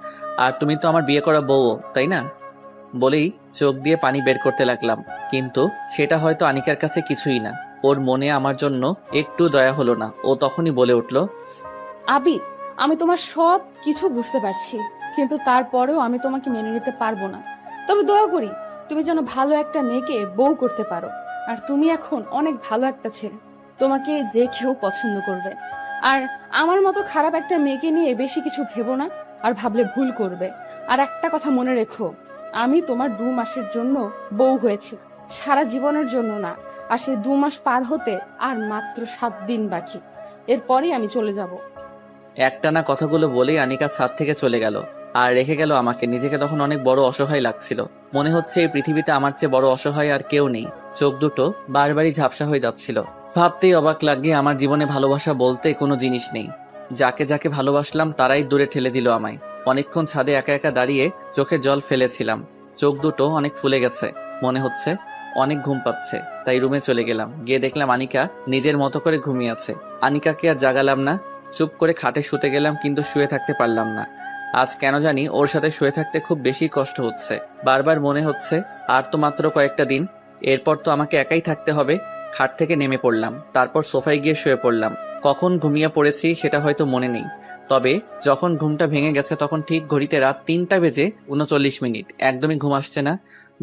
[SPEAKER 1] আর তুমি তো আমার বিয়ে করা বউও, তাই না? বলেই চোখ দিয়ে পানি বের করতে লাগলাম, কিন্তু সেটা হয়তো আনিকার কাছে কিছুই না। ওর মনে আমার জন্য একটু দয়া হলো না। ও তখনই বলে উঠল,
[SPEAKER 2] আবির, আমি তোমার সব কিছু বুঝতে পারছি, কিন্তু তারপরেও আমি তোমাকে মেনে নিতে পারবো না। তবে দোয়া করি তুমি যেন ভালো একটা মেয়েকে বউ করতে পারো। আর তুমি এখন অনেক ভালো একটা ছেলে, তোমাকে যে কেউ পছন্দ করবে। আর আমার মতো খারাপ একটা মেয়েকে নিয়ে বেশি কিছু ভেবো না, আর ভাবলে ভুল করবে। আর একটা কথা মনে রেখো, আমি তোমার 2 মাসের জন্য বউ হয়েছি, সারা জীবনের জন্য না। আর সেই 2 মাস পার হতে আর মাত্র 7 দিন বাকি, এরপরই আমি চলে যাব।
[SPEAKER 1] একটানা কথাগুলো বলেই আনিকা ছাদ থেকে চলে গেল আর রেখে গেল আমাকে। নিজেকে তখন অনেক বড় অসহায় লাগছিল। মনে হচ্ছে এই পৃথিবীতে আমার চেয়ে বড় অসহায় আর কেউ নেই। চোখ দুটো বারবারই ঝাপসা হয়ে যাচ্ছিল। ভাবতেই অবাক লাগে, আমার জীবনে ভালোবাসা বলতে কোনো জিনিস নেই। যাকে যাকে ভালোবাসলাম তারাই দূরে ঠেলে দিল আমায়। অনেকক্ষণ ছাদে একা একা দাঁড়িয়ে চোখের জল ফেলেছিলাম। চোখ দুটো অনেক ফুলে গেছে, মনে হচ্ছে অনেক ঘুম পাচ্ছে। তাই রুমে চলে গেলাম। গিয়ে দেখলাম আনিকা নিজের মতো করে ঘুমিয়ে আছে। আনিকাকে আর জাগালাম না, চুপ করে খাটে শুতে গেলাম, কিন্তু শুয়ে থাকতে পারলাম না। আজ কেন জানি ওর সাথে শুয়ে থাকতে খুব বেশি কষ্ট হচ্ছে। বারবার মনে হচ্ছে আর তো মাত্র কয়েকটা দিন, এরপর তো আমাকে একাই থাকতে হবে। খাট থেকে নেমে পড়লাম, তারপর সোফায় গিয়ে শুয়ে পড়লাম। কখন ঘুমিয়ে পড়েছি সেটা হয়তো মনে নেই, তবে যখন ঘুমটা ভেঙে গেছে তখন ঠিক ঘড়িতে রাত 3টা বেজে 39 মিনিট। একদমই ঘুম আসছে না।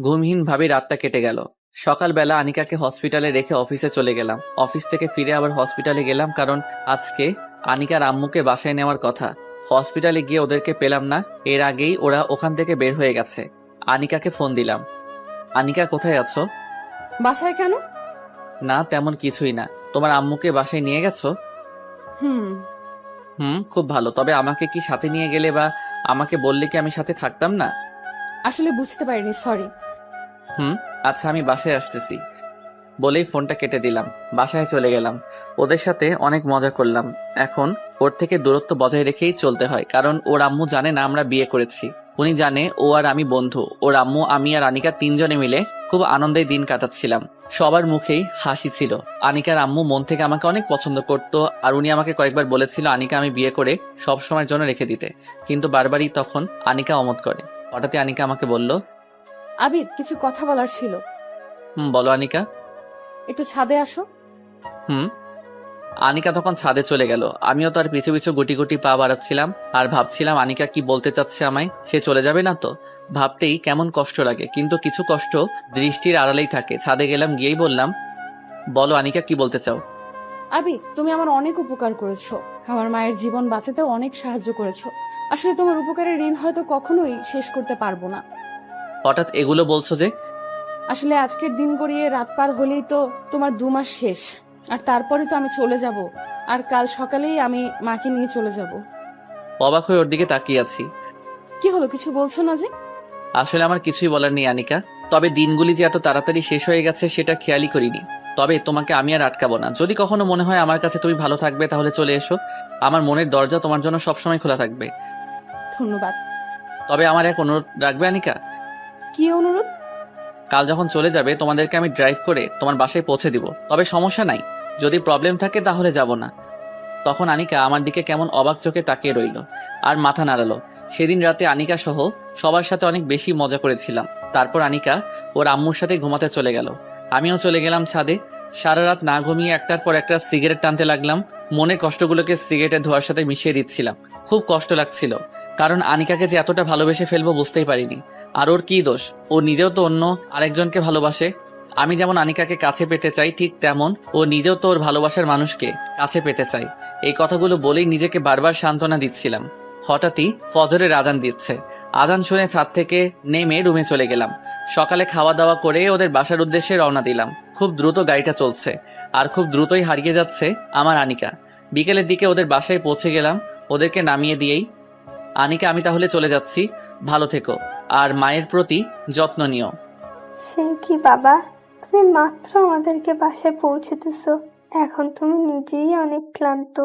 [SPEAKER 1] ঘুমহীন ভাবে রাতটা কেটে গেল। সকালবেলা আনিকাকে হসপিটালে রেখে অফিসে চলে গেলাম। অফিস থেকে ফিরে আবার হসপিটালে গেলাম, কারণ আজকে আনিকার আম্মুকে বাসায় নেওয়ার কথা। হসপিটালে গিয়ে ওদেরকে পেলাম না। এর আগেই ওরা ওখান থেকে বের হয়ে গেছে। আনিকাকে ফোন দিলাম, আনিকা কোথায় আছো?
[SPEAKER 2] বাসায় কেন?
[SPEAKER 1] না তেমন কিছুই না। তোমার আম্মুকে বাসায় নিয়ে গেছো? খুব ভালো। তবে আমাকে কি সাথে নিয়ে গেলে বা আমাকে বললে কি আমি সাথে থাকতাম না?
[SPEAKER 2] আসলে বুঝতে পারিনি, সরি।
[SPEAKER 1] আচ্ছা আমি বাসায় আসতেছি বলেই ফোনটা কেটে দিলাম। বাসায় চলে গেলাম। ওদের সাথে অনেক মজা করলাম। এখন ওর থেকে দূরত্ব বজায় রেখেই চলতে হয়, কারণ ওর আম্মু জানে না আমরা বিয়ে করেছি। উনি জানে ও আর আমি বন্ধু। ওর আম্মু, আমি আর আনিকা 3 জনে মিলে খুব আনন্দে দিন কাটাচ্ছিলাম। সবার মুখেই হাসি ছিল। আনিকার আম্মু মন থেকে আমাকে অনেক পছন্দ করত, আর উনি আমাকে কয়েকবার বলেছিল আনিকা আমি বিয়ে করে সব সময়ের জন্য রেখে দিতে, কিন্তু বারবারই তখন আনিকা অমত করে। হঠাৎই আনিকা আমাকে বলল,
[SPEAKER 2] আবির, কিছু কথা বলার ছিল।
[SPEAKER 1] বলো আনিকা।
[SPEAKER 2] একটু ছাদে আসো।
[SPEAKER 1] আনিকা তখন ছাদে চলে গেল। আমিও তার পিছু পিছু গুটি গুটি পা বাড়াচ্ছিলাম আর ভাবছিলাম আনিকা কি বলতে চাচ্ছে আমায়। সে চলে যাবে না তো? ভাবতেই কেমন কষ্ট লাগে, কিন্তু কিছু কষ্ট দৃষ্টির আড়ালেই থাকে। ছাদে গেলাম, গিয়েই বললাম, বলো আনিকা কি বলতে চাও?
[SPEAKER 2] আবির, তুমি আমার অনেক উপকার করেছো, আমার মায়ের জীবন বাঁচাতেও অনেক সাহায্য করেছো। আসলে তোমার উপকারের ঋণ হয়তো কখনোই শেষ করতে পারবো না।
[SPEAKER 1] হঠাৎ এগুলো বলছো যে?
[SPEAKER 2] আসলে আজকের দিন গড়িয়ে রাত পার হলেই তো তোমার 2 মাস শেষ, আর তারপরে তো আমি চলে যাব। আর কাল সকালেই আমি মাকে নিয়ে চলে যাব।
[SPEAKER 1] অবাক হয়ে ওর দিকে তাকিয়ে আছি।
[SPEAKER 2] কি হলো, কিছু বলছো না যে?
[SPEAKER 1] আসলে আমার কিছুই বলার নেই আনিকা, তবে দিনগুলি যে এত তাড়াতাড়ি শেষ হয়ে গেছে সেটা খেয়ালই করিনি। তবে তোমাকে আমি আর আটকাবো না। যদি কখনো মনে হয় আমার কাছে তুমি ভালো থাকবে তাহলে চলে এসো। আমার মনের দরজা তোমার জন্য সবসময় খোলা থাকবে।
[SPEAKER 2] ধন্যবাদ।
[SPEAKER 1] তবে আমার এক অনুরোধ রাখবে আনিকা?
[SPEAKER 2] কি অনুরোধ?
[SPEAKER 1] কাল যখন চলে যাবে তোমাদেরকে আমি ড্রাইভ করে তোমার বাসায় পৌঁছে দিব। তবে সমস্যা নাই, যদি প্রবলেম থাকে তাহলে যাব না। তখন আনিকা আমার দিকে কেমন অবাক চোখে তাকিয়ে রইল আর মাথা নাড়ালো। সেদিন রাতে আনিকা সহ সবার সাথে অনেক বেশি মজা করেছিলাম। তারপর আনিকা ওর আম্মুর সাথে ঘুমাতে চলে গেল। আমিও চলে গেলাম ছাদে। সারা রাত না ঘুমিয়ে একটার পর একটা সিগারেট টানতে লাগলাম। মনের কষ্টগুলোকে সিগারেটের ধোঁয়ার সাথে মিশিয়ে দিচ্ছিলাম। খুব কষ্ট লাগছিল, কারণ আনিকাকে যে এতটা ভালোবেসে ফেলবো বুঝতেই পারিনি। আর ওর কি দোষ? ও নিজেও তো অন্য আরেকজনকে ভালোবাসে। আমি যেমন আনিকাকে কাছে পেতে চাই, ঠিক তেমন ও নিজেও তো ওর ভালোবাসার মানুষকে কাছে পেতে চাই। এই কথাগুলো বলেই নিজেকে বারবার সান্ত্বনা দিচ্ছিলাম। হঠাৎই ফজরের আজান দিচ্ছে। আজান শুনে ছাদ থেকে নেমে রুমে চলে গেলাম। সকালে খাওয়া দাওয়া করে ওদের বাসার উদ্দেশ্যে রওনা দিলাম। খুব দ্রুত গাড়িটা চলছে আর খুব দ্রুতই হারিয়ে যাচ্ছে আমার আনিকা। বিকেলের দিকে ওদের বাসায় পৌঁছে গেলাম। ওদেরকে নামিয়ে দিয়েই, আনিকা আমি তাহলে চলে যাচ্ছি, ভালো থেকো আর মায়ের প্রতি যত্ন নিও।
[SPEAKER 3] সে কি বাবা, তুমি মাত্র আমাদেরকে বাসায় পৌঁছে দিছো, এখন তুমি নিজেই অনেক ক্লান্ত,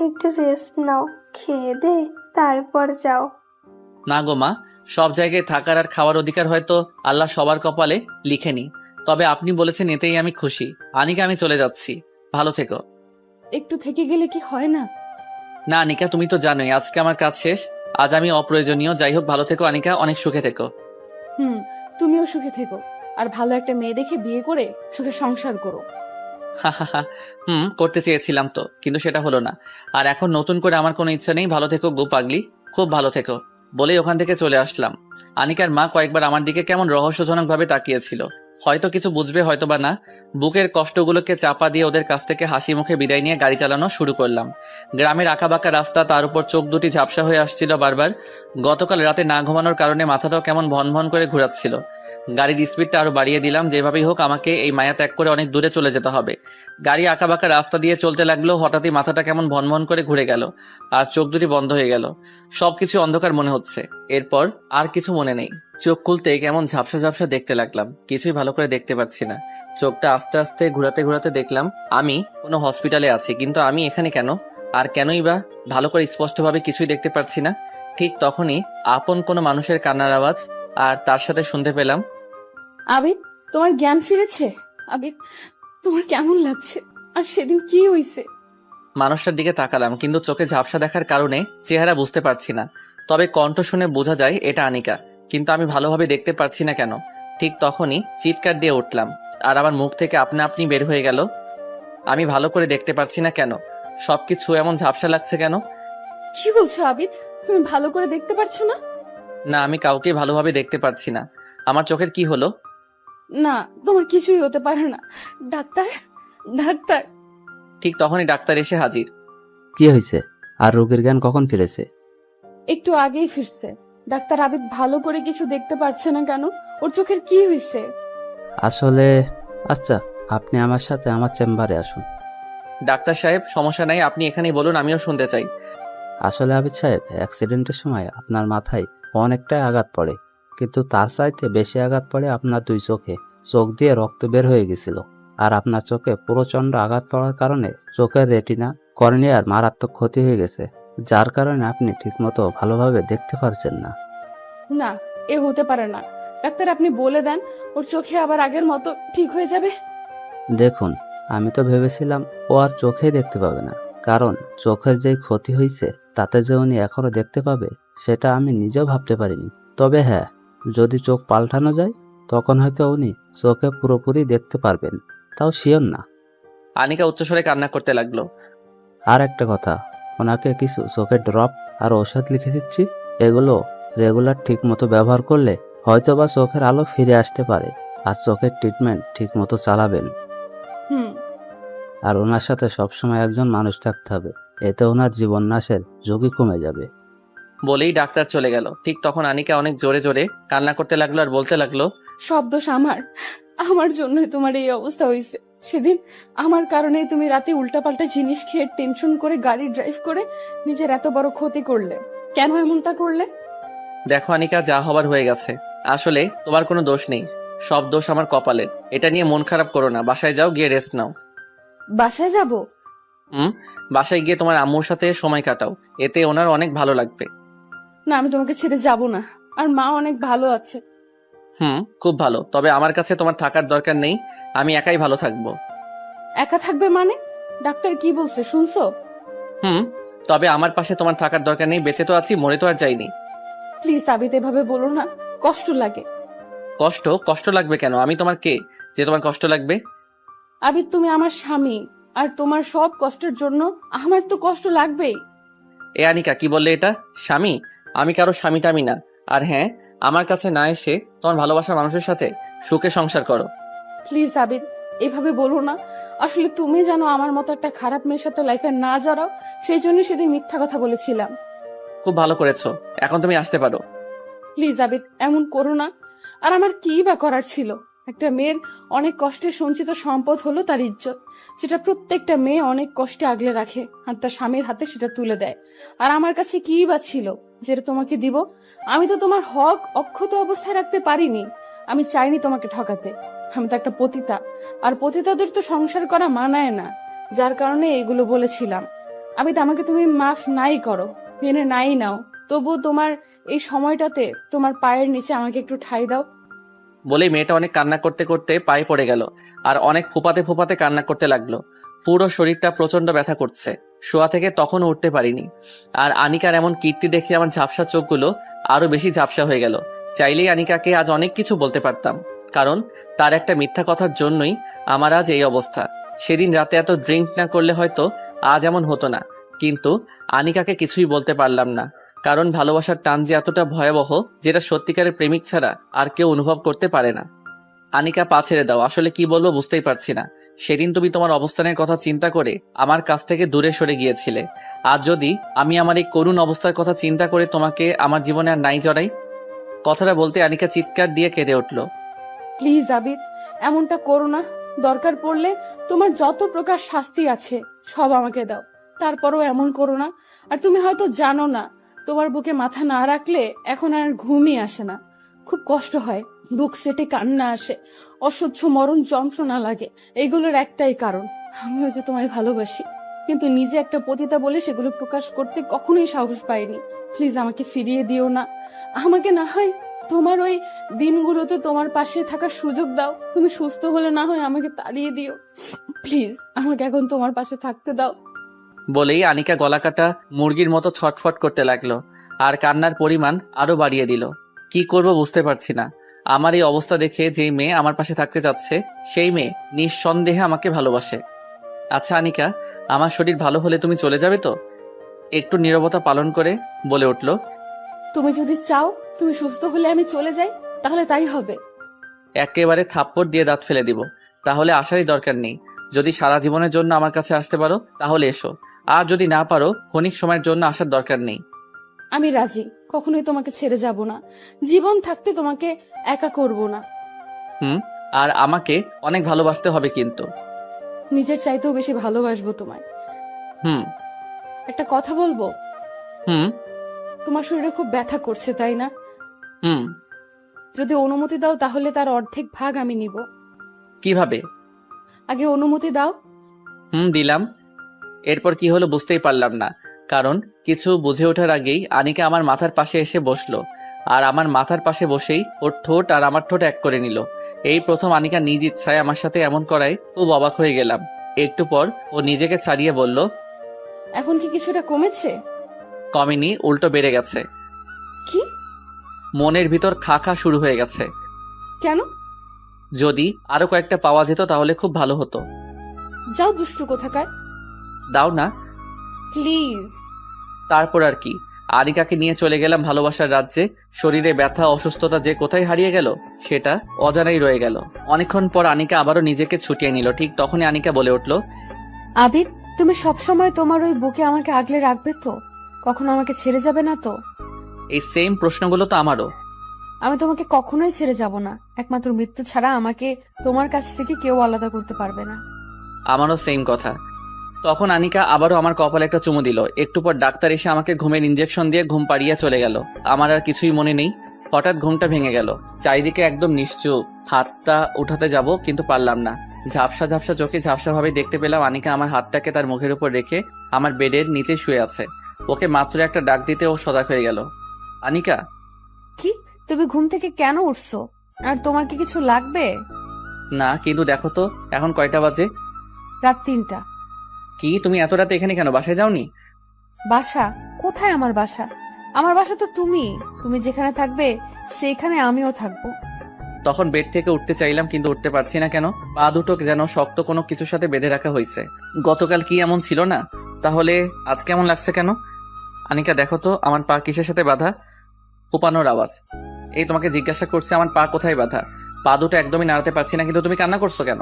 [SPEAKER 3] একটু রেস্ট নাও, খেয়ে দে তারপর যাও।
[SPEAKER 1] না গো মা, সব জায়গায় থাকার আর খাওয়ার অধিকার হয়তো আল্লাহ সবার কপালে লিখেনি। তবে আপনি বলেছেন এতেই আমি খুশি। আনিকা আমি চলে যাচ্ছি, ভালো থেকো।
[SPEAKER 2] একটু থেকে গেলে কি হয় না?
[SPEAKER 1] না আনিকা, তুমি তো জানোই আজকে আমার কাজ শেষ। আজ আমি অপ্রয়োজনীয়। যাই হোক, ভালো থেকো আনিকা, অনেক সুখে থেকো।
[SPEAKER 2] তুমি তুমিও সুখে থেকো আর ভালো একটা মেয়ে দেখে বিয়ে করে সুখে সংসার করো।
[SPEAKER 1] হাহাহা, করতে চেয়েছিলাম তো, কিন্তু সেটা হলো না। আর এখন নতুন করে আমার কোনো ইচ্ছা নেই। ভালো থেকো গো পাগলি, খুব ভালো থেকো। বলেই ওখান থেকে চলে আসলাম। আনিকার মা কয়েকবার আমার দিকে কেমন রহস্যজনক ভাবে তাকিয়েছিল। হয়তো কিছু বুঝবে, হয়তো বা না। বুকের কষ্টগুলোকে চাপা দিয়ে ওদের কাছ থেকে হাসি মুখে বিদায় নিয়ে গাড়ি চালানো শুরু করলাম। গ্রামের আঁকাবাঁকা রাস্তা, তার উপর চোখ দুটি ঝাপসা হয়ে আসছিল বারবার। গতকাল রাতে না ঘুমানোর কারণে মাথাটাও কেমন ভন ভন করে ঘোরাচ্ছিল। গাড়ির স্পিডটা আরো বাড়িয়ে দিলাম, যেভাবেই হোক আমাকে এই মায়া ত্যাগ করে অনেক দূরে চলে যেতে হবে। গাড়ি আঁকাবাঁকা রাস্তা দিয়ে চলতে লাগলো। হঠাৎই মাথাটা কেমন ভনভন করে ঘুরে গেল, আর চোখ দুটি বন্ধ হয়ে গেল। সবকিছু অন্ধকার মনে হচ্ছে। এরপর আর কিছু মনে নেই। চোখ খুলতে কেমন ঝাপসা ঝাপসা দেখতে লাগলাম, কিছুই ভালো করে দেখতে পাচ্ছি না। চোখটা আস্তে আস্তে ঘুরাতে ঘুরাতে দেখলাম আমি কোনো হসপিটালে আছি, কিন্তু আমি এখানে কেন? আর কেনই বা? ভালো করে স্পষ্টভাবে কিছুই দেখতে পাচ্ছি না। ঠিক তখনই আপন কোনো মানুষের কান্নার আওয়াজ, আর তার সাথে শুনতে পেলাম,
[SPEAKER 2] আবিদ, তোমার জ্ঞান ফিরেছে? আবিদ, তোমার কেমন লাগছে? আর সেদিন কি হইছে?
[SPEAKER 1] মানুষটার দিকে তাকালাম, কিন্তু চোখে ঝাপসা দেখার কারণে চেহারা বুঝতে পারছি না। তবে কণ্ঠ শুনে বোঝা যায় এটা আনিকা, কিন্তু আমি ভালোভাবে দেখতে পারছি না কেন। ঠিক তখনই চিৎকার দিয়ে উঠলাম, আর আমার মুখ থেকে আপনা আপনি বের হয়ে গেল, আমি ভালো করে দেখতে পারছি না কেন। সবকিছু এমন ঝাপসা লাগছে কেন?
[SPEAKER 2] কি বলছো আবিদ? তুমি ভালো করে দেখতে পারছো না?
[SPEAKER 1] না, আমি কাউকে ভালোভাবে দেখতে পারছি না। আমার চোখের কি হলো?
[SPEAKER 2] না, তোমার কিছুই হতে পারে না। Doctor, doctor.
[SPEAKER 1] ঠিক তখনই ডাক্তার এসে হাজির।
[SPEAKER 5] কি হয়েছে? আর রোগীর জ্ঞান কখন ফিরেছে?
[SPEAKER 2] একটু আগেই ফিরছে। ডাক্তার, আবিদ ভালো করে কিছু দেখতে পারছে না কেন? ওর চোখের কি হয়েছে?
[SPEAKER 5] আসলে, আচ্ছা, আপনি আমার সাথে আমার চেম্বারে আসুন।
[SPEAKER 1] ডাক্তার সাহেব, সমস্যা নাই, আপনি এখানেই বলুন, আমিও শুনতে চাই।
[SPEAKER 5] আসলে আবিদ সাহেব, অ্যাক্সিডেন্টের সময় আপনার মাথায় অনেকটাই আঘাত পড়ে, কিন্তু তার চাইতে বেশি আঘাত পড়ে আপনার দুই চোখে। চোখ দিয়ে রক্ত বের হয়ে গেছিল। আর আপনার চোখে প্রচন্ড আঘাত পড়ার কারণে চোখের রেটিনা, কর্নিয়ার মারাত্মক ক্ষতি হয়ে গেছে, যার কারণে আপনি ঠিকমতো ভালোভাবে দেখতে পারছেন না।
[SPEAKER 2] না, এ হতে পারে না। ডাক্তার, আপনি বলে দেন ওর চোখে আবার আগের মতো ঠিক হয়ে যাবে।
[SPEAKER 5] দেখুন, আমি তো ভেবেছিলাম ও আর চোখেই দেখতে পাবে না, কারণ চোখের যে ক্ষতি হয়েছে তাতে যে উনি এখনো দেখতে পাবে সেটা আমি নিজেও ভাবতে পারিনি। তবে হ্যাঁ, যদি চোখ পাল্টানো যায় তখন হয়তো উনি চোখে পুরোপুরি দেখতে পারবেন, তাও শিওর না।
[SPEAKER 1] আনিকা উচ্চস্বরে কান্না করতে লাগলো।
[SPEAKER 5] আর একটা কথা, ওনাকে কিছু চোখের ড্রপ আর ঔষধ লিখে দিচ্ছি। এগুলো রেগুলার ঠিক মতো ব্যবহার করলে হয়তোবা চোখের আলো ফিরে আসতে পারে। আর চোখের ট্রিটমেন্ট ঠিক মতো চালাবেন।
[SPEAKER 2] হুম।
[SPEAKER 5] আর ওনার সাথে সবসময় একজন মানুষ থাকতে হবে, এতে ওনার জীবন নাশের ঝুঁকি কমে যাবে।
[SPEAKER 1] বলেই ডাক্তার চলে গেল। ঠিক তখন আনিকা অনেক জোরে জোরে কান্না করতে লাগলো, আর বলতে লাগলো,
[SPEAKER 2] সব দোষ আমার। আমার জন্যই তোমার এই অবস্থা হয়েছে। সেদিন আমার কারণে তুমি রাতে উল্টাপাল্টা জিনিস খেয়ে টেনশন করে গাড়ি ড্রাইভ করে নিজের এত বড় ক্ষতি করলে। কেন এমনটা করলে?
[SPEAKER 1] দেখো আনিকা, যা হবার হয়ে গেছে। আসলে তোমার কোনো দোষ নেই, সব দোষ আমার কপালের। এটা নিয়ে মন খারাপ করো না, বাসায় যাও, গিয়ে রেস্ট নাও।
[SPEAKER 2] বাসায় যাব?
[SPEAKER 1] বাসায় গিয়ে তোমার আম্মুর সাথে সময় কাটাও, এতে ওনার অনেক ভালো লাগবে।
[SPEAKER 2] না, আমি তোমাকে ছেড়ে যাব না। আর মা অনেক ভালো আছে।
[SPEAKER 1] খুব ভালো। তবে আমার কাছে তোমার থাকার দরকার নেই, আমি একাই ভালো থাকবো।
[SPEAKER 2] একা থাকবে মানে? ডাক্তার কি বলছে শুনছো?
[SPEAKER 1] তবে আমার পাশে তোমার থাকার দরকার নেই। বেঁচে তো আছি, মরে তো আর যাইনি।
[SPEAKER 2] প্লিজ আবিদ, এভাবে বলো না, কষ্ট লাগে।
[SPEAKER 1] কষ্ট লাগবে কেন? আমি তোমার কে যে তোমার কষ্ট লাগবে?
[SPEAKER 2] আবিদ, তুমি আমার স্বামী, আর তোমার সব কষ্টের জন্য আমার তো কষ্ট লাগবেই।
[SPEAKER 1] এ আনিকা, কি বললে এটা? স্বামী? আমি কারো স্বামী টামি না। আর হ্যাঁ, আমার কাছে না এসে তোমার ভালোবাসার মানুষের সাথে সুখে সংসার করো।
[SPEAKER 2] প্লিজ আবিদ, এভাবে বলো না। আসলে তুমি জানো আমার মতো একটা খারাপ মেয়ের সাথে লাইফে না জড়াও, সেই জন্য সেদিন মিথ্যা কথা বলেছিলাম।
[SPEAKER 1] খুব ভালো করেছো, এখন তুমি আসতে পারো।
[SPEAKER 2] প্লিজ আবিদ, এমন করো না। আর আমার কি বা করার ছিল? একটা মেয়ের অনেক কষ্টের সঞ্চিত সম্পদ হলো তার ইজ্জত, যেটা প্রত্যেকটা মেয়ে অনেক কষ্টে আগলে রাখে আর তার স্বামীর হাতে সেটা তুলে দেয়। আর আমার কাছে কি বা ছিল যেটা তোমাকে দিব? আমি তো তোমার হক অক্ষত অবস্থায় রাখতে পারিনি। আমি চাইনি তোমাকে ঠকাতে। আমি তো একটা পতিতা, আর পতিতাদের তো সংসার করা মানায় না, যার কারণে এগুলো বলেছিলাম। আবিদ, আমাকে তুমি মাফ নাই করো, মেনে নাই নাও, তবুও তোমার এই সময়টাতে তোমার পায়ের নিচে আমাকে একটু ঠাঁই দাও।
[SPEAKER 1] বলেই মেয়েটা অনেক কান্না করতে করতে পায়ে পড়ে গেল, আর অনেক ফোপাতে ফোপাতে কান্না করতে লাগলো। পুরো শরীরটা প্রচন্ড ব্যথা করছে। শোয়া থেকে তখনও উঠতে পারিনি। আর আনিকার এমন কীর্তি দেখে আমার ঝাপসা চোখগুলো আরো বেশি ঝাপসা হয়ে গেল। চাইলেই আনিকাকে আজ অনেক কিছু বলতে পারতাম, কারণ তার একটা মিথ্যা কথার জন্যই আমার আজ এই অবস্থা। সেদিন রাতে এত ড্রিঙ্ক না করলে হয়তো আজ এমন হতো না, কিন্তু আনিকাকে কিছুই বলতে পারলাম না, কারণ ভালোবাসার টান যে এতটা ভয়াবহ, যেটা সত্যিকারের প্রেমিক ছাড়া আর কেউ অনুভব করতে পারে না। আনিকা, পা ছেড়ে দাও, আসলে কি বলবো বুঝতেই পারছি না। সেদিন তুমি তোমার অবস্থানের কথা চিন্তা করে আমার কাছ থেকে দূরে সরে গিয়েছিলে। আজ যদি আমি আমার এই করুণ অবস্থার কথা চিন্তা করে তোমাকে আমার জীবনে আর নাই জড়াই। কথাটা বলতে আনিকা চিৎকার দিয়ে কেঁদে উঠল।
[SPEAKER 2] প্লিজ আবিদ, এমনটা করো না। দরকার পড়লে তোমার যত প্রকার শাস্তি আছে সব আমাকে দাও, তারপরও এমন করো না। আর তুমি হয়তো জানো না, তোমার বুকে মাথা না রাখলে এখন আর ঘুমই আসে না। খুব কষ্ট হয়, বুক সেটে কান্না আসে, অসহ্য মরণ যন্ত্রণা লাগে। এগুলোর একটাই কারণ, আমিও যে তোমায় ভালোবাসি, কিন্তু নিজে একটা পতিতা বলে সেগুলো প্রকাশ করতে কখনোই সাহস পাইনি। প্লিজ আমাকে ফিরিয়ে দিও না। আমাকে না হয় তোমার ওই দিনগুলোতে তোমার পাশে থাকার সুযোগ দাও। তুমি সুস্থ হলে না হয় আমাকে তাড়িয়ে দিও। প্লিজ আমাকে এখন তোমার পাশে থাকতে দাও।
[SPEAKER 1] বলেই আনিকা গলাকাটা মুরগির মতো ছটফট করতে লাগলো, আর কান্নার পরিমাণ আরো বাড়িয়ে দিল। কি করব বুঝতে পারছি না। আমার এই অবস্থা দেখে যেই মেয়ে আমার পাশে থাকতে যাচ্ছে, সেই মেয়ে নিঃসন্দেহে আমাকে ভালোবাসে। আচ্ছা আনিকা, আমার শরীর ভালো হলে তুমি চলে যাবে তো? একটু নীরবতা পালন করে বলে উঠল।
[SPEAKER 2] তুমি যদি চাও তুমি সুস্থ হলে আমি চলে যাই, তাহলে তাই হবে।
[SPEAKER 1] একেবারে থাপ্পড় দিয়ে দাঁত ফেলে দিব। তাহলে আসারই দরকার নেই। যদি সারা জীবনের জন্য আমার কাছে আসতে পারো তাহলে এসো, আর যদি না পারো ক্ষণিক সময়ের জন্য আসার দরকার নেই।
[SPEAKER 2] আমি রাজি, কখনোই তোমাকে ছেড়ে যাব না। জীবন থাকতে তোমাকে একা করব না।
[SPEAKER 1] আর আমাকে অনেক ভালোবাসতে হবে কিন্তু।
[SPEAKER 2] নিজের চাইতেও বেশি ভালোবাসবো তোমায়।
[SPEAKER 1] হুম
[SPEAKER 2] একটা কথা বলবো?
[SPEAKER 1] হুম
[SPEAKER 2] তোমার শরীরে খুব ব্যথা করছে, তাই না?
[SPEAKER 1] হুম
[SPEAKER 2] যদি অনুমতি দাও তাহলে তার অর্ধেক ভাগ আমি নিব।
[SPEAKER 1] কিভাবে?
[SPEAKER 2] আগে অনুমতি দাও।
[SPEAKER 1] দিলাম। এরপর কি হলো বুঝতেই পারলাম না, কারণ কিছু বুঝে ওঠার আগেই আনিকা আমার মাথার পাশে এসে বসলো, আর আমার মাথার পাশে বসেই ওর ঠোঁট আর আমার ঠোঁট এক করে নিল। এই প্রথম আনিকা নিজ ইচ্ছায় আমার সাথে এমন করায় খুব অবাক হয়ে গেলাম। একটু পর ও নিজেকে ছাড়িয়ে বলল,
[SPEAKER 2] এখন কি কিছুটা কমেছে?
[SPEAKER 1] কমেনি, উল্টো বেড়ে গেছে।
[SPEAKER 2] কি?
[SPEAKER 1] মনের ভিতর খা খা শুরু হয়ে গেছে।
[SPEAKER 2] কেন?
[SPEAKER 1] যদি আরো কয়েকটা পাওয়া যেত তাহলে খুব ভালো হতো।
[SPEAKER 2] যাও দুষ্টু কোথাকার।
[SPEAKER 1] দাও না।
[SPEAKER 2] প্লিজ।
[SPEAKER 1] তারপর আর কি, আনিকাকে নিয়ে চলে গেলাম ভালোবাসার রাজ্যে। শরীরে ব্যথা অসুস্থতা যে কোথায় হারিয়ে গেল সেটা অজানাই রয়ে গেল। অনেকক্ষণ পর আনিকা আবারও নিজেকে ছুটিয়ে নিল। ঠিক তখনই আনিকা বলে উঠল,
[SPEAKER 2] আবিদ, তুমি সবসময় তোমার ওই বুকে আমাকে আগলে রাখবে তো? কখনো আমাকে ছেড়ে যাবে না তো?
[SPEAKER 1] এই সেম প্রশ্নগুলো তো আমারও।
[SPEAKER 2] আমি তোমাকে কখনোই ছেড়ে যাব না। একমাত্র মৃত্যু ছাড়া আমাকে তোমার কাছ থেকে কেউ আলাদা করতে পারবে না।
[SPEAKER 1] আমারও সেম কথা। তখন আনিকা আবারও আমার কপালে একটা চুমু দিল। একটু পর ডাক্তার এসে আমাকে ঘুমের ইঞ্জেকশন দিয়ে ঘুম পাড়িয়ে চলে গেল। আমার আর কিছুই মনে নেই। হঠাৎ ঘুমটা ভেঙে গেল। চারিদিকে একদম নিশ্চুপ। হাতটা উঠাতে যাব কিন্তু পারলাম না। ঝাপসা ঝাপসা চোখে ঝাপসা ভাবে দেখতে পেলাম আনিকা আমার হাতটাকে তার মুখের উপর রেখে আমার বেডের নিচে শুয়ে আছে। ওকে মাত্র একটা ডাক দিতে ও সজাগ হয়ে গেল। আনিকা।
[SPEAKER 2] কি? তুমি ঘুম থেকে কেন উঠছো? আর তোমার কি কিছু লাগবে?
[SPEAKER 1] না, কিন্তু দেখো তো এখন কয়টা বাজে?
[SPEAKER 2] রাত 3টা।
[SPEAKER 1] কি, তুমি এত রাতে এখানে কেন? বাসায় যাওনি?
[SPEAKER 2] বাসা? কোথায় আমার বাসা? আমার বাসা তো তুমি। তুমি যেখানে থাকবে সেইখানে আমিও থাকবো।
[SPEAKER 1] তখন বেড থেকে উঠতে চাইলাম কিন্তু উঠতে পারছি না। কেন? পা দুটো যেন শক্ত কোনো কিছুর সাথে বেঁধে রাখা হয়েছে। গতকাল কি এমন ছিল না? তাহলে আজ কেমন লাগছে কেন? আনিকা দেখো তো আমার পা কিসের সাথে বাঁধা? কোপানোর আওয়াজ। এই তোমাকে জিজ্ঞাসা করছে আমার পা কোথায় বাঁধা। পা দুটো একদমই নাড়াতে পারছি না, কিন্তু তুমি কান্না করছো কেন?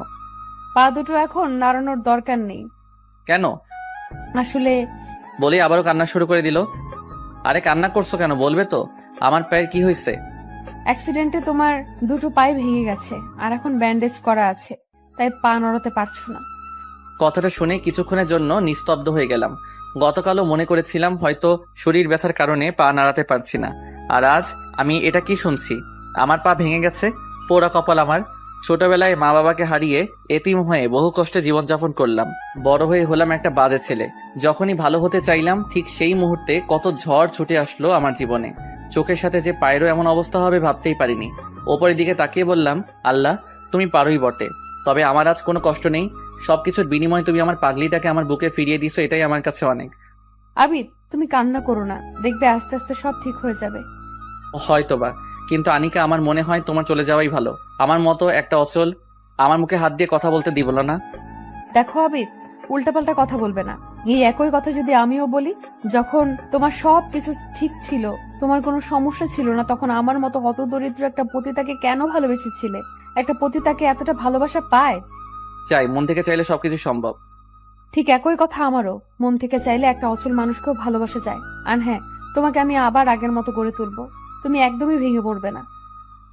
[SPEAKER 2] পা দুটো এখন নাড়ানোর দরকার নেই।
[SPEAKER 1] কেন?
[SPEAKER 2] আসলে
[SPEAKER 1] বলে আবারও কান্না শুরু করে দিল। আরে কান্না করছো কেন বলবে তো? আমার পায়ের কি হয়েছে?
[SPEAKER 2] অ্যাক্সিডেন্টে তোমার দুটো পায়ে ভেঙে গেছে, আর এখন ব্যান্ডেজ করা আছে, তাই পা নড়াতে পারছো না।
[SPEAKER 1] কথাটা শুনে কিছুক্ষণের জন্য নিস্তব্ধ হয়ে গেলাম। গতকালও মনে করেছিলাম হয়তো শরীর ব্যথার কারণে পা নাড়াতে পারছি না, আর আজ আমি এটা কি শুনছি? আমার পা ভেঙে গেছে। পোড়া কপাল আমার। ছোটবেলায় মা বাবাকে হারিয়ে এতিম হয়ে বহু কষ্টে জীবনযাপন করলাম। বড় হয়ে হলাম একটা বাজে ছেলে। যখনই ভালো হতে চাইলাম ঠিক সেই মুহূর্তে কত ঝড় ছুটে আসলো আমার জীবনে। চোখের সাথে যে পায়েরও এমন অবস্থা হবে ভাবতেই পারিনি। ওপরের দিকে তাকিয়ে বললাম, আল্লাহ তুমি পারোই বটে, তবে আমার আজ কোনো কষ্ট নেই। সবকিছুর বিনিময়ে তুমি আমার পাগলিটাকে আমার বুকে ফিরিয়ে দিছো, এটাই আমার কাছে অনেক।
[SPEAKER 2] আবিদ, তুমি কান্না করো না, দেখবে আস্তে আস্তে সব ঠিক হয়ে যাবে।
[SPEAKER 1] হয়তোবা, কিন্তু আনিকা আমার মনে হয় তোমার চলে যাওয়াই ভালো। আমার মতো একটা অচল আমার মুখে হাত দিয়ে কথা বলতে দিব না।
[SPEAKER 2] দেখো আবিদ, উল্টাপাল্টা কথা বলবে না। এই একই কথা যদি আমিও বলি, যখন তোমার সব কিছু ঠিক ছিল, তোমার কোনো সমস্যা ছিল না, তখন আমার মতো হতদরিদ্র একটা পতিতাকে কেন ভালোবেসেছিলে? একটা পতিতাকে এতটা ভালোবাসা পায়?
[SPEAKER 1] চাই, মন থেকে চাইলে সবকিছু সম্ভব।
[SPEAKER 2] ঠিক একই কথা আমারও। মন থেকে চাইলে একটা অচল মানুষকেও ভালোবাসা যায়। আর হ্যাঁ, তোমাকে আমি আবার আগের মতো গড়ে তুলবো। তুমি একদমই ভেঙে পড়বে না।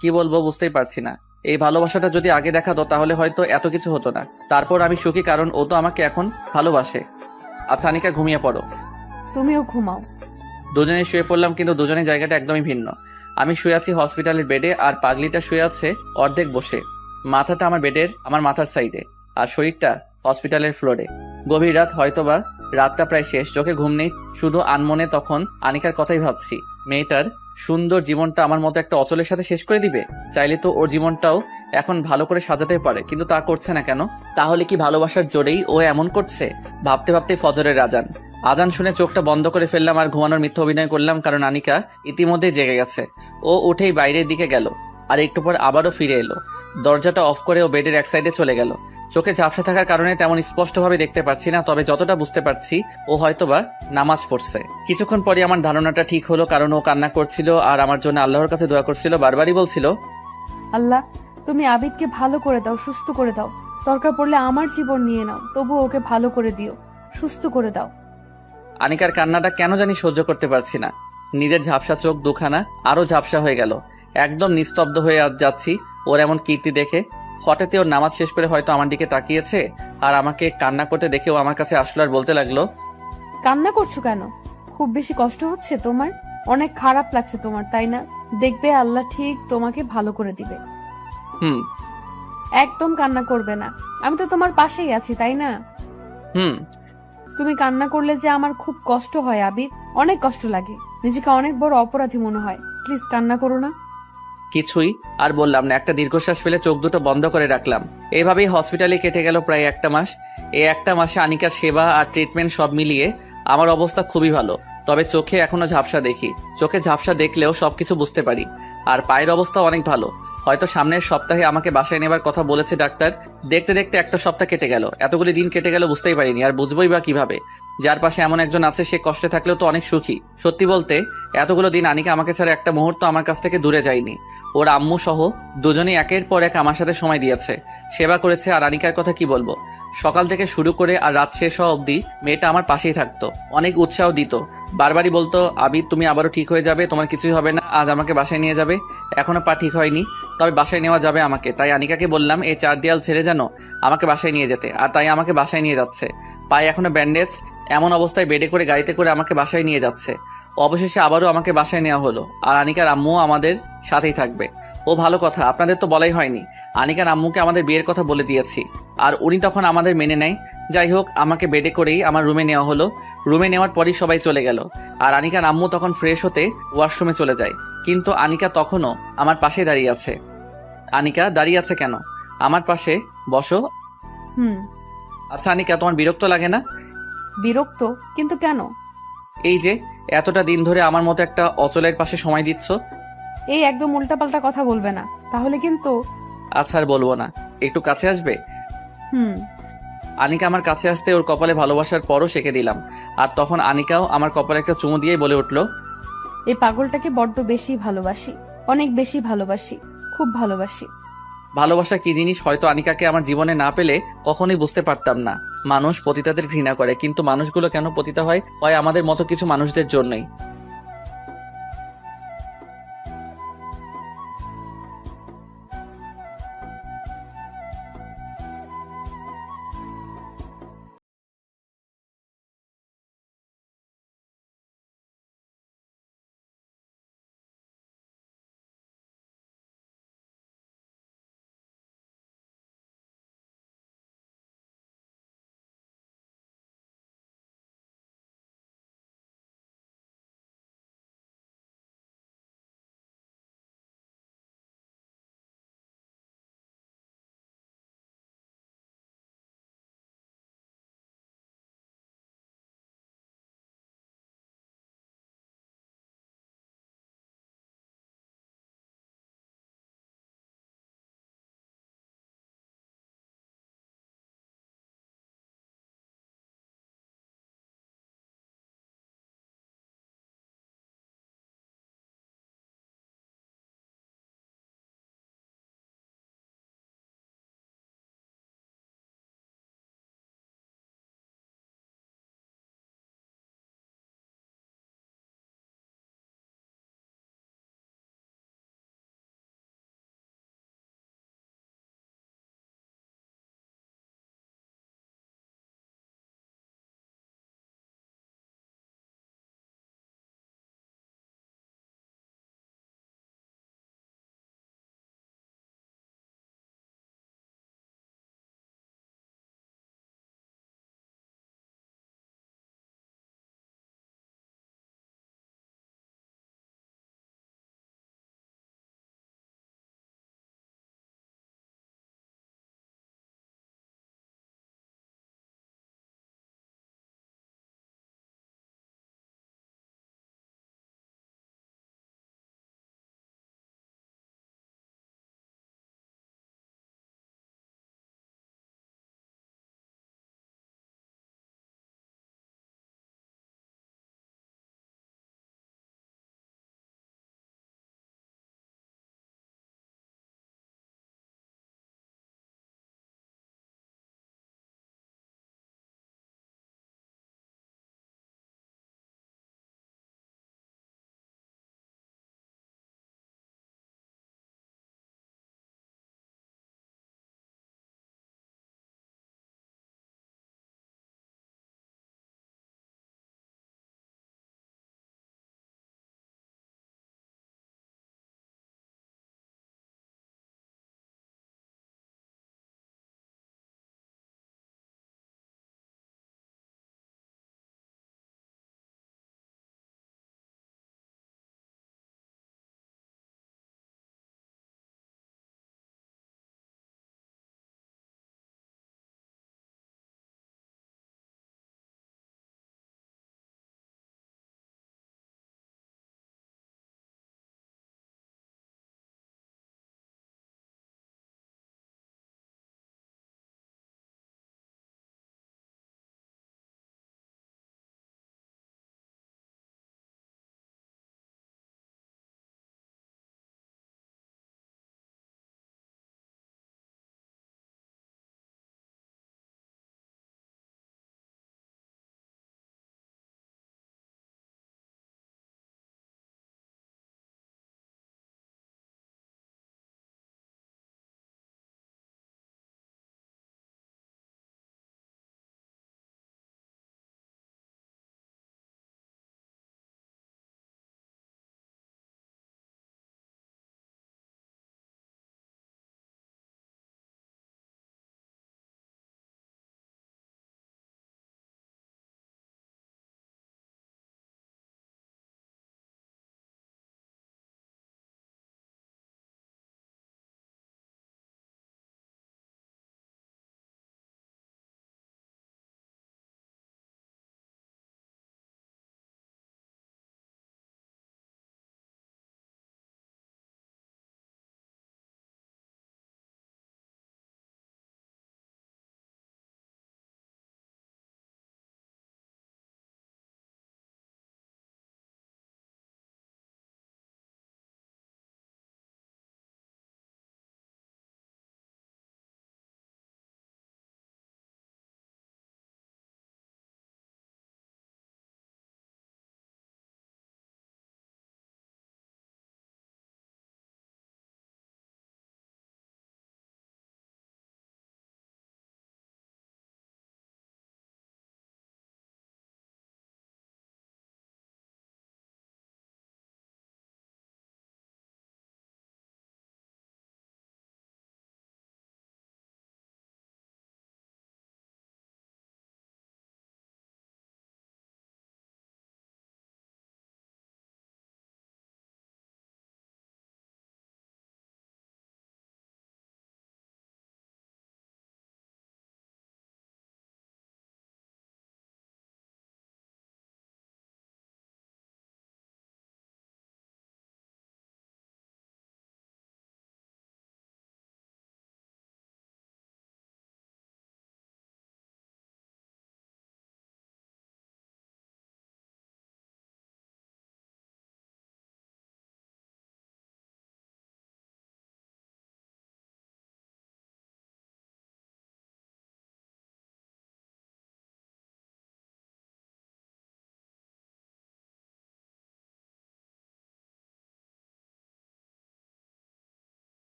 [SPEAKER 1] কি বলবো বুঝতেই পারছি না। এই ভালোবাসাটা যদি আগে দেখাতো তাহলে হয়তো এত কিছু হতো না। তারপর আমি সুখী, কারণ ও তো আমাকে এখন ভালোবাসে। আচ্ছা আনিকা, ঘুমিয়ে পড়ো।
[SPEAKER 2] তুমিও ঘুমাও।
[SPEAKER 1] দুজনেই শুয়ে পড়লাম, কিন্তু দুজনের জায়গাটা একদমই ভিন্ন। আমি শুয়ে আছি হসপিটালের বেডে, আর পাগলিটা শুয়ে আছে অর্ধেক বসে। মাথাটা আমার মাথার সাইডে, আর শরীরটা হসপিটালের ফ্লোরে। গভীর রাত, হয়তোবা রাতটা প্রায় শেষ, চোখে ঘুম নেই, শুধু আনমনে তখন আনিকার কথাই ভাবছি। মেয়েটার সুন্দর জীবনটা আমার মতো একটা অচলের সাথে শেষ করে দিবে? চাইলে তো ওর জীবনটাও এখন ভালো করে সাজাতে পারে, কিন্তু তা করছে না কেন? তাহলে কি ভালোবাসার জোরেই ও এমন করছে? ভাবতে ভাবতে ফজরের আজান শুনে চোখটা বন্ধ করে ফেললাম আর ঘুমানোর মিথ্যা অভিনয় করলাম, কারণ আনিকা ইতিমধ্যেই জেগে গেছে। ও উঠেই বাইরের দিকে গেল, আর একটু পর আবারও ফিরে এলো। দরজাটা অফ করে ও বেডের এক সাইডে চলে গেল। চোখে ঝাপসা থাকার কারণে তেমন স্পষ্টভাবে দেখতে পাচ্ছি না, তবে যতটা বুঝতে পারছি ও হয়তোবা নামাজ পড়ছে। কিছুক্ষণ পরে আমার ধারণাটা ঠিক হলো, কারণ ও কান্না করছিল আর আমার জন্য আল্লাহর কাছে দোয়া করছিল। বারবারই বলছিল,
[SPEAKER 2] আল্লাহ, তুমি আবিদকে ভালো করে দাও, সুস্থ করে দাও। দরকার পড়লে আমার জীবন নিয়ে নাও, তবু ওকে ভালো করে দিও, সুস্থ করে দাও।
[SPEAKER 1] আনিকার কান্নাটা কেন জানি সহ্য করতে পারছি না। নিজের ঝাপসা চোখ দুখানা আরো ঝাপসা হয়ে গেল। একদম নিস্তব্ধ হয়ে আজ যাচ্ছি ওর এমন কীর্তি দেখে। হঠাৎই ওর নামাজ শেষ করে হয়তো আমার দিকে তাকিয়েছে, আর আমাকে কান্না করতে দেখেও আমার কাছে আসলো আর বলতে লাগলো,
[SPEAKER 2] কান্না করছো কেন? খুব বেশি কষ্ট হচ্ছে তোমার? অনেক খারাপ লাগছে তোমার, তাই না? দেখবে আল্লাহ ঠিক তোমাকে ভালো করে দিবে।
[SPEAKER 1] হুম
[SPEAKER 2] একদম কান্না করবে না। আমি তো তোমার পাশেই আছি, তাই না?
[SPEAKER 1] হুম
[SPEAKER 2] তুমি কান্না করলে যে আমার খুব কষ্ট হয় আবিদ, অনেক কষ্ট লাগে। নিজেকে অনেক বড় অপরাধী মনে হয়। প্লিজ কান্না করো না।
[SPEAKER 1] কিছুই আর বললাম না। একটা দীর্ঘশ্বাস ফেলে চোখ দুটো বন্ধ করে রাখলাম। এইভাবেই হসপিটালে কেটে গেল প্রায় একটা মাস। এই একটা মাসে আনিকার সেবা আর ট্রিটমেন্ট সব মিলিয়ে আমার অবস্থা খুবই ভালো। তবে চোখে এখনো ঝাপসা দেখি। চোখে ঝাপসা দেখলেও সবকিছু বুঝতে পারি। আর পায়ের অবস্থা অনেক ভালো। হয়তো সামনের সপ্তাহে আমাকে বাসায় নেবার কথা বলেছে ডাক্তার। দেখতে দেখতে একটা সপ্তাহ কেটে গেল। এতগুলি দিন কেটে গেল বুঝতেই পারিনি, আর বুঝবই বা কিভাবে? যার পাশে এমন একজন আছে সে কষ্টে থাকলেও তো অনেক সুখী। সত্যি বলতে এতগুলো দিন আনিকা আমাকে ছাড়া একটা মুহূর্ত আমার কাছ থেকে দূরে যায়নি। ওর আম্মু সহ দুজনেই একের পর এক আমার সাথে সময় দিয়েছে, সেবা করেছে। আর আনিকার কথা কি বলবো, সকাল থেকে শুরু করে আর রাত শেষ হওয়া অবধি মেয়েটা আমার পাশেই থাকতো, অনেক উৎসাহ দিত। বারবারই বলতো, আবিদ তুমি আবারও ঠিক হয়ে যাবে, তোমার কিছুই হবে না, আজ আমাকে বাসায় নিয়ে যাবে। এখনো পা ঠিক হয়নি, তবে বাসায় নেওয়া যাবে আমাকে। তাই আনিকাকে বললাম এই 4 দেয়াল ছেড়ে যেন আমাকে বাসায় নিয়ে যেতে, আর তাই আমাকে বাসায় নিয়ে যাচ্ছে। পায়ে এখনো ব্যান্ডেজ, এমন অবস্থায় বেডে করে গাড়িতে করে আমাকে বাসায় নিয়ে যাচ্ছে। অবশেষে আবারও আমাকে বাসায় নেওয়া হলো, আর আনিকার আম্মুও আমাদের সাথেই থাকবে। ও ভালো কথা, আপনাদের তো বলাই হয়নি, আনিকার আম্মুকে আমাদের বিয়ের কথা বলে দিয়েছি, আর উনি তখন আমাদের মেনে নেয়। যাই হোক, আমাকে বেডে করেই আমার রুমে নেওয়া হলো। রুমে নেওয়ার পরই সবাই চলে গেল, আর আনিকার আম্মু তখন ফ্রেশ হতে ওয়াশরুমে চলে যায়। কিন্তু আনিকা তখনও আমার পাশে দাঁড়িয়ে আছে। আনিকা দাঁড়িয়ে আছে কেন? আমার পাশে বসো।
[SPEAKER 2] হুম।
[SPEAKER 1] আচ্ছা আনিকা, তোমার বিরক্ত লাগে না?
[SPEAKER 2] বিরক্ত? কিন্তু কেন?
[SPEAKER 1] এই যে এতটা দিন ধরে আমার মতো একটা অচলের পাশে সময় দিচ্ছ।
[SPEAKER 2] এই একদম উল্টাপাল্টা কথা বলবে না, তাহলে কিন্তু।
[SPEAKER 1] আচ্ছা আর বলবো না, একটু কাছে আসবে?
[SPEAKER 2] হুম।
[SPEAKER 1] আনিকা আমার কাছে আসতে ওর কপালে ভালোবাসার পরও সেঁকে দিলাম, আর তখন আনিকাও আমার কপালে একটা চুমু দিয়েই বলে উঠলো,
[SPEAKER 2] এই পাগলটাকে বড্ড বেশি ভালোবাসি, অনেক বেশি ভালোবাসি, খুব ভালোবাসি।
[SPEAKER 1] ভালোবাসা কি জিনিস হয়তো আনিকাকে আমার জীবনে না পেলে কখনোই বুঝতে পারতাম না। মানুষ পতিতাদের ঘৃণা করে, কিন্তু মানুষগুলো কেন পতিতা হয় আমাদের মতো কিছু মানুষদের জন্যই।